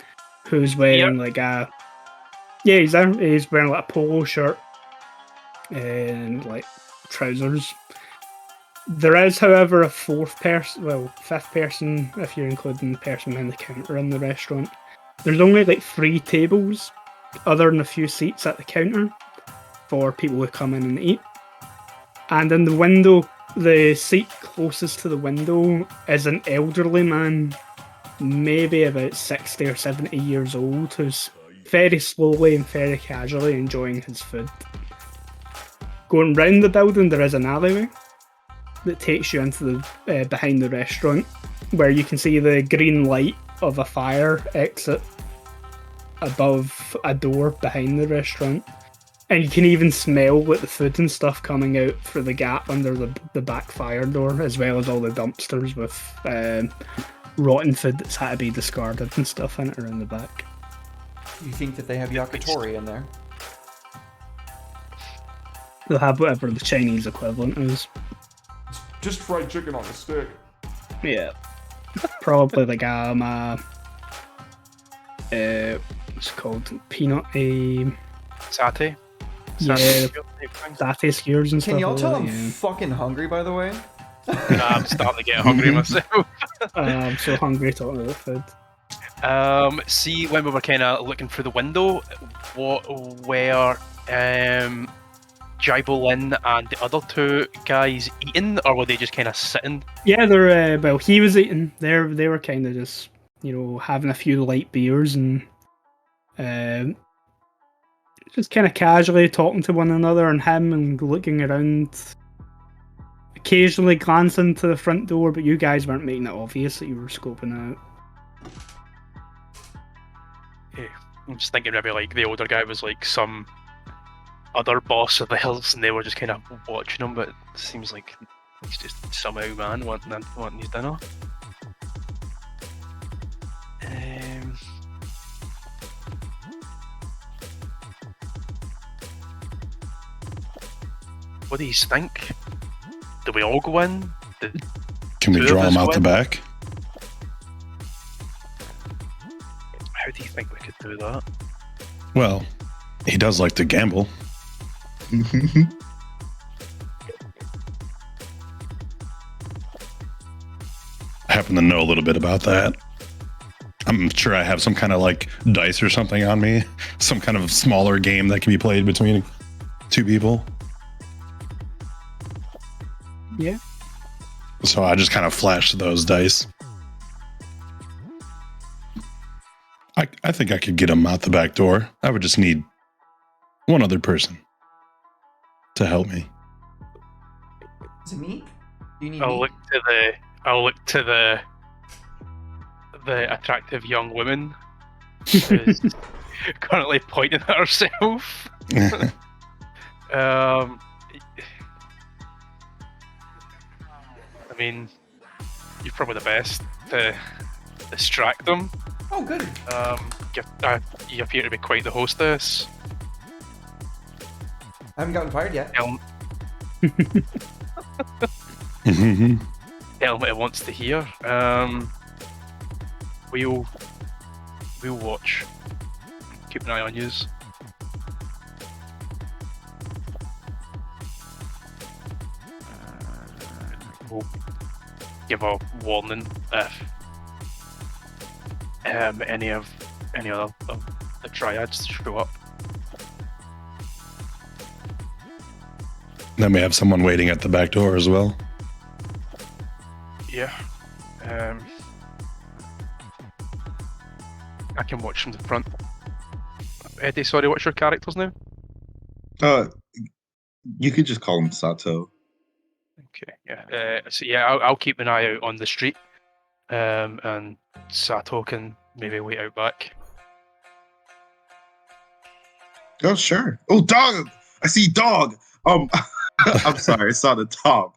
who's wearing like a he's wearing like a polo shirt and like trousers. There is, however, a 5th person if you're including the person behind the counter in the restaurant. There's only like 3 tables other than a few seats at the counter for people who come in and eat. And in the window, the seat closest to the window is an elderly man, maybe about 60 or 70 years old, who's very slowly and very casually enjoying his food. Going round the building, there is an alleyway that takes you into the behind the restaurant, where you can see the green light of a fire exit above a door behind the restaurant, and you can even smell like the food and stuff coming out through the gap under the back fire door, as well as all the dumpsters with rotten food that's had to be discarded and stuff in it around the back. You think that they have yakitori in there? They'll have whatever the Chinese equivalent is. Just fried chicken on a stick. Yeah, probably like what's it called, peanut Satay? yeah, Satay? satay skewers and stuff. Can y'all like tell that, I'm yeah. fucking hungry, by the way? I'm starting to get hungry myself. I'm so hungry talking about food. See, when we were kind of looking through the window, what were Jaibo Lin and the other 2 guys eating, or were they just kind of sitting? Yeah, they're well, he was eating. They were kind of just, you know, having a few light beers and just kind of casually talking to one another, and him and looking around, occasionally glancing to the front door. But you guys weren't making it obvious that you were scoping out. Yeah, I'm just thinking maybe like the older guy was like some other boss of the hills, and they were just kind of watching him. But it seems like he's just somehow man wanting his dinner. What do you think? Do we all go in? Can we Two of draw us him out the win? back? How do you think we could do that? Well, he does like to gamble. I happen to know a little bit about that. I'm sure I have some kind of like dice or something on me. Some kind of smaller game that can be played between 2 people. Yeah. So I just kind of flashed those dice. I think I could get him out the back door. I would just need one other person to help me. Is it me? Do you need I'll me? look to the attractive young woman who's currently pointing at herself. I mean, you're probably the best to distract them. Oh, good. You appear to be quite the hostess. I haven't gotten fired yet. Mhm. Tell him what he wants to hear. We'll watch. Keep an eye on yous. We'll give a warning if any other of the triads show up. Then we have someone waiting at the back door as well. Yeah. I can watch from the front. Eddie, sorry, what's your character's name? You could just call him Sato. Okay, yeah. So yeah, I'll keep an eye out on the street, and Sato can maybe wait out back. Oh, sure. Oh, dog! I see dog! I'm sorry, I saw the dog.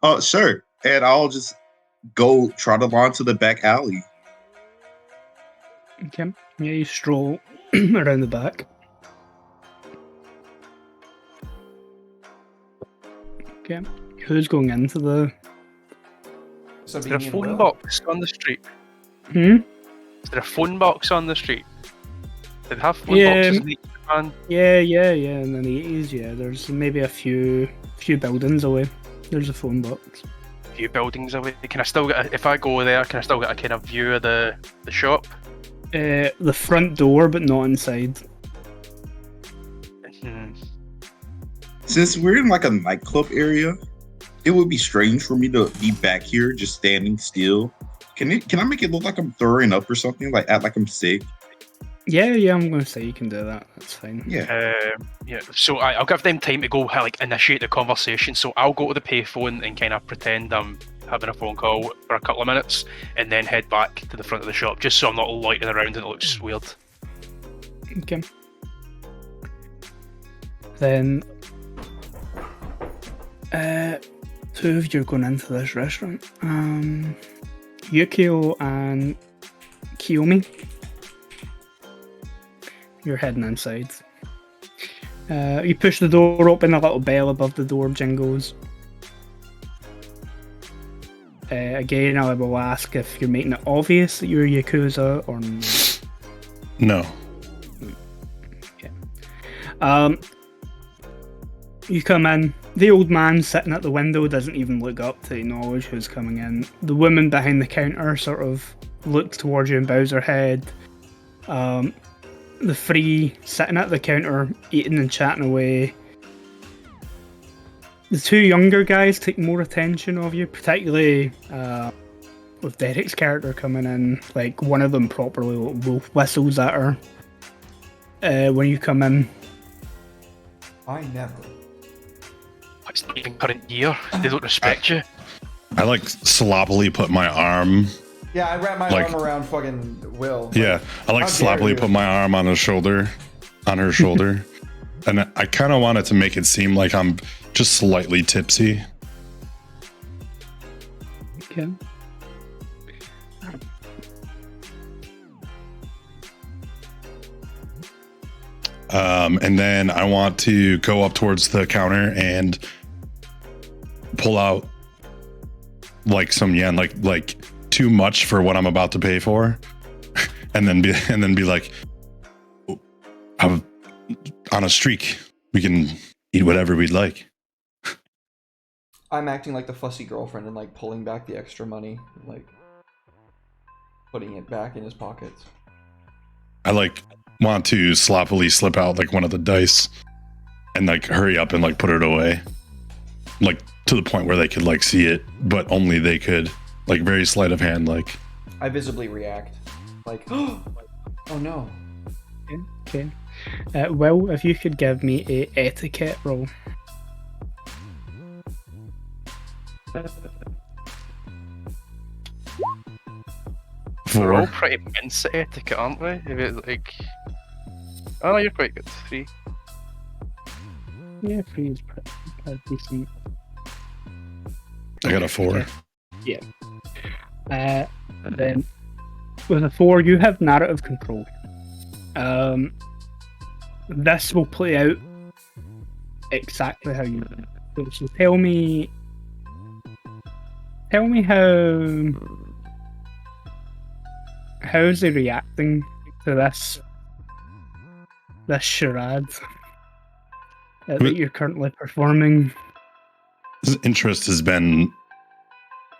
Oh, sure. And I'll just go trot along to the back alley. Okay. Yeah, you stroll around the back. Okay. Who's going into the... So Is there a being in phone Will. box on the street? Hmm? Is there a phone box on the street? Did they have phone Yeah. boxes in the man? Yeah, in the 80s, yeah. There's maybe a few buildings away. There's a phone box. A few buildings away. Can I still get? If I go there, can I still get a kind of view of the shop? The front door, but not inside. Hmm. Since we're in like a nightclub area, it would be strange for me to be back here just standing still. Can I make it look like I'm throwing up or something? Like act like I'm sick? Yeah, I'm gonna say you can do that. That's fine. Yeah. Yeah. So I'll give them time to go like initiate the conversation. So I'll go to the payphone and kind of pretend I'm having a phone call for a couple of minutes, and then head back to the front of the shop, just so I'm not loitering around and it looks weird. Okay. Then, two of you are going into this restaurant. Yukio and Kiyomi. You're heading inside. You push the door open, a little bell above the door jingles. Again, I will ask if you're making it obvious that you're Yakuza or not. No. You come in. The old man sitting at the window doesn't even look up to acknowledge who's coming in. The woman behind the counter sort of looks towards you and bows her head. The three sitting at the counter, eating and chatting away. The two younger guys take more attention of you, particularly with Derek's character coming in. Like, one of them properly whistles at her when you come in. I never. It's not even current year. They don't respect you. I like sloppily put my arm. Yeah, I wrap my Like- arm around fucking Will. Yeah, I like How dare sloppily you. put my arm on her shoulder, and I kind of wanted to make it seem like I'm just slightly tipsy. Okay. And then I want to go up towards the counter and pull out like some yen, like too much for what I'm about to pay for, and then be like, I'm on a streak. We can eat whatever we'd like. I'm acting like the fussy girlfriend and like pulling back the extra money, and, like putting it back in his pockets. I like want to sloppily slip out like one of the dice and like hurry up and like put it away, like to the point where they could like see it, but only they could, like very sleight of hand. Like I visibly react, like, oh no. Okay. Will, if you could give me a etiquette roll. We're all 4. pretty mince at etiquette, aren't we? If it, like, oh no, you're quite good. 3. Yeah, 3 is pretty decent. I got a 4. Okay. Then, with a 4, you have narrative control. This will play out exactly how you want it. So tell me Tell me how's he reacting to this charade that you're currently performing? His interest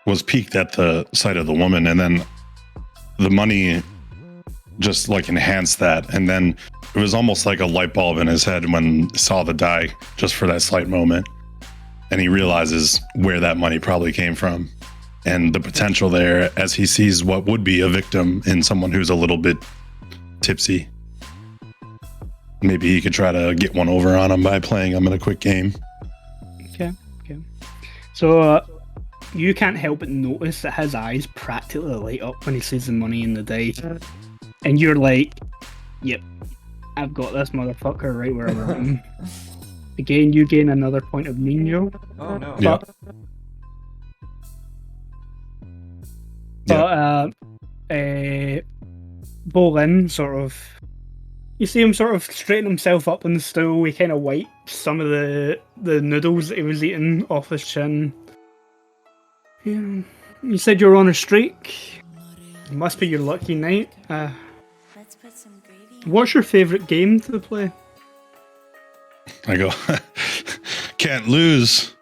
was piqued at the sight of the woman, and then the money just like enhanced that, and then it was almost like a light bulb in his head when he saw the die, just for that slight moment, and he realizes where that money probably came from and the potential there as he sees what would be a victim in someone who's a little bit tipsy. Maybe he could try to get one over on him by playing him in a quick game. Okay. So you can't help but notice that his eyes practically light up when he sees the money in the dice. And you're like, yep, I've got this motherfucker right where I want him. Again, you gain another point of Nino. Oh no. Yeah. But Bolin sort of, you see him sort of straighten himself up on the stool. He kind of wipes some of the noodles that he was eating off his chin. Yeah. You said you're on a streak. It must be your lucky night. Let's put some gravy. What's your favourite game to play? I go, can't lose.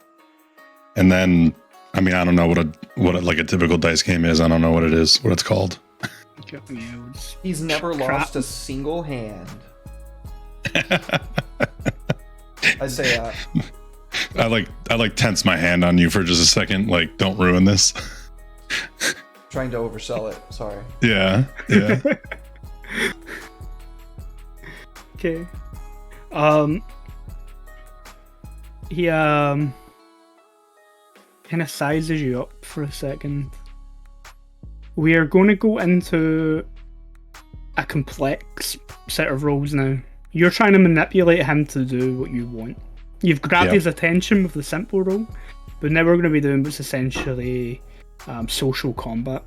And then, I mean, I don't know what like a typical dice game is. I don't know what it is, what it's called. He's never lost a single hand. I say I like tense my hand on you for just a second. Like, don't ruin this. trying to oversell it. Sorry. Yeah. Okay. He kind of sizes you up for a second. We are going to go into a complex set of roles now. You're trying to manipulate him to do what you want. You've grabbed his attention with the simple role, but now we're going to be doing what's essentially social combat.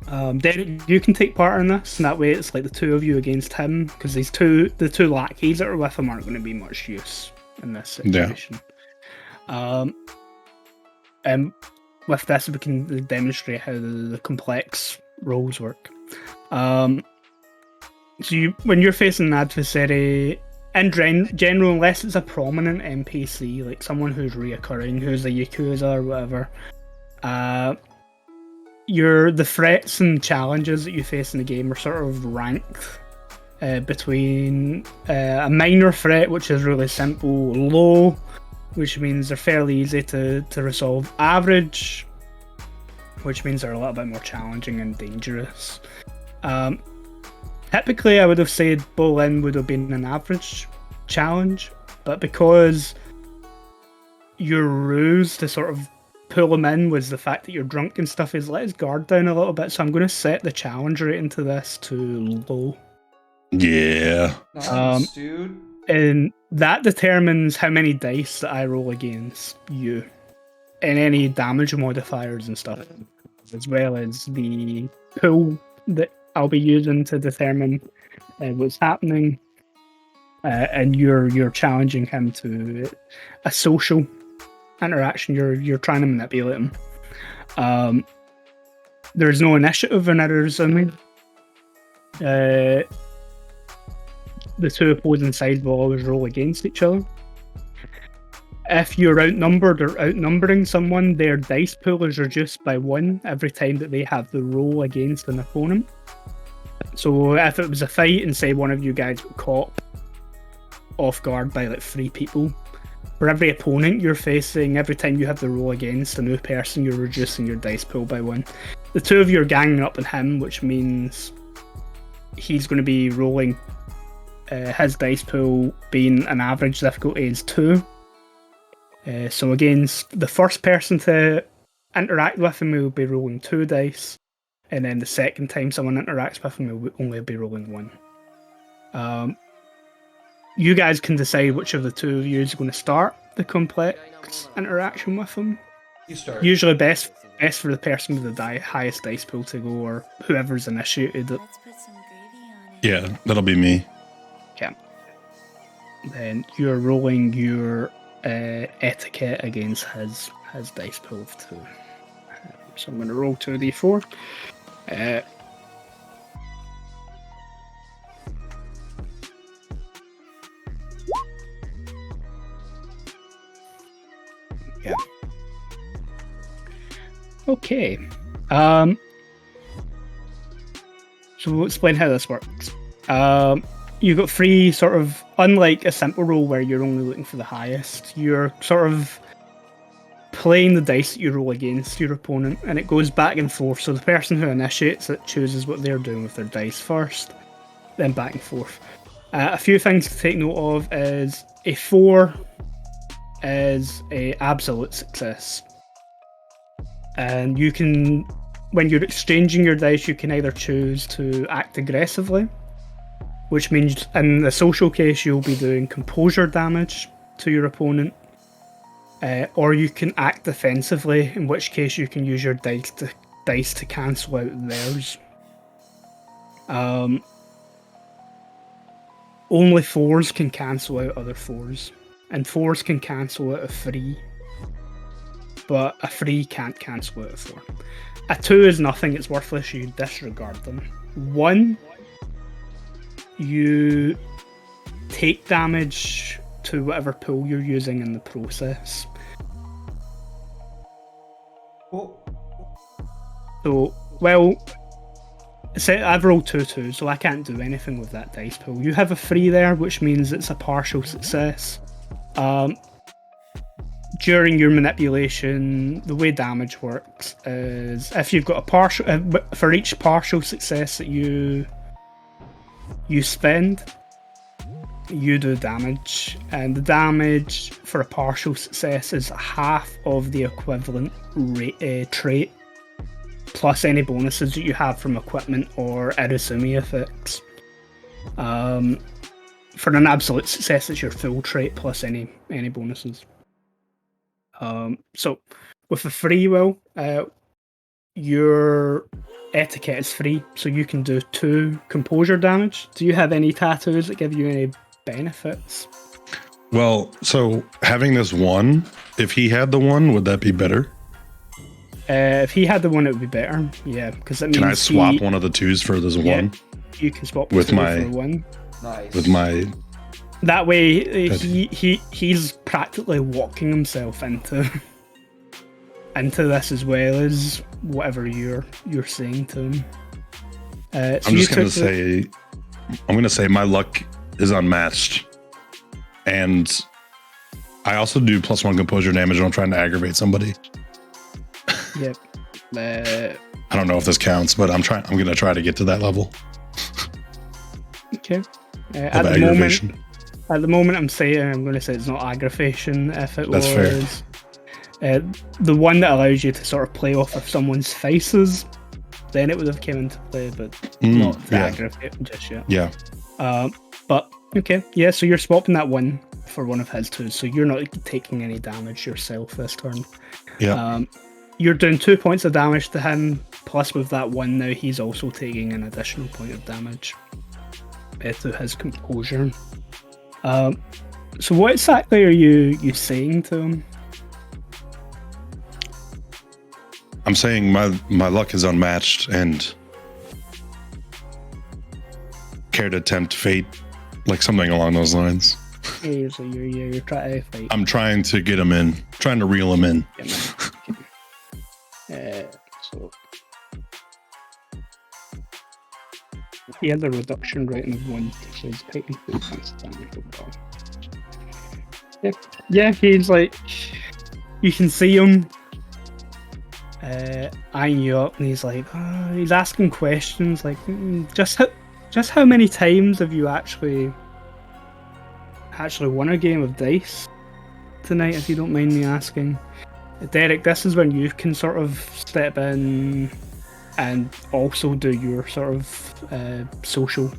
Derek, you can take part in this, and that way it's like the two of you against him, because the two lackeys that are with him aren't going to be much use in this situation. And with this, we can demonstrate how the complex roles work. So when you're facing an adversary, in general, unless it's a prominent NPC, like someone who's reoccurring, who's a Yakuza or whatever, the threats and challenges that you face in the game are sort of ranked between a minor threat, which is really simple, low, which means they're fairly easy to resolve, average, which means they're a little bit more challenging and dangerous. Typically, I would have said Bolin would have been an average challenge, but because your ruse to sort of pull him in was the fact that you're drunk and stuff, is let his guard down a little bit, so I'm going to set the challenge rating to this to low. Yeah. Nice, dude. And that determines how many dice that I roll against you, and any damage modifiers and stuff, as well as the pool that I'll be using to determine what's happening. And you're challenging him to a social interaction. You're trying to manipulate him. There's no initiative in Irezumi. The two opposing sides will always roll against each other. If you're outnumbered or outnumbering someone, their dice pool is reduced by 1 every time that they have the roll against an opponent. So if it was a fight and say one of you guys got caught off guard by like 3 people, for every opponent you're facing, every time you have the roll against a new person, you're reducing your dice pool by 1. The two of you are ganging up on him, which means he's going to be rolling his dice pool being an average difficulty is 2. So against the first person to interact with him, we'll be rolling 2 dice, and then the second time someone interacts with him, we'll only be rolling 1. You guys can decide which of the two of you is going to start the complex interaction with him. You start. Usually best for the person with the highest dice pool to go, or whoever's initiated it. Let's put some gravy on it. Yeah, that'll be me. Okay. Then you're rolling your etiquette against his dice pool of 2. So I'm going to roll 2d4. Yeah. Okay. So we'll explain how this works. You've got three sort of, unlike a simple roll where you're only looking for the highest, you're sort of playing the dice that you roll against your opponent, and it goes back and forth. So the person who initiates it chooses what they're doing with their dice first, then back and forth. A few things to take note of is a 4 is a absolute success. And you can, when you're exchanging your dice, you can either choose to act aggressively, which means in the social case you'll be doing composure damage to your opponent, or you can act defensively, in which case you can use your dice to cancel out theirs. Only 4s can cancel out other 4s, and 4s can cancel out a 3, but a 3 can't cancel out a 4. A 2 is nothing, it's worthless, you disregard them. 1, you take damage to whatever pool you're using in the process. Cool. So, well, say I've rolled 2 so I can't do anything with that dice pool. You have a 3 there, which means it's a partial success. During your manipulation, the way damage works is if you've got a partial, for each partial success that you spend, you do damage, and the damage for a partial success is half of the equivalent trait, plus any bonuses that you have from equipment or Irezumi effects. For an absolute success, it's your full trait plus any bonuses. So with a free will, your etiquette is free, so you can do 2 composure damage. Do you have any tattoos that give you any benefits? Well, so having this 1, if he had the 1, would that be better? If he had the 1, it would be better. Yeah, because that means. Can I swap one of the 2s for this 1? You can swap with the 2 my for 1. Nice. With my. That way, he's practically walking himself into this as well as whatever you're saying to him. So I'm just gonna say my luck is unmatched, and I also do +1 composure damage when I'm trying to aggravate somebody. Yep. I don't know if this counts, but I'm gonna try to get to that level. Okay. Of aggravation. At the moment, I'm going to say it's not aggravation. If it That's was the one that allows you to sort of play off of someone's faces, then it would have come into play, but not to aggravate just yet. Yeah. But okay, yeah. So you're swapping that 1 for one of his 2s, so you're not taking any damage yourself this turn. Yeah. You're doing 2 points of damage to him, plus with that 1 now he's also taking an additional point of damage to his composure. So what exactly are you saying to him? I'm saying my luck is unmatched, and care to tempt fate, like something along those lines. Yeah, so you're trying to fight. I'm trying to get him in, trying to reel him in. So he had the reduction rating of 1, so he's taking 2 points of damage overall. Yeah, he's like, you can see him eyeing you up, and he's like, he's asking questions like, just how many times have you actually won a game of dice tonight, if you don't mind me asking? Derek, this is when you can sort of step in and also do your sort of social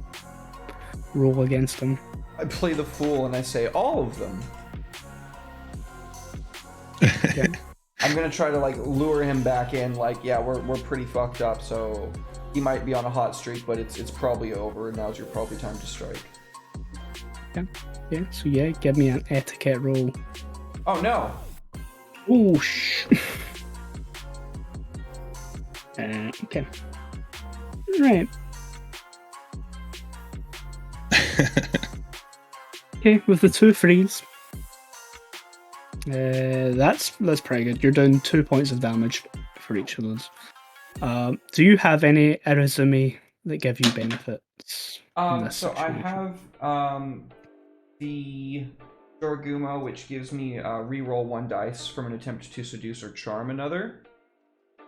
roll against him. I play the fool and I say all of them. Yeah. I'm gonna try to like lure him back in. Like, yeah, we're pretty fucked up, so he might be on a hot streak, but it's probably over. Now's your probably time to strike. Yeah. So yeah, give me an etiquette roll. Oh no. Oh Okay. Right. Okay, with the 2 frees. That's pretty good. You're doing 2 points of damage for each of those. Do you have any Irezumi that give you benefits in this So I situation? have the Dorguma, which gives me reroll 1 dice from an attempt to seduce or charm another.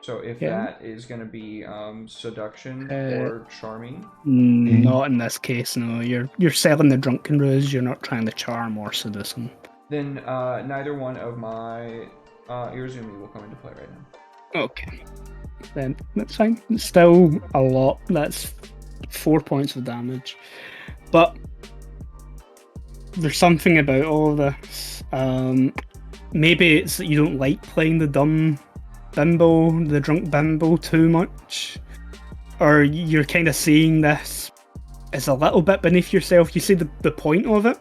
So if Yeah. that is going to be seduction or charming. Not in this case, no. You're selling the drunken ruse. You're not trying to charm or seduce him. Then neither one of my Irezumi will come into play right now. Okay. Then that's fine. It's still a lot. That's 4 points of damage. But there's something about all of this. Maybe it's that you don't like playing the dumb bimbo, the drunk bimbo too much. Or you're kind of seeing this as a little bit beneath yourself. You see the point of it.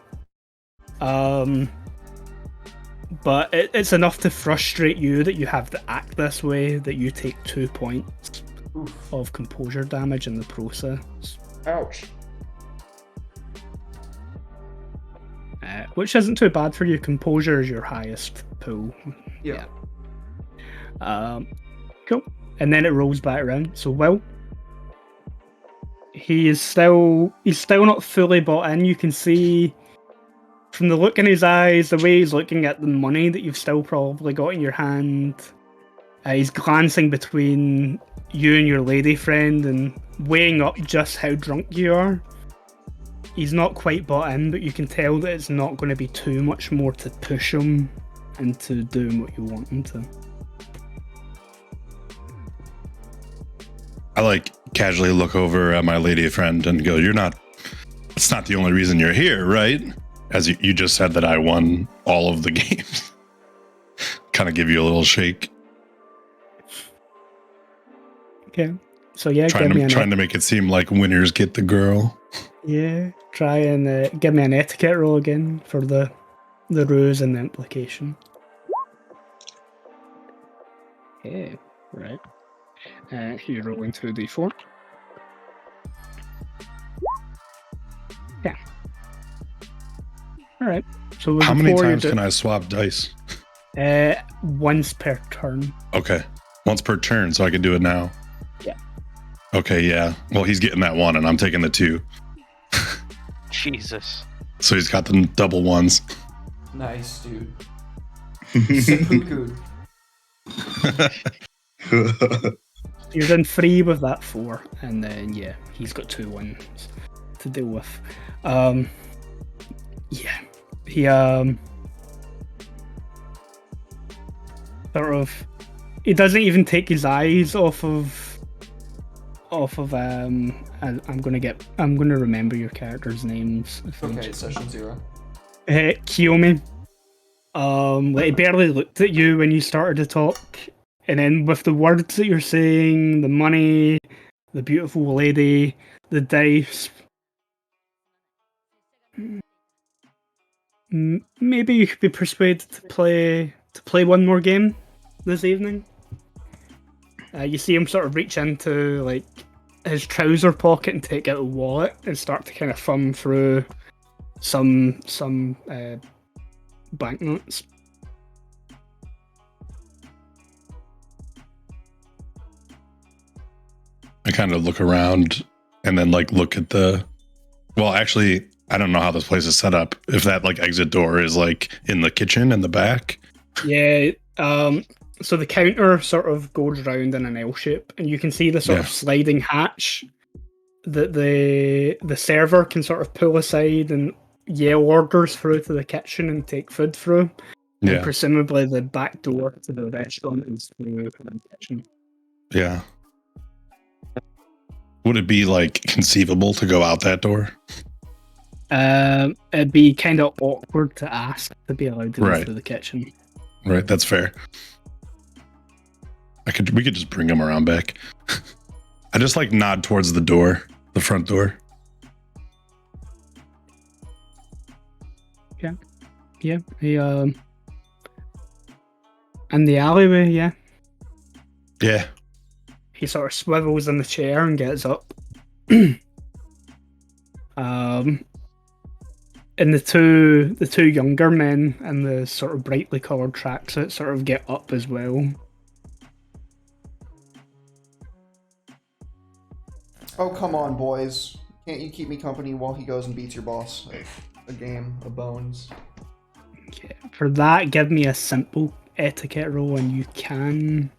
But it's enough to frustrate you that you have to act this way, that you take 2 points of composure damage in the process. Ouch. Which isn't too bad for you. Composure is your highest pool. Yeah. Cool. And then it rolls back around. So Will, he's still not fully bought in. You can see from the look in his eyes, the way he's looking at the money that you've still probably got in your hand. He's glancing between you and your lady friend and weighing up just how drunk you are. He's not quite bought in, but you can tell that it's not going to be too much more to push him into doing what you want him to. I like casually look over at my lady friend and go, it's not the only reason you're here, right? As you just said that I won all of the games. Kind of give you a little shake. Okay. So yeah, trying to make it seem like winners get the girl. Yeah, try and give me an etiquette roll again for the ruse and the implication. Okay, right. You're rolling 2d4. Yeah. All right. So how many times can I swap dice? Once per turn. Okay, once per turn, so I can do it now. Yeah. Okay, yeah. Well, he's getting that 1, and I'm taking the 2. Jesus. So he's got the double 1s. Nice, dude. Seppuku. You're done 3 with that 4, and then yeah, he's got 2 1s to deal with. Yeah, he sort of, he doesn't even take his eyes off of I'm gonna remember your characters' names. Okay, session 0. Kiyomi. Like he barely looked at you when you started to talk, and then with the words that you're saying, the money, the beautiful lady, the dice, maybe you could be persuaded to play one more game this evening. You see him sort of reach into like his trouser pocket and take out a wallet and start to kind of thumb through some banknotes. I kind of look around and then like look at well, actually, I don't know how this place is set up. If that like exit door is like in the kitchen in the back. Yeah. So the counter sort of goes round in an L shape, and you can see the sort of sliding hatch that the server can sort of pull aside and yell orders through to the kitchen and take food through. Yeah. And presumably the back door to the restaurant is through the kitchen. Yeah. Would it be like conceivable to go out that door? It'd be kind of awkward to ask to be allowed to go through the kitchen. Right, that's fair. We could just bring him around back. I just like nod towards the door, the front door. Yeah. He in the alleyway, yeah. Yeah. he sort of swivels in the chair and gets up. And the two younger men in the sort of brightly coloured tracksuit sort of get up as well. Oh, come on, boys. Can't you keep me company while he goes and beats your boss at a game of bones? Okay. For that, give me a simple etiquette roll, and you can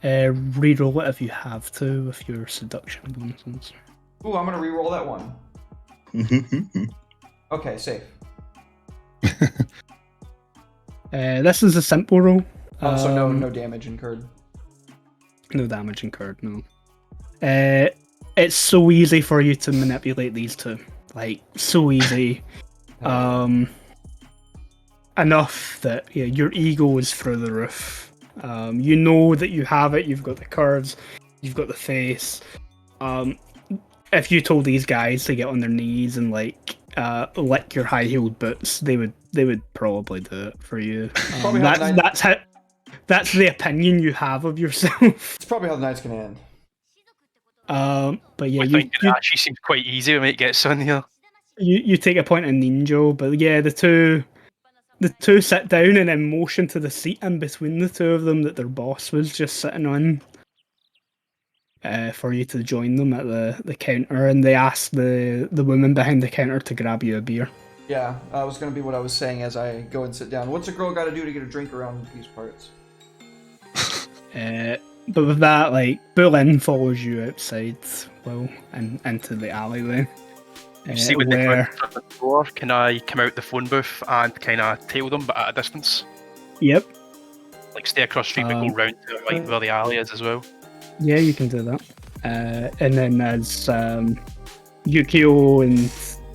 re-roll it if you have to with your seduction bonuses. Ooh, I'm gonna re-roll that one. Okay, safe. This is a simple roll. Oh, so no damage incurred. No damage incurred, no. It's so easy for you to manipulate these two. Like, so easy. Enough that your ego is through the roof. You know that you have it, you've got the curves, you've got the face. If you told these guys to get on their knees and lick your high-heeled boots, they would probably do it for you. That's the opinion you have of yourself. It's probably how the night's gonna end. But yeah, I think it actually seems quite easy when it gets on here. You take a point in Ninjo, but yeah, the two sit down and then motion to the seat in between the two of them that their boss was just sitting on. For you to join them at the counter, and they ask the woman behind the counter to grab you a beer. Yeah, that was gonna be what I was saying as I go and sit down. What's a girl got to do to get a drink around these parts? But with that, like, Bulin follows you outside, well, and into the alleyway. See when they come out the door, can I come out the phone booth and kind of tail them, but at a distance? Yep. Like stay across the street, but go round to like where the alley is as well. Yeah, you can do that. And then as Yukio and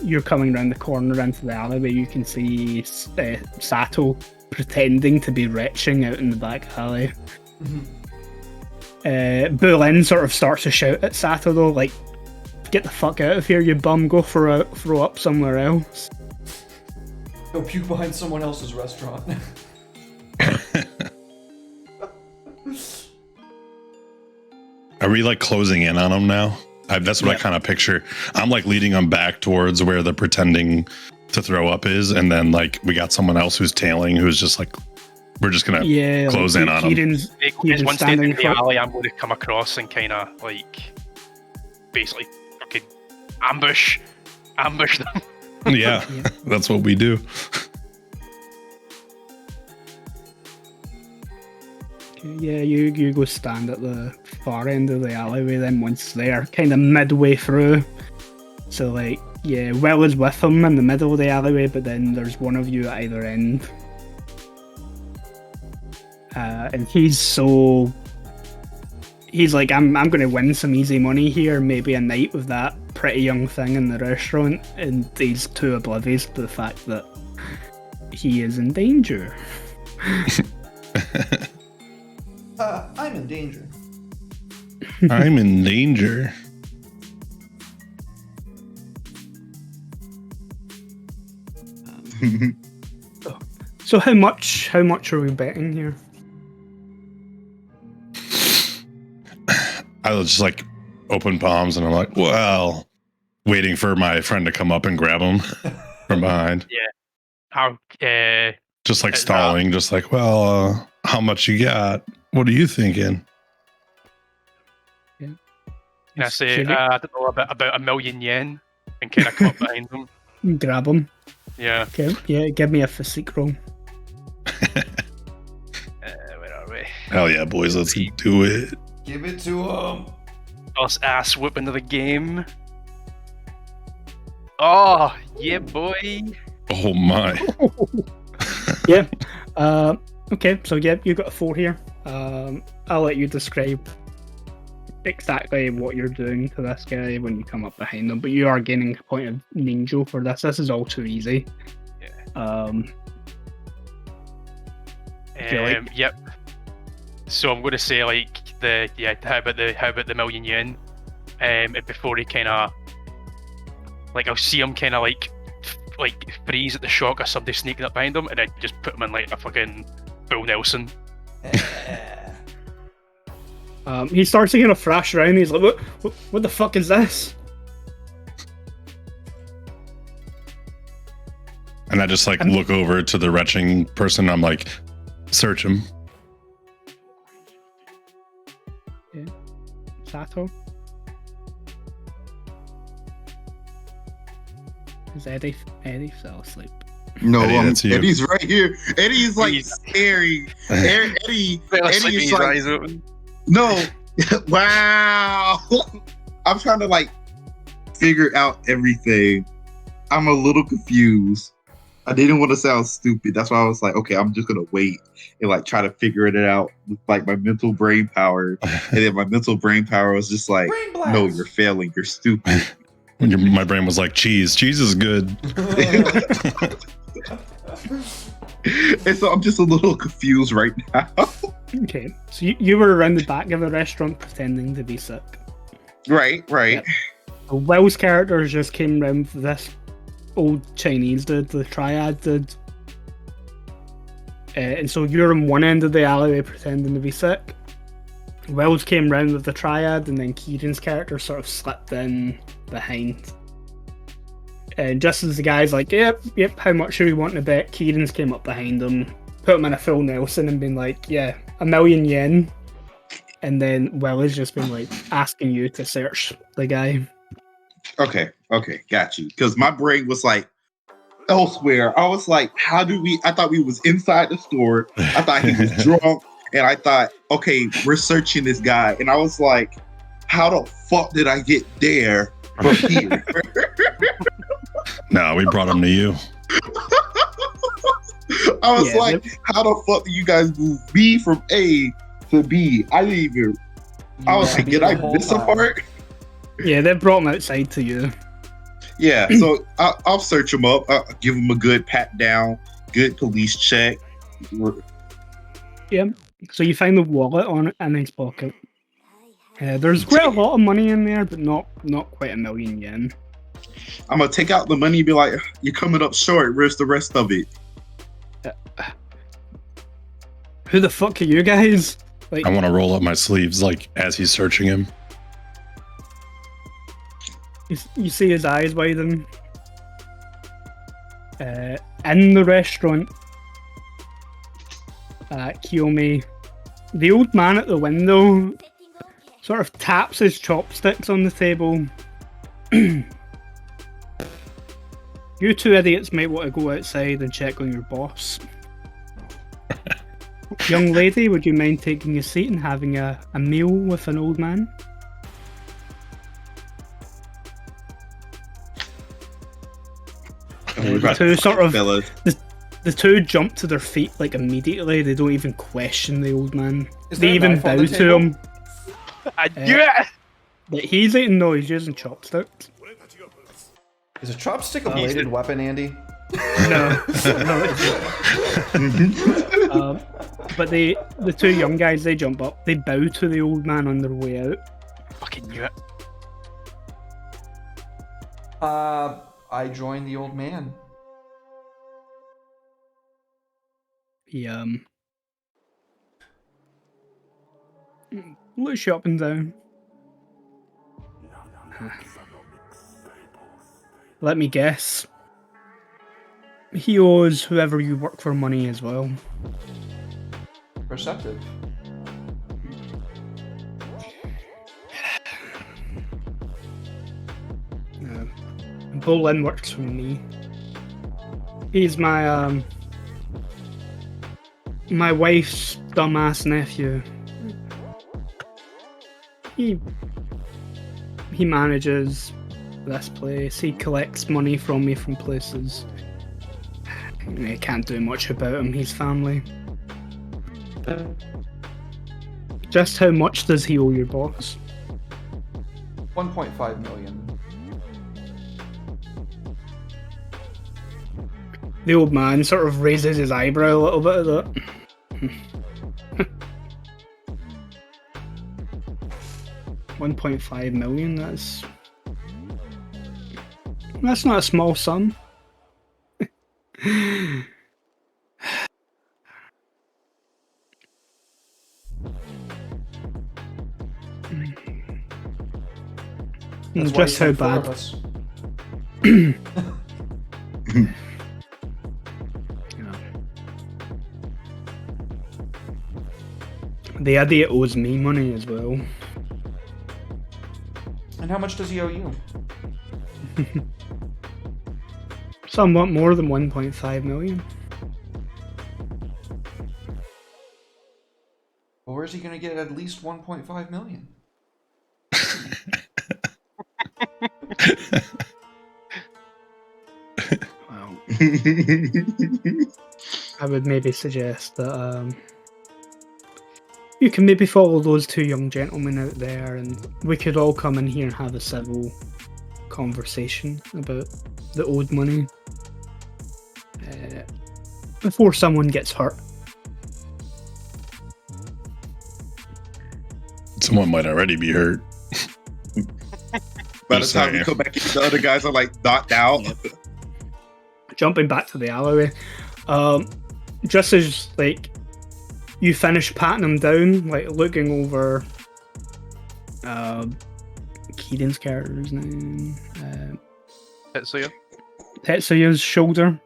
you're coming around the corner into the alleyway, you can see Sato pretending to be retching out in the back alley. Bulin sort of starts to shout at Sato though, like, "Get the fuck out of here, you bum! Go throw up somewhere else." Go puke behind someone else's restaurant. Are we like closing in on them now? That's what I kind of picture. I'm like leading them back towards where the pretending to throw up is, and then like we got someone else who's tailing, who's just like, we're just gonna close in on them. Once they in the alley, I'm going to come across and kind of like basically fucking ambush them. Yeah, that's what we do. Yeah, you go stand at the far end of the alleyway then once they're kind of midway through. So like, yeah, Will is with him in the middle of the alleyway, but then there's one of you at either end. And he's like, I'm going to win some easy money here, maybe a night with that pretty young thing in the restaurant, and he's too oblivious to the fact that he is in danger. I'm in danger. I'm in danger. So how much are we betting here? I was just like open palms, and I'm like, well, waiting for my friend to come up and grab him from behind. Yeah. Just like stalling, just like, well, how much you got? What are you thinking? Can I say, I don't know, about $1 million yen, and kind of come up behind them? Grab him. Yeah. Okay. Yeah, give me a physique roll. Where are we? Hell yeah, boys, let's do it. Give it to him. First ass whooping of the game. Oh, yeah, boy. Oh my. Yeah. Okay, so yeah, you got a 4 here. I'll let you describe exactly what you're doing to this guy when you come up behind him, but you are gaining a point of ninja for this. This is all too easy. Yeah. Yep. So I'm going to say like how about the $1 million yen? And before he kind of like, I'll see him kind of like freeze at the shock of somebody sneaking up behind him, and then just put him in like a fucking Bill Nelson. He starts to kind of thrash around. He's like, what the fuck is this? And I just like look over to the retching person. I'm like, search him. Yeah. Sato. Is Eddie fell asleep? No, Eddie, that's you. Eddie's right here. Eddie's like He's- scary. Eddie Better is sleep with his like, eyes open. no. Wow. I'm trying to like figure out everything. I'm a little confused. I didn't want to sound stupid. That's why I was like, okay, I'm just gonna wait and like try to figure it out with like my mental brain power. And then my mental brain power was just like, Brain blast. no, you're failing. You're stupid. When my brain was like, cheese is good. And so I'm just a little confused right now. Okay, so you were around the back of the restaurant pretending to be sick. Right. Yep. So Will's character just came round with this old Chinese dude, the triad dude. And so you're on one end of the alleyway pretending to be sick. Will's came round with the triad, and then Kieran's character sort of slipped in behind. And just as the guy's like, yep, how much are we wanting to bet? Kieran's came up behind him, put him in a full Nelson and been like, yeah, 1,000,000 yen. And then Will has just been like asking you to search the guy. Okay, got you. Because my brain was like elsewhere. I was like, I thought we was inside the store. I thought he was drunk. And I thought, okay, we're searching this guy. And I was like, how the fuck did I get there from here? No, we brought him to you. I was like, how the fuck do you guys move me from A to B? I didn't even. I was like, did I miss a part? Yeah, they brought him outside to you. Yeah, so I'll search him up. I'll give him a good pat down, good police check. Yeah. So you find the wallet in his pocket. There's quite a lot of money in there, but not quite 1,000,000 yen. I'm gonna take out the money and be like, "You're coming up short. Where's the rest of it?" Who the fuck are you guys? Like, I want to roll up my sleeves like as he's searching him. you see his eyes widen. In the restaurant, Kiyomi, the old man at the window, sort of taps his chopsticks on the table. You two idiots might want to go outside and check on your boss. Young lady, would you mind taking a seat and having a meal with an old man? The two sort of the two jump to their feet like immediately. They don't even question the old man. Is They there a even knife on bow the to table? him. I knew it! But he's eating no, he's using chopsticks. Is a chopstick a bladed weapon, Andy? No, but the two young guys, they jump up, they bow to the old man on their way out. Fucking knew it. I joined the old man. He looks you up and down. Let me guess. He owes whoever you work for money as well. Perceptive. Bolin works for me. He's my my wife's dumbass nephew. He manages this place. He collects money from me from places. I can't do much about him. He's family. Just how much does he owe your boss? 1.5 million. The old man sort of raises his eyebrow a little bit at that. $1.5 million, that's not a small sum. That's why he Just how sent 4 bad. of us. The idiot owes me money as well. And how much does he owe you? Somewhat more than 1.5 million. Well, where's he going to get at least 1.5 million? Well, I would maybe suggest that you can maybe follow those 2 young gentlemen out there, and we could all come in here and have a civil conversation about the owed money before someone gets hurt. Someone might already be hurt. By the Just time we saying. come back in, the other guys are like knocked out. Yep. Jumping back to the alleyway, just as like you finish patting him down, like looking over Keaton's character's name, Tetsuya. Tetsuya's shoulder.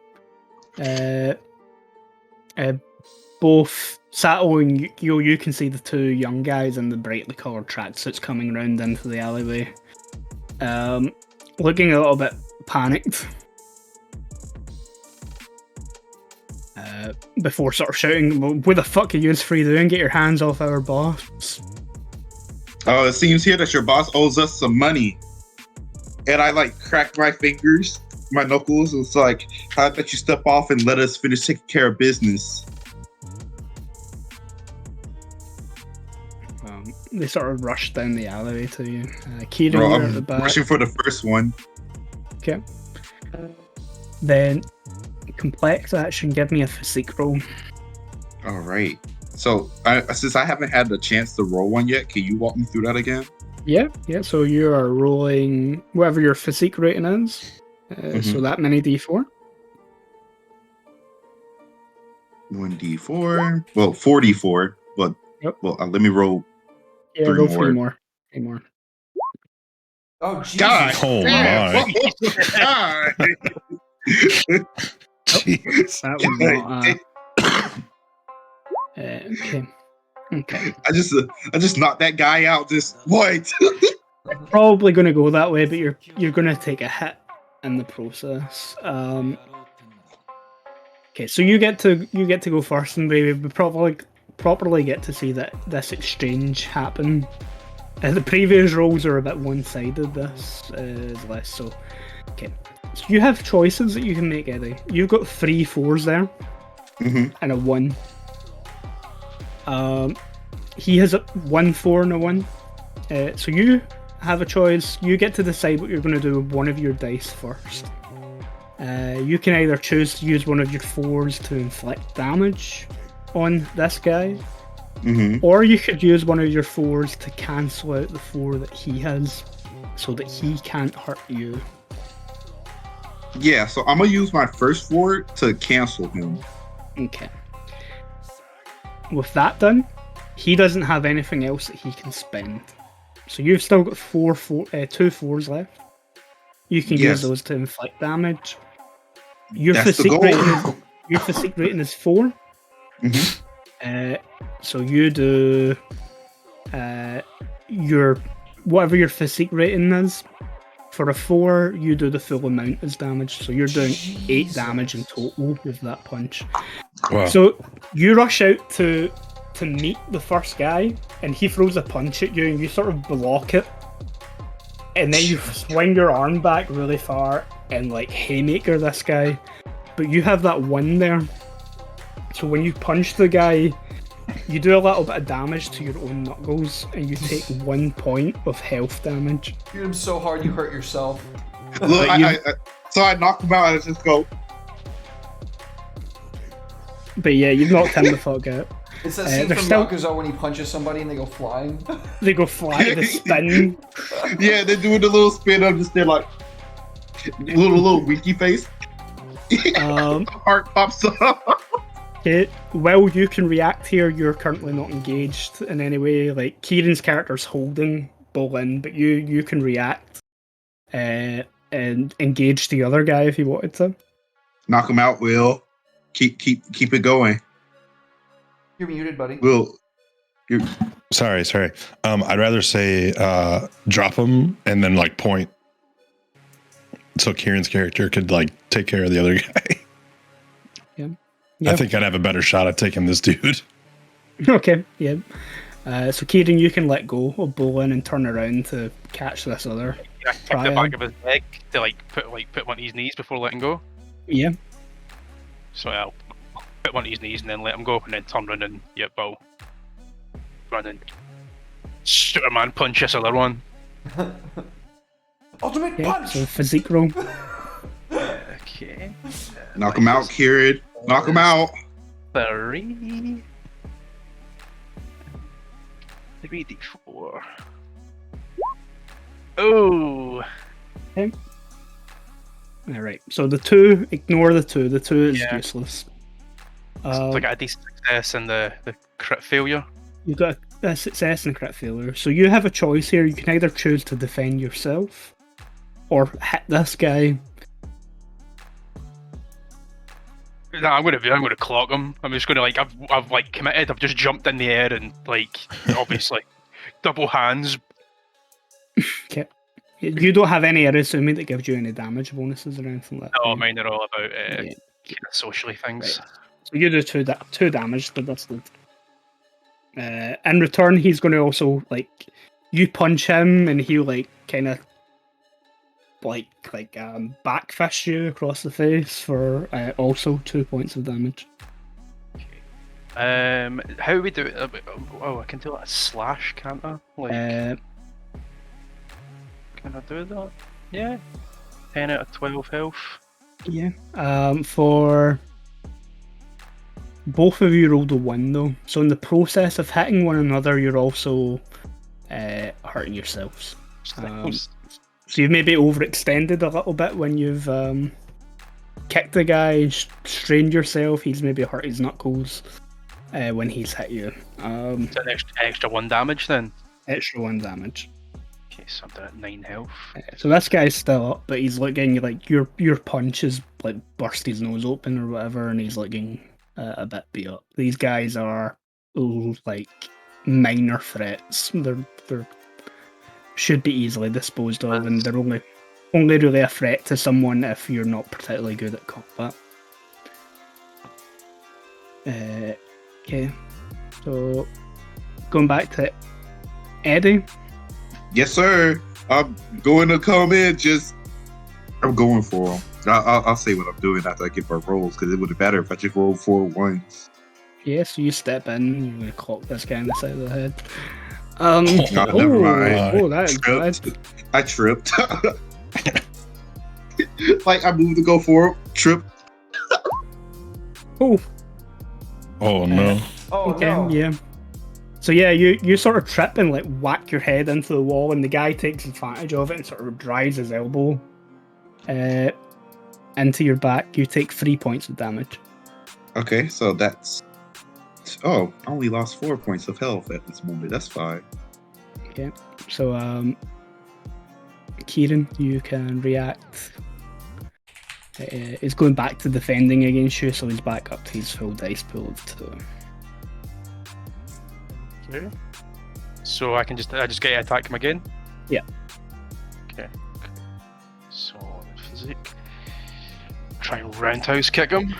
Both Sato and Yukio, you can see the 2 young guys in the brightly coloured tracksuits coming round into the alleyway. Looking a little bit panicked. Before sort of shouting, well, "What the fuck are you free doing? Get your hands off our boss." Oh, it seems here that your boss owes us some money. And I like crack my fingers, my knuckles. It's like, how about you step off and let us finish taking care of business? They sort of rush down the alleyway to you. Kira, Bro, you're at the I'm back. rushing for the first one. Okay. Then, complex action, give me a physique roll. All right. So, since I haven't had the chance to roll one yet, can you walk me through that again? Yeah, so you are rolling whatever your physique rating is. So that many d4. 1d4. Well, 44. But, Yep. well, let me roll. Yeah, Three roll more. 3 more. 3 more. Oh, Jesus. God! Oh damn. my. God. Jeez. That was not okay. I just knocked that guy out. Just what? Probably going to go that way, but you're going to take a hit in the process. Okay, so you get to go first, and we properly get to see that this exchange happen. The previous rolls are a bit one-sided. This is less so. Okay, so you have choices that you can make, Eddie. You've got 3 4s there, and a 1. He has a 1 4 and a 1. So you have a choice. You get to decide what you're going to do with one of your dice first. You can either choose to use one of your 4s to inflict damage on this guy, or you could use one of your 4s to cancel out the 4 that he has, so that he can't hurt you. Yeah, so I'm gonna use my first 4 to cancel him. Okay. With that done, he doesn't have anything else that he can spend. So you've still got 2 4s left. You can use those to inflict damage. Your That's the physique goal. rating is 4. So you do your whatever your physique rating is. For a 4, you do the full amount as damage. So you're doing 8 damage in total with that punch. Wow. So you rush out to meet the first guy, and he throws a punch at you, and you sort of block it. And then you swing your arm back really far and like haymaker this guy. But you have that 1 there. So when you punch the guy, you do a little bit of damage to your own knuckles, and you take 1 point of health damage. You hit him so hard you hurt yourself. Look, so I knock him out and I just go. But yeah, you've knocked him the fuck out. It's that scene they're from still- Yakuza when he punches somebody and they go flying. They go fly, they spin. Yeah, they're doing the little spin up, just they're like little winky face. Heart pops up. Okay, well, you can react here. You're currently not engaged in any way. Like Kieran's character's holding Bolin, but you can react and engage the other guy if you wanted to. Knock him out, Will. Keep it going. You're muted, buddy. Will, you're Sorry. I'd rather say drop him and then like point, so Kieran's character could like take care of the other guy. Yeah. I think I'd have a better shot at taking this dude. Okay. Yeah. So Kieran, you can let go of Bolin and turn around to catch this other. I kick the Triad. back of his neck to put one on his knees before letting go. Yeah. So I'll put one on his knees and then let him go, and then turn around and bow. Run and Superman punch this other one. Ultimate Okay. punch! So physique roll. Okay. knock him out, Kieran. Knock him out. 3 3d4. Oh, All right. So the 2, ignore the 2. The 2 is Yeah. useless. so I got a decent success and the crit failure. You got a success and a crit failure. So you have a choice here. You can either choose to defend yourself or hit this guy. No, I'm gonna clock him. I'm just gonna I've like committed. I've just jumped in the air and obviously double hands. Okay. You don't have any Irezumi that gives you any damage bonuses or anything like that. No, do you? mine are all about Yeah. kind of socially things. Right. So you do two damage to this dude. In return, he's going to also you punch him, and he'll kind of backfist you across the face for also 2 points of damage. How we do it? Oh, I can do a slash, can't I? Can I do that? Yeah. 10 out of 12 health. Yeah. For both of you rolled a 1 though, so in the process of hitting one another, you're also hurting yourselves. So you've maybe overextended a little bit when you've kicked the guy, strained yourself. He's maybe hurt his knuckles when he's hit you. It's an extra 1 damage then. Extra 1 damage. Okay, so I'm down at 9 health. So this guy's still up, but he's looking like your punch has burst his nose open or whatever, and he's looking a bit beat up. These guys are minor threats. They're should be easily disposed of, and they're only really a threat to someone if you're not particularly good at combat. Okay, so going back to Eddie. Yes, sir. I'm going to come in. I'm going for him. I'll say what I'm doing after I get my rolls, because it would be better if I just roll 4 ones. Yeah, so you step in, you're going to clock this guy in the side of the head. Never mind. Oh, that is bad. I tripped. I moved to go for him. Tripped. Oh, No. Oh, okay, no. yeah. So yeah, you sort of trip and whack your head into the wall, and the guy takes advantage of it and sort of drives his elbow into your back. You take 3 points of damage. Okay, so that's... Oh, I only lost 4 points of health at this moment. That's fine. Okay, so Kieran, you can react. He's going back to defending against you, so he's back up to his full dice pool of 2. Okay. So I just get to attack him again? Yeah. Okay. So physique. Try and roundhouse kick him.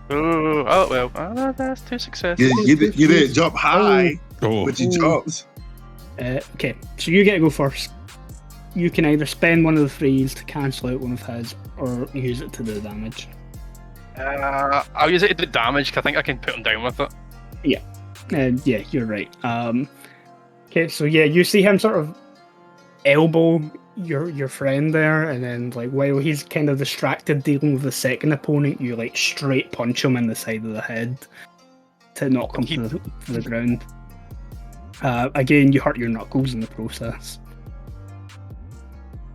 Oh well, that's 2 successes. You didn't jump high, but you jumped. Okay, so you get to go first. You can either spend one of the frees to cancel out one of his, or use it to do damage. I'll use it to do damage, because I think I can put him down with it. Yeah, you're right. Okay, so yeah, you see him sort of elbow your friend there, and then while he's kind of distracted dealing with the second opponent, you straight punch him in the side of the head to knock him to the ground. Again, you hurt your knuckles in the process.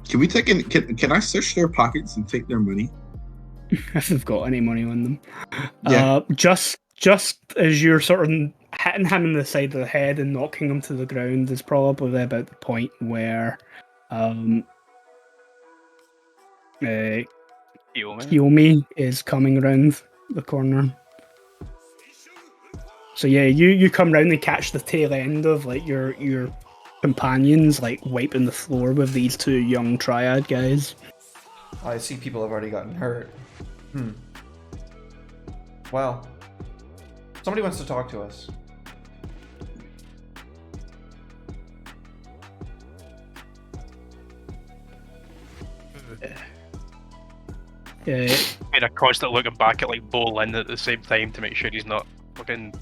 Can we take can I search their pockets and take their money? If they've got any money on them. Yeah. Just as you're sort of hitting him in the side of the head and knocking him to the ground is probably about the point where Kiyomi is coming around the corner. So yeah, you come round and catch the tail end of like your companions like wiping the floor with these two young triad guys. I see people have already gotten hurt. Well, somebody wants to talk to us. Yeah. And a constant looking back at like Bolin at the same time to make sure he's not fucking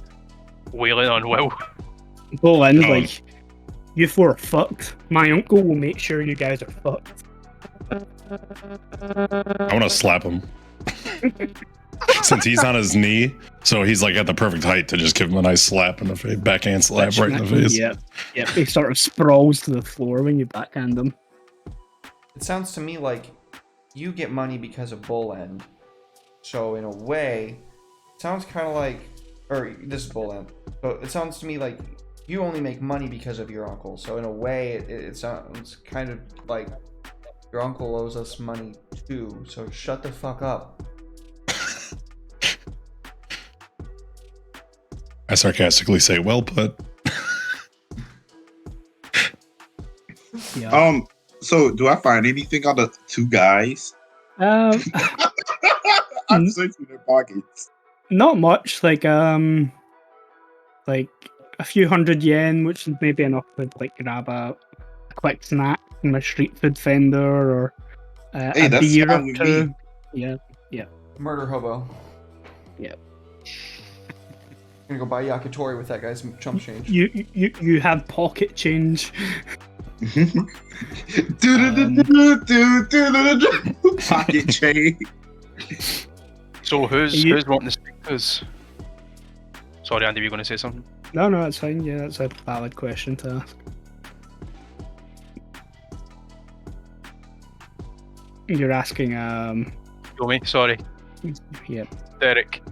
wailing on Will. Bolin's like, you four are fucked. My uncle will make sure you guys are fucked. I want to slap him. Since he's on his knee, so he's like at the perfect height to just give him a nice slap in the face, backhand slap right in the face. Yep. He sort of sprawls to the floor when you backhand him. It sounds to me like you get money because of Bull End. So in a way, it sounds kind of like, or this is Bull End. So it sounds to me like you only make money because of your uncle. So in a way, it sounds kind of like your uncle owes us money too. So shut the fuck up. I sarcastically say, well put. Yeah. So do I find anything on the two guys? Um, I'm searching their pockets. not much. Like a few hundred yen, which is maybe enough to like grab a quick snack from a street food vendor or Hey, a that's beer fine or with two. me. Yeah. Murder hobo. Yep. I'm gonna go buy yakitori with that guy's chump change. You have pocket change. Pocket change. So who's wanting to speak to us? Sorry, Andy, were you going to say something? No, that's fine. Yeah, that's a valid question to ask. You're asking, Yomi, sorry. Yep. Derek.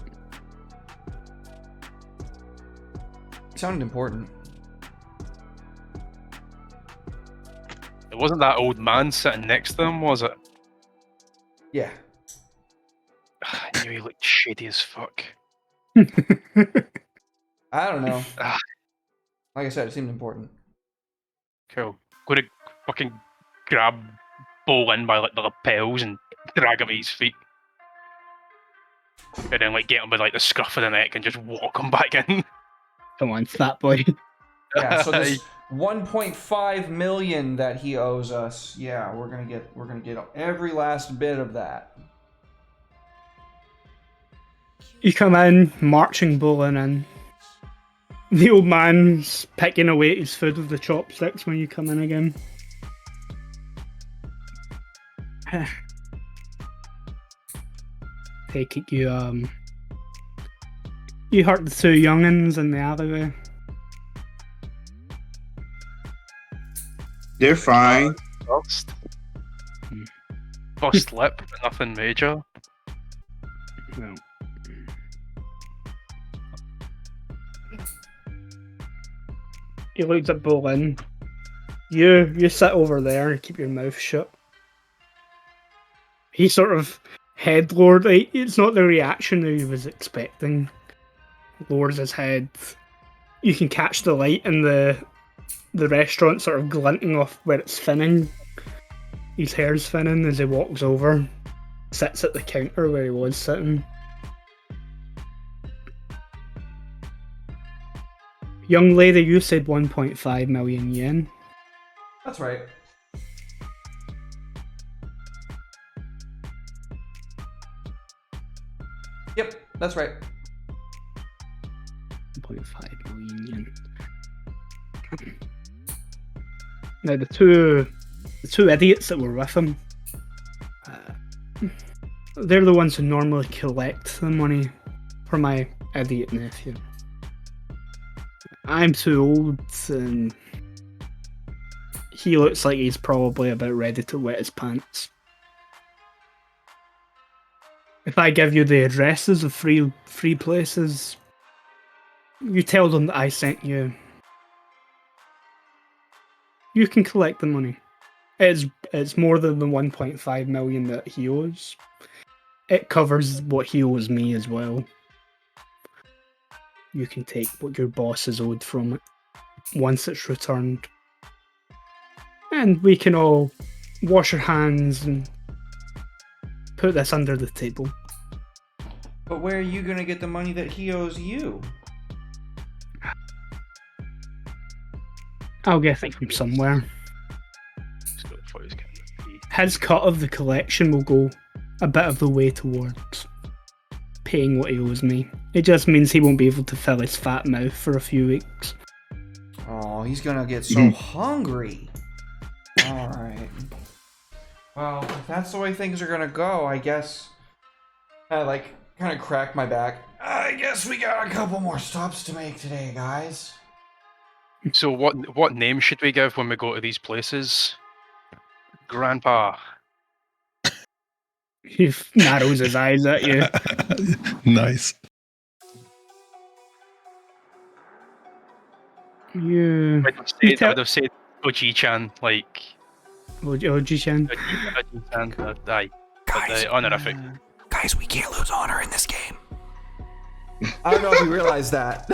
It sounded important. It wasn't that old man sitting next to him, was it? Yeah. I knew he looked shady as fuck. I don't know. Ah. Like I said, it seemed important. Cool. Gonna fucking grab Bolin by like the lapels and drag him at his feet. And then like get him by like the scruff of the neck and just walk him back in. Come on, fat boy. Yeah, so this 1.5 million that he owes us, yeah, we're gonna get every last bit of that. You come in, marching Bolin in. The old man's picking away at his food with the chopsticks when you come in again. Take it, you hurt the two young'uns in the alleyway. They're fine. Bust lip, but nothing major. Well. He looks at Bolin. You sit over there and keep your mouth shut. He sort of head-lowered. It's not the reaction that he was expecting. Lowers his head. You can catch the light in the restaurant sort of glinting off where it's thinning. His hair's thinning as he walks over. Sits at the counter where he was sitting. Young lady, you said 1.5 million yen. That's right. Yep, that's right. 1.5 million yen. Now the two idiots that were with him, they're the ones who normally collect the money for my idiot nephew. I'm too old, and he looks like he's probably about ready to wet his pants. If I give you the addresses of free places, You tell them that I sent you. You can collect the money. It's more than the 1.5 million that he owes. It covers what he owes me as well. You can take what your boss is owed from it once it's returned. And we can all wash our hands and put this under the table. But where are you gonna get the money that he owes you? I'll get it from somewhere. His cut of the collection will go a bit of the way towards paying what he owes me. It just means he won't be able to fill his fat mouth for a few weeks. Oh, he's gonna get so hungry. Alright. Well, if that's the way things are gonna go, I guess I kind of crack my back. I guess we got a couple more stops to make today, guys. So what name should we give when we go to these places? Grandpa. He narrows his eyes at you. Nice. You. I would have said Oji-chan, like... Oji-chan. Oji-chan, aye. Guys, honorific. Guys, we can't lose honor in this game. I don't know if you realize that.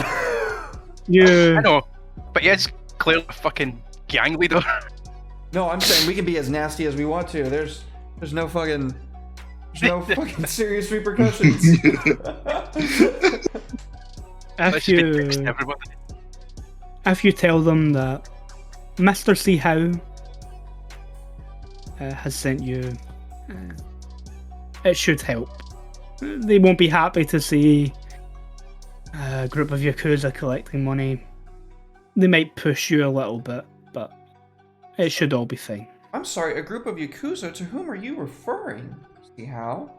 Yeah. I know, but yes, clearly a fucking gang leader. No, I'm saying we can be as nasty as we want to. There's no fucking serious repercussions. If you tell them that Mr. C. Howe has sent you, it should help. They won't be happy to see a group of Yakuza collecting money. They might push you a little bit, but it should all be fine. I'm sorry, a group of Yakuza? To whom are you referring? See how?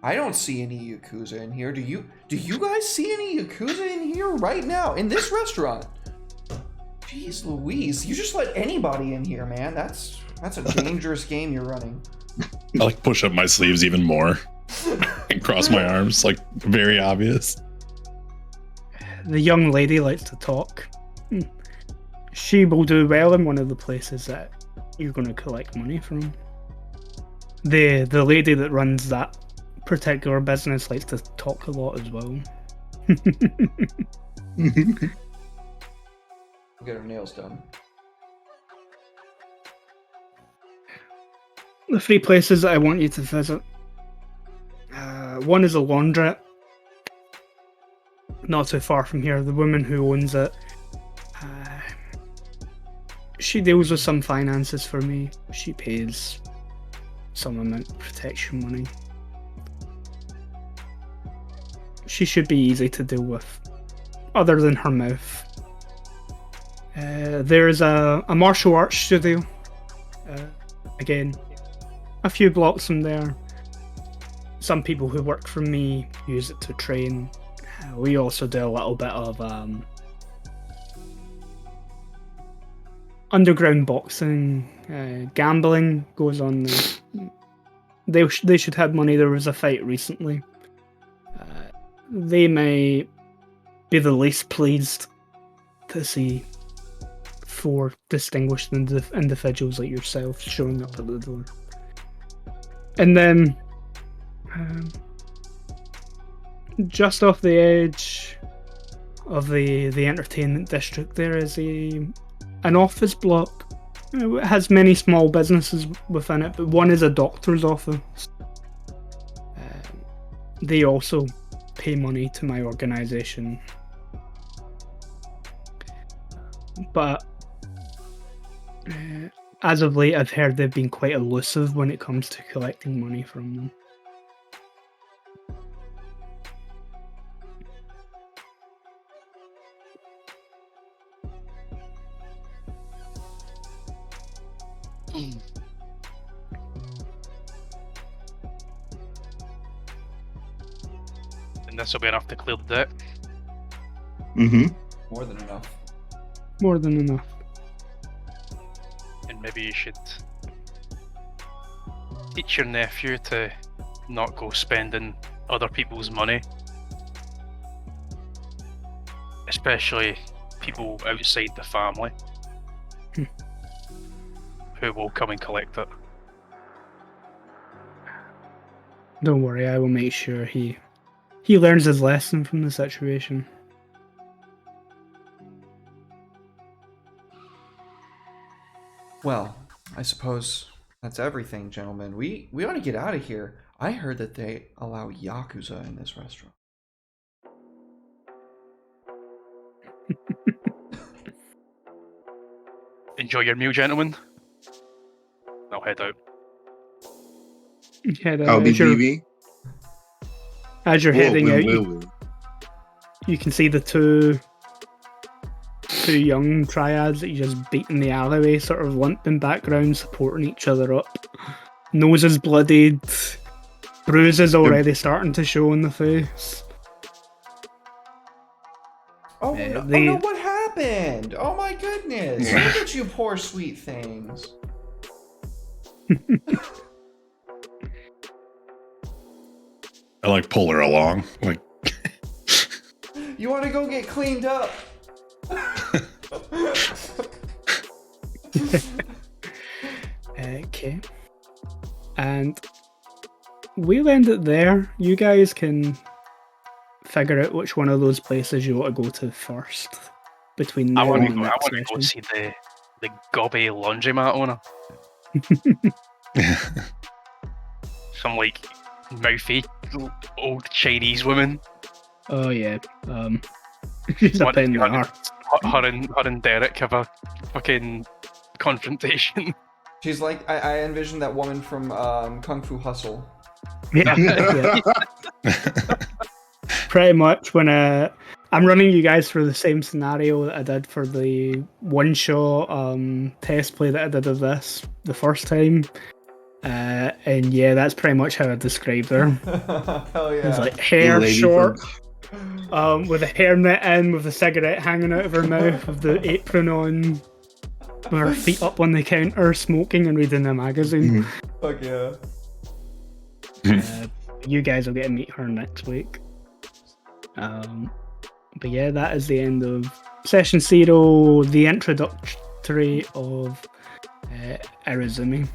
I don't see any Yakuza in here. Do you guys see any Yakuza in here right now? In this restaurant? Jeez Louise, you just let anybody in here, man. That's a dangerous game you're running. I like push up my sleeves even more and cross my arms, like very obvious. The young lady likes to talk. She will do well in one of the places that you're going to collect money from. The lady that runs that particular business likes to talk a lot as well. Get her nails done. The 3 places that I want you to visit. One is a laundrette. Not too far from here. The woman who owns it, she deals with some finances for me. She pays some amount of protection money. She should be easy to deal with, other than her mouth. There's a martial arts studio. Again, a few blocks from there. Some people who work for me use it to train. We also do a little bit of underground boxing, gambling goes on there. They should have money. There was a fight recently. They may be the least pleased to see 4 distinguished individuals like yourself showing up at the door. And then, just off the edge of the entertainment district, there is an office block. It has many small businesses within it, but one is a doctor's office. They also pay money to my organisation. But as of late, I've heard they've been quite elusive when it comes to collecting money from them. And this will be enough to clear the debt. More than enough. More than enough. And maybe you should teach your nephew to not go spending other people's money. especially people outside the family who will come and collect it. Don't worry, I will make sure he learns his lesson from the situation. Well, I suppose that's everything, gentlemen. We ought to get out of here. I heard that they allow Yakuza in this restaurant. Enjoy your meal, gentlemen. I'll head out. Head out. I'll be As you're leaving. heading out, you can see the two young triads that you just beat in the alleyway, sort of limping background, supporting each other up. Noses bloodied, bruises already starting to show on the face. Oh, Yeah, oh no, what happened? Oh my goodness. Look at you poor sweet things. I like pull her along. Like, You want to go get cleaned up? Okay. And we'll end it there. You guys can figure out which one of those places you want to go to first. Between I now want to and go. the I next want to go session. see the gobby laundromat owner. Some like mouthy old Chinese woman. Oh yeah. She's a What- pain in the her- arse. Her and Derek have a fucking confrontation. She's like, I envision that woman from Kung Fu Hustle. Yeah. Yeah. Pretty much when I'm running you guys through the same scenario that I did for the one-shot test play that I did of this the first time. And yeah, that's pretty much how I described her. Hell yeah. It's like hair Lady short, with a hairnet in, with a cigarette hanging out of her mouth, with the apron on, with her feet up on the counter, smoking and reading a magazine. Fuck yeah. You guys will get to meet her next week. But yeah, that is the end of session 0, the introductory of Irezumi.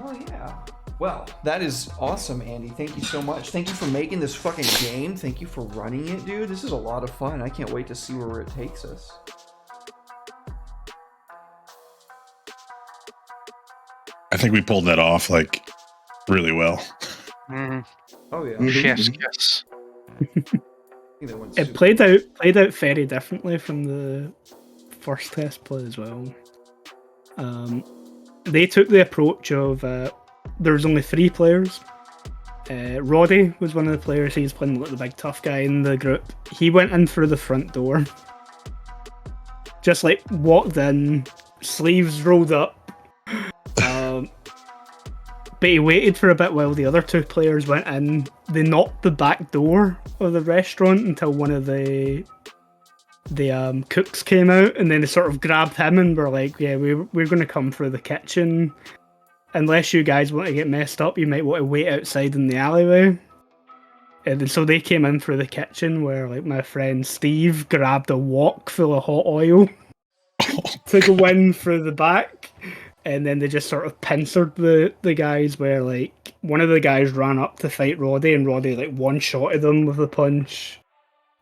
Oh yeah. Well, that is awesome, Andy. Thank you so much. Thank you for making this fucking game. Thank you for running it, dude. This is a lot of fun. I can't wait to see where it takes us. I think we pulled that off like really well. Oh yeah. Chef's kiss. I think that went It super- played out very differently from the first test play as well. They took the approach of there was only 3 players. Roddy was one of the players. He's playing like the big tough guy in the group. He went in through the front door, just like walked in, sleeves rolled up. But he waited for a bit while the other 2 players went in. They knocked the back door of the restaurant until one of the cooks came out, and then they sort of grabbed him and were like, yeah, we're going to come through the kitchen. Unless you guys want to get messed up, you might want to wait outside in the alleyway. And so they came in through the kitchen where like my friend Steve grabbed a wok full of hot oil to go in through the back. And then they just sort of pincered the guys where like one of the guys ran up to fight Roddy, and Roddy like one-shotted him with a punch.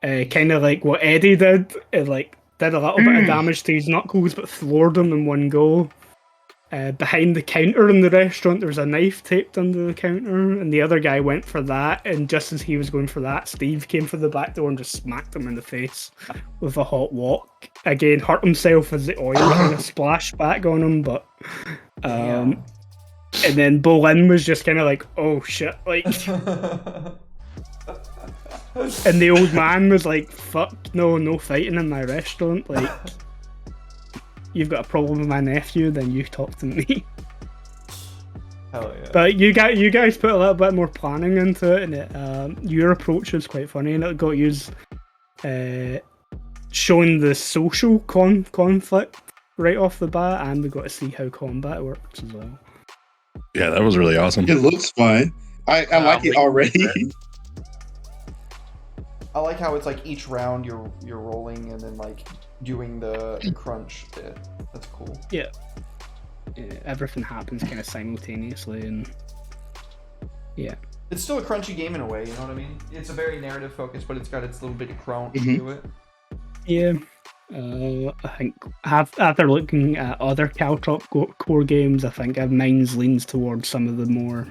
Kind of like what Eddie did. It like did a little bit of damage to his knuckles, but floored him in one go. Behind the counter in the restaurant, there was a knife taped under the counter, and the other guy went for that, and just as he was going for that, Steve came for the back door and just smacked him in the face with a hot wok. Again, hurt himself as the oil kind of splashed back on him, but and then Bolin was just kind of like, oh shit, like, and the old man was like, fuck, no fighting in my restaurant, like, you've got a problem with my nephew, then you talk to me. Hell yeah. But you guys put a little bit more planning into it, and your approach was quite funny, and it got you showing the social conflict right off the bat, and we got to see how combat works as well. Yeah, that was really awesome. It looks fun. I like it already. I like how it's like each round you're rolling and then like doing the crunch bit. That's cool. Yeah, everything happens kind of simultaneously, and yeah. It's still a crunchy game in a way, you know what I mean? It's a very narrative focused, but it's got its little bit of crunch to it. Yeah. I think after looking at other Caltrop core games, I think mine's leans towards some of the more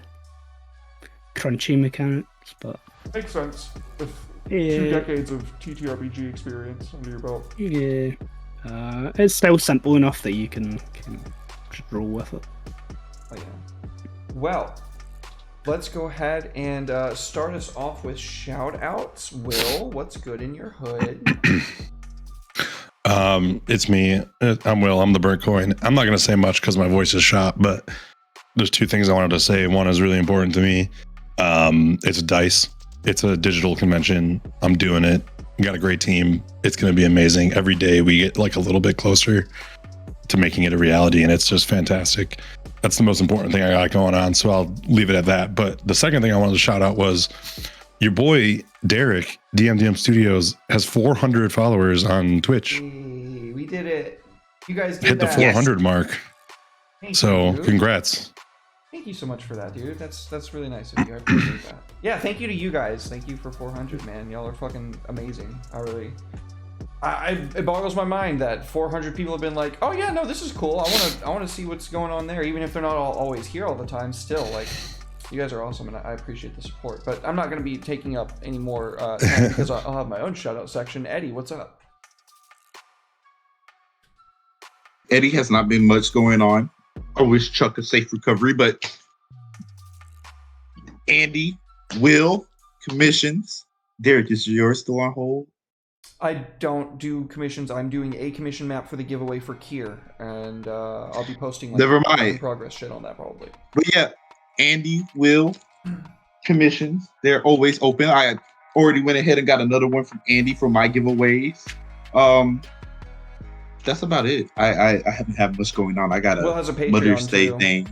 crunchy mechanics, but Makes sense. With yeah, 2 decades of TTRPG experience under your belt. yeah, it's still simple enough that you can just roll with it. Oh, yeah. Well, let's go ahead and start us off with shout outs. Will, what's good in your hood? It's me. I'm Will. I'm the burnt coin. I'm not going to say much because my voice is shot, but there's 2 things I wanted to say. One is really important to me. It's DICE. It's a digital convention. I'm doing it. Got a great team. It's going to be amazing. Every day we get like a little bit closer to making it a reality, and it's just fantastic. That's the most important thing I got going on, so I'll leave it at that. But the second thing I wanted to shout out was your boy Derek, DMDM Studios, has 400 followers on Twitch. Hey, we did it. You guys did Hit the that. 400 mark. Thank So you. congrats. Thank you so much for that, dude. That's really nice of you. I appreciate that. Yeah, thank you to you guys. Thank you for 400, man. Y'all are fucking amazing. It boggles my mind that 400 people have been like, oh yeah, no, this is cool. I want to see what's going on there, even if they're not always here all the time. Still, like, you guys are awesome, and I appreciate the support. But I'm not going to be taking up any more time because I'll have my own shout out section. Eddie, what's up? Eddie has not been much going on. I wish Chuck a safe recovery, but Andy, Will, commissions. Derek, is yours still on hold? I don't do commissions. I'm doing a commission map for the giveaway for Kier, and I'll be posting like Never mind. progress shit on that probably. But yeah, Andy, Will, commissions. They're always open. I already went ahead and got another one from Andy for my giveaways. That's about it. I haven't had much going on. I got Will has a Patreon Mother's Day too. thing.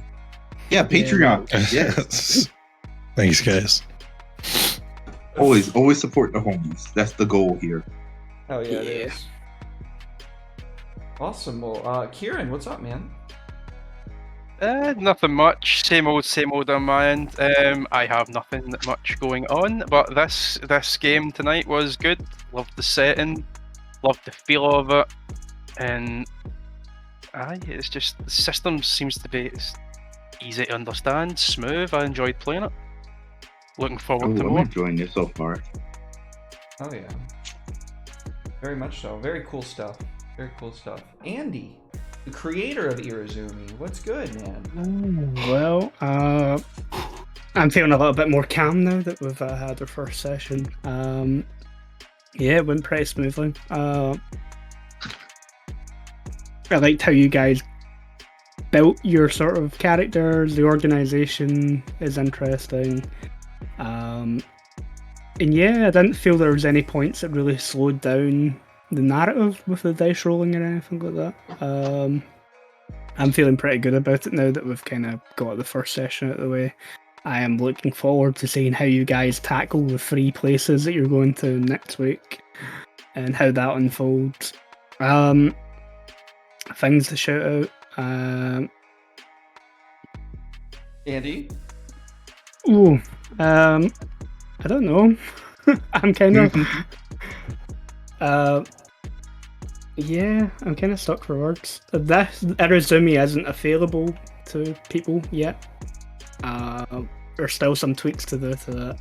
Yeah, Patreon. Yes. Thanks, guys. Always support the homies. That's the goal here. Oh yeah, it is. Awesome. Well, Kieran, what's up, man? Nothing much. Same old on my end. I have nothing much going on, but this game tonight was good. Loved the setting, loved the feel of it, and it's just the system seems to be easy to understand, smooth. I enjoyed playing it. Looking forward to I'm more. enjoying it so far. Oh yeah. Very much so. Very cool stuff. Very cool stuff. Andy, the creator of Irezumi, what's good, man? Well, I'm feeling a little bit more calm now that we've had our first session. Yeah, it went pretty smoothly. I liked how you guys built your sort of characters. The organization is interesting. And yeah, I didn't feel there was any points that really slowed down the narrative with the dice rolling or anything like that. I'm feeling pretty good about it now that we've kind of got the first session out of the way. I am looking forward to seeing how you guys tackle the 3 places that you're going to next week and how that unfolds. Things to shout out. Andy? Ooh, I don't know. I'm kind of... yeah, I'm kind of stuck for words. This Irezumi isn't available to people yet. There's still some tweaks to that.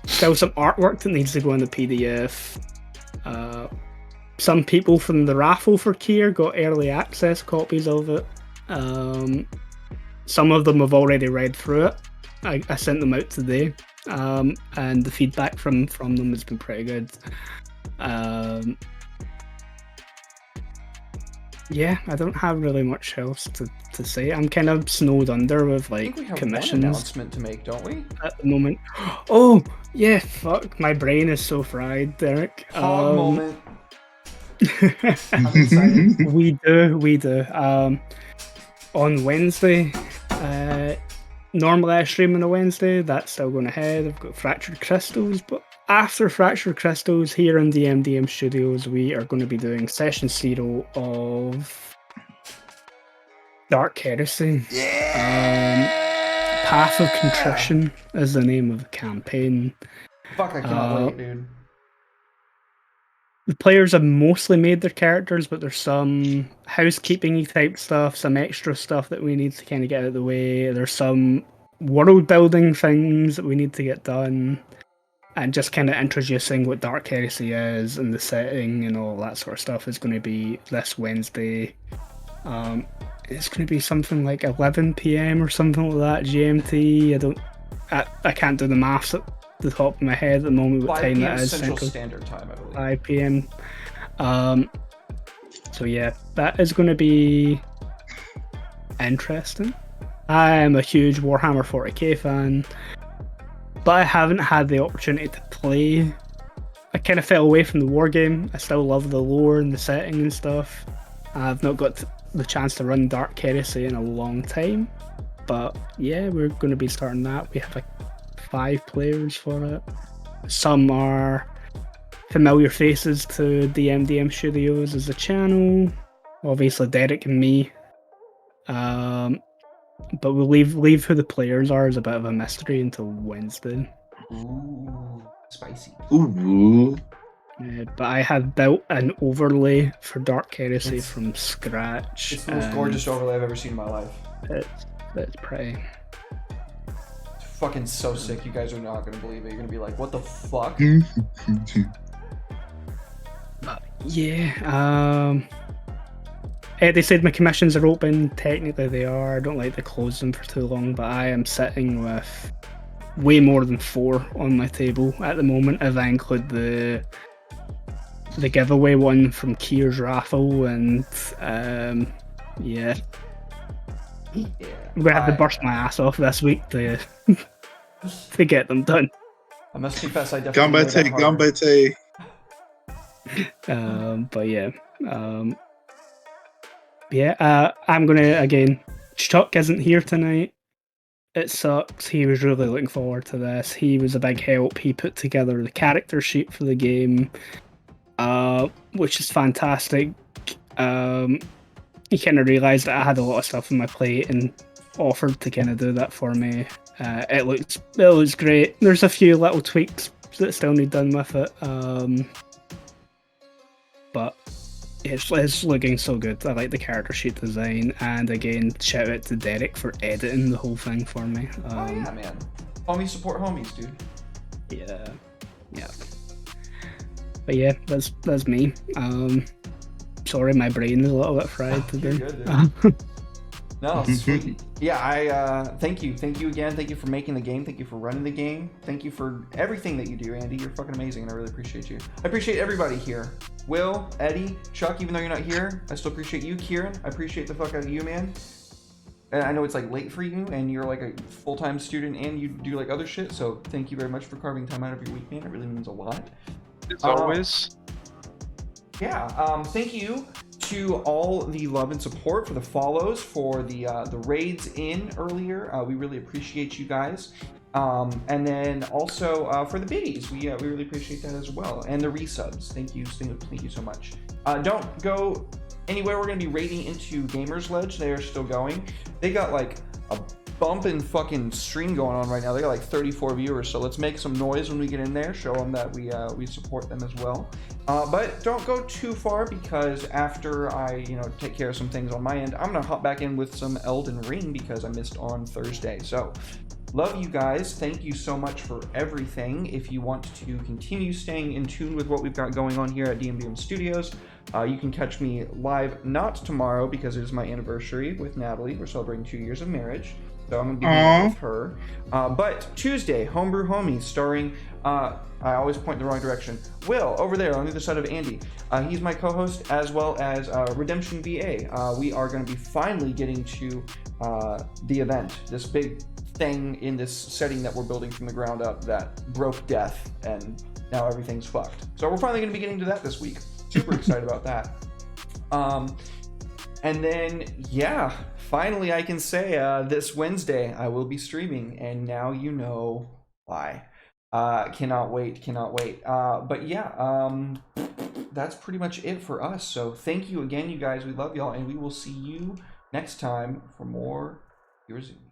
Still some artwork that needs to go in the PDF. Some people from the raffle for Kier got early access copies of it. Some of them have already read through it. I sent them out today, and the feedback from them has been pretty good. Yeah, I don't have really much else to say. I'm kind of snowed under with I think we like have commissions one announcement to make, don't we? at the moment. Oh yeah, fuck! My brain is so fried, Derek. Hog moment. I'm excited. We do. On Wednesday, normally I stream on a Wednesday. That's still going ahead. I've got Fractured Crystals, but after Fractured Crystals here in the MDM Studios, we are going to be doing Session 0 of Dark Heresy. Path of Contrition is the name of the campaign. Fuck, I cannot wait, dude. The players have mostly made their characters, but there's some housekeeping type stuff, some extra stuff that we need to kind of get out of the way. There's some world building things that we need to get done, and just kind of introducing what Dark Heresy is and the setting and all that sort of stuff is going to be this Wednesday. It's going to be something like 11 p.m. or something like that GMT. I can't do the maths at the top of my head at the moment what 5 time p.m. that is. Central Standard Time, I believe. 5 p.m. So yeah, that is going to be interesting. I am a huge Warhammer 40k fan, but I haven't had the opportunity to play. I kind of fell away from the war game. I still love the lore and the setting and stuff. I've not got the chance to run Dark Heresy in a long time, but yeah, we're going to be starting that. We have like 5 players for it. Some are familiar faces to DMDM Studios as a channel, obviously Derek and me. But we'll leave who the players are as a bit of a mystery until Wednesday. Ooh, spicy. Ooh. But I have built an overlay for Dark Heresy from scratch. It's the most gorgeous overlay I've ever seen in my life. It's pretty. It's fucking so sick. You guys are not going to believe it. You're going to be like, what the fuck? Yeah, they said my commissions are open. Technically they are. I don't like to close them for too long, but I am sitting with way more than 4 on my table at the moment, if I include the giveaway one from Kier's raffle, and yeah. I'm gonna have to burst my ass off this week to to get them done. I must confess, I definitely Gambate. But yeah, I'm gonna again. Chuck isn't here tonight. It sucks. He was really looking forward to this. He was a big help. He put together the character sheet for the game, which is fantastic. He kind of realised that I had a lot of stuff on my plate and offered to kind of do that for me. It looks great. There's a few little tweaks that still need done with it, but it's looking so good. I like the character sheet design, and again, shout out to Derek for editing the whole thing for me. Oh yeah, man. Homies support homies, dude. Yeah. But yeah, that's me. Sorry, my brain is a little bit fried today. You're good, dude. No, sweet. Yeah, thank you again. Thank you for making the game. Thank you for running the game. Thank you for everything that you do, Andy. You're fucking amazing, and I really appreciate you. I appreciate everybody here. Will, Eddie, Chuck, even though you're not here, I still appreciate you. Kieran, I appreciate the fuck out of you, man. And I know it's like late for you, and you're like a full-time student, and you do like other shit, so thank you very much for carving time out of your week, man. It really means a lot. As always. Yeah, thank you to all the love and support for the follows, for the raids in earlier. We really appreciate you guys. And then also for the biddies, we really appreciate that as well. And the resubs, thank you so much. Don't go anywhere. We're gonna be raiding into Gamers Ledge. They are still going. They got like a bumping fucking stream going on right now. They got like 34 viewers, so let's make some noise when we get in there. Show them that we support them as well. But don't go too far, because after I take care of some things on my end, I'm gonna hop back in with some Elden Ring because I missed on Thursday. So love you guys. Thank you so much for everything. If you want to continue staying in tune with what we've got going on here at DMDM Studios, you can catch me live, not tomorrow because it is my anniversary with Natalie. We're celebrating 2 years of marriage, so I'm going to be meeting with her. But Tuesday, Homebrew Homies, starring, I always point in the wrong direction, Will, over there on the other side of Andy. He's my co-host, as well as Redemption VA. We are going to be finally getting to the event, this big thing in this setting that we're building from the ground up that broke death, and now everything's fucked. So we're finally going to be getting to that this week. Super excited about that. And then, yeah, finally I can say this Wednesday I will be streaming, and now you know why. Cannot wait. But yeah, that's pretty much it for us. So thank you again, you guys. We love y'all, and we will see you next time for more Irezumi.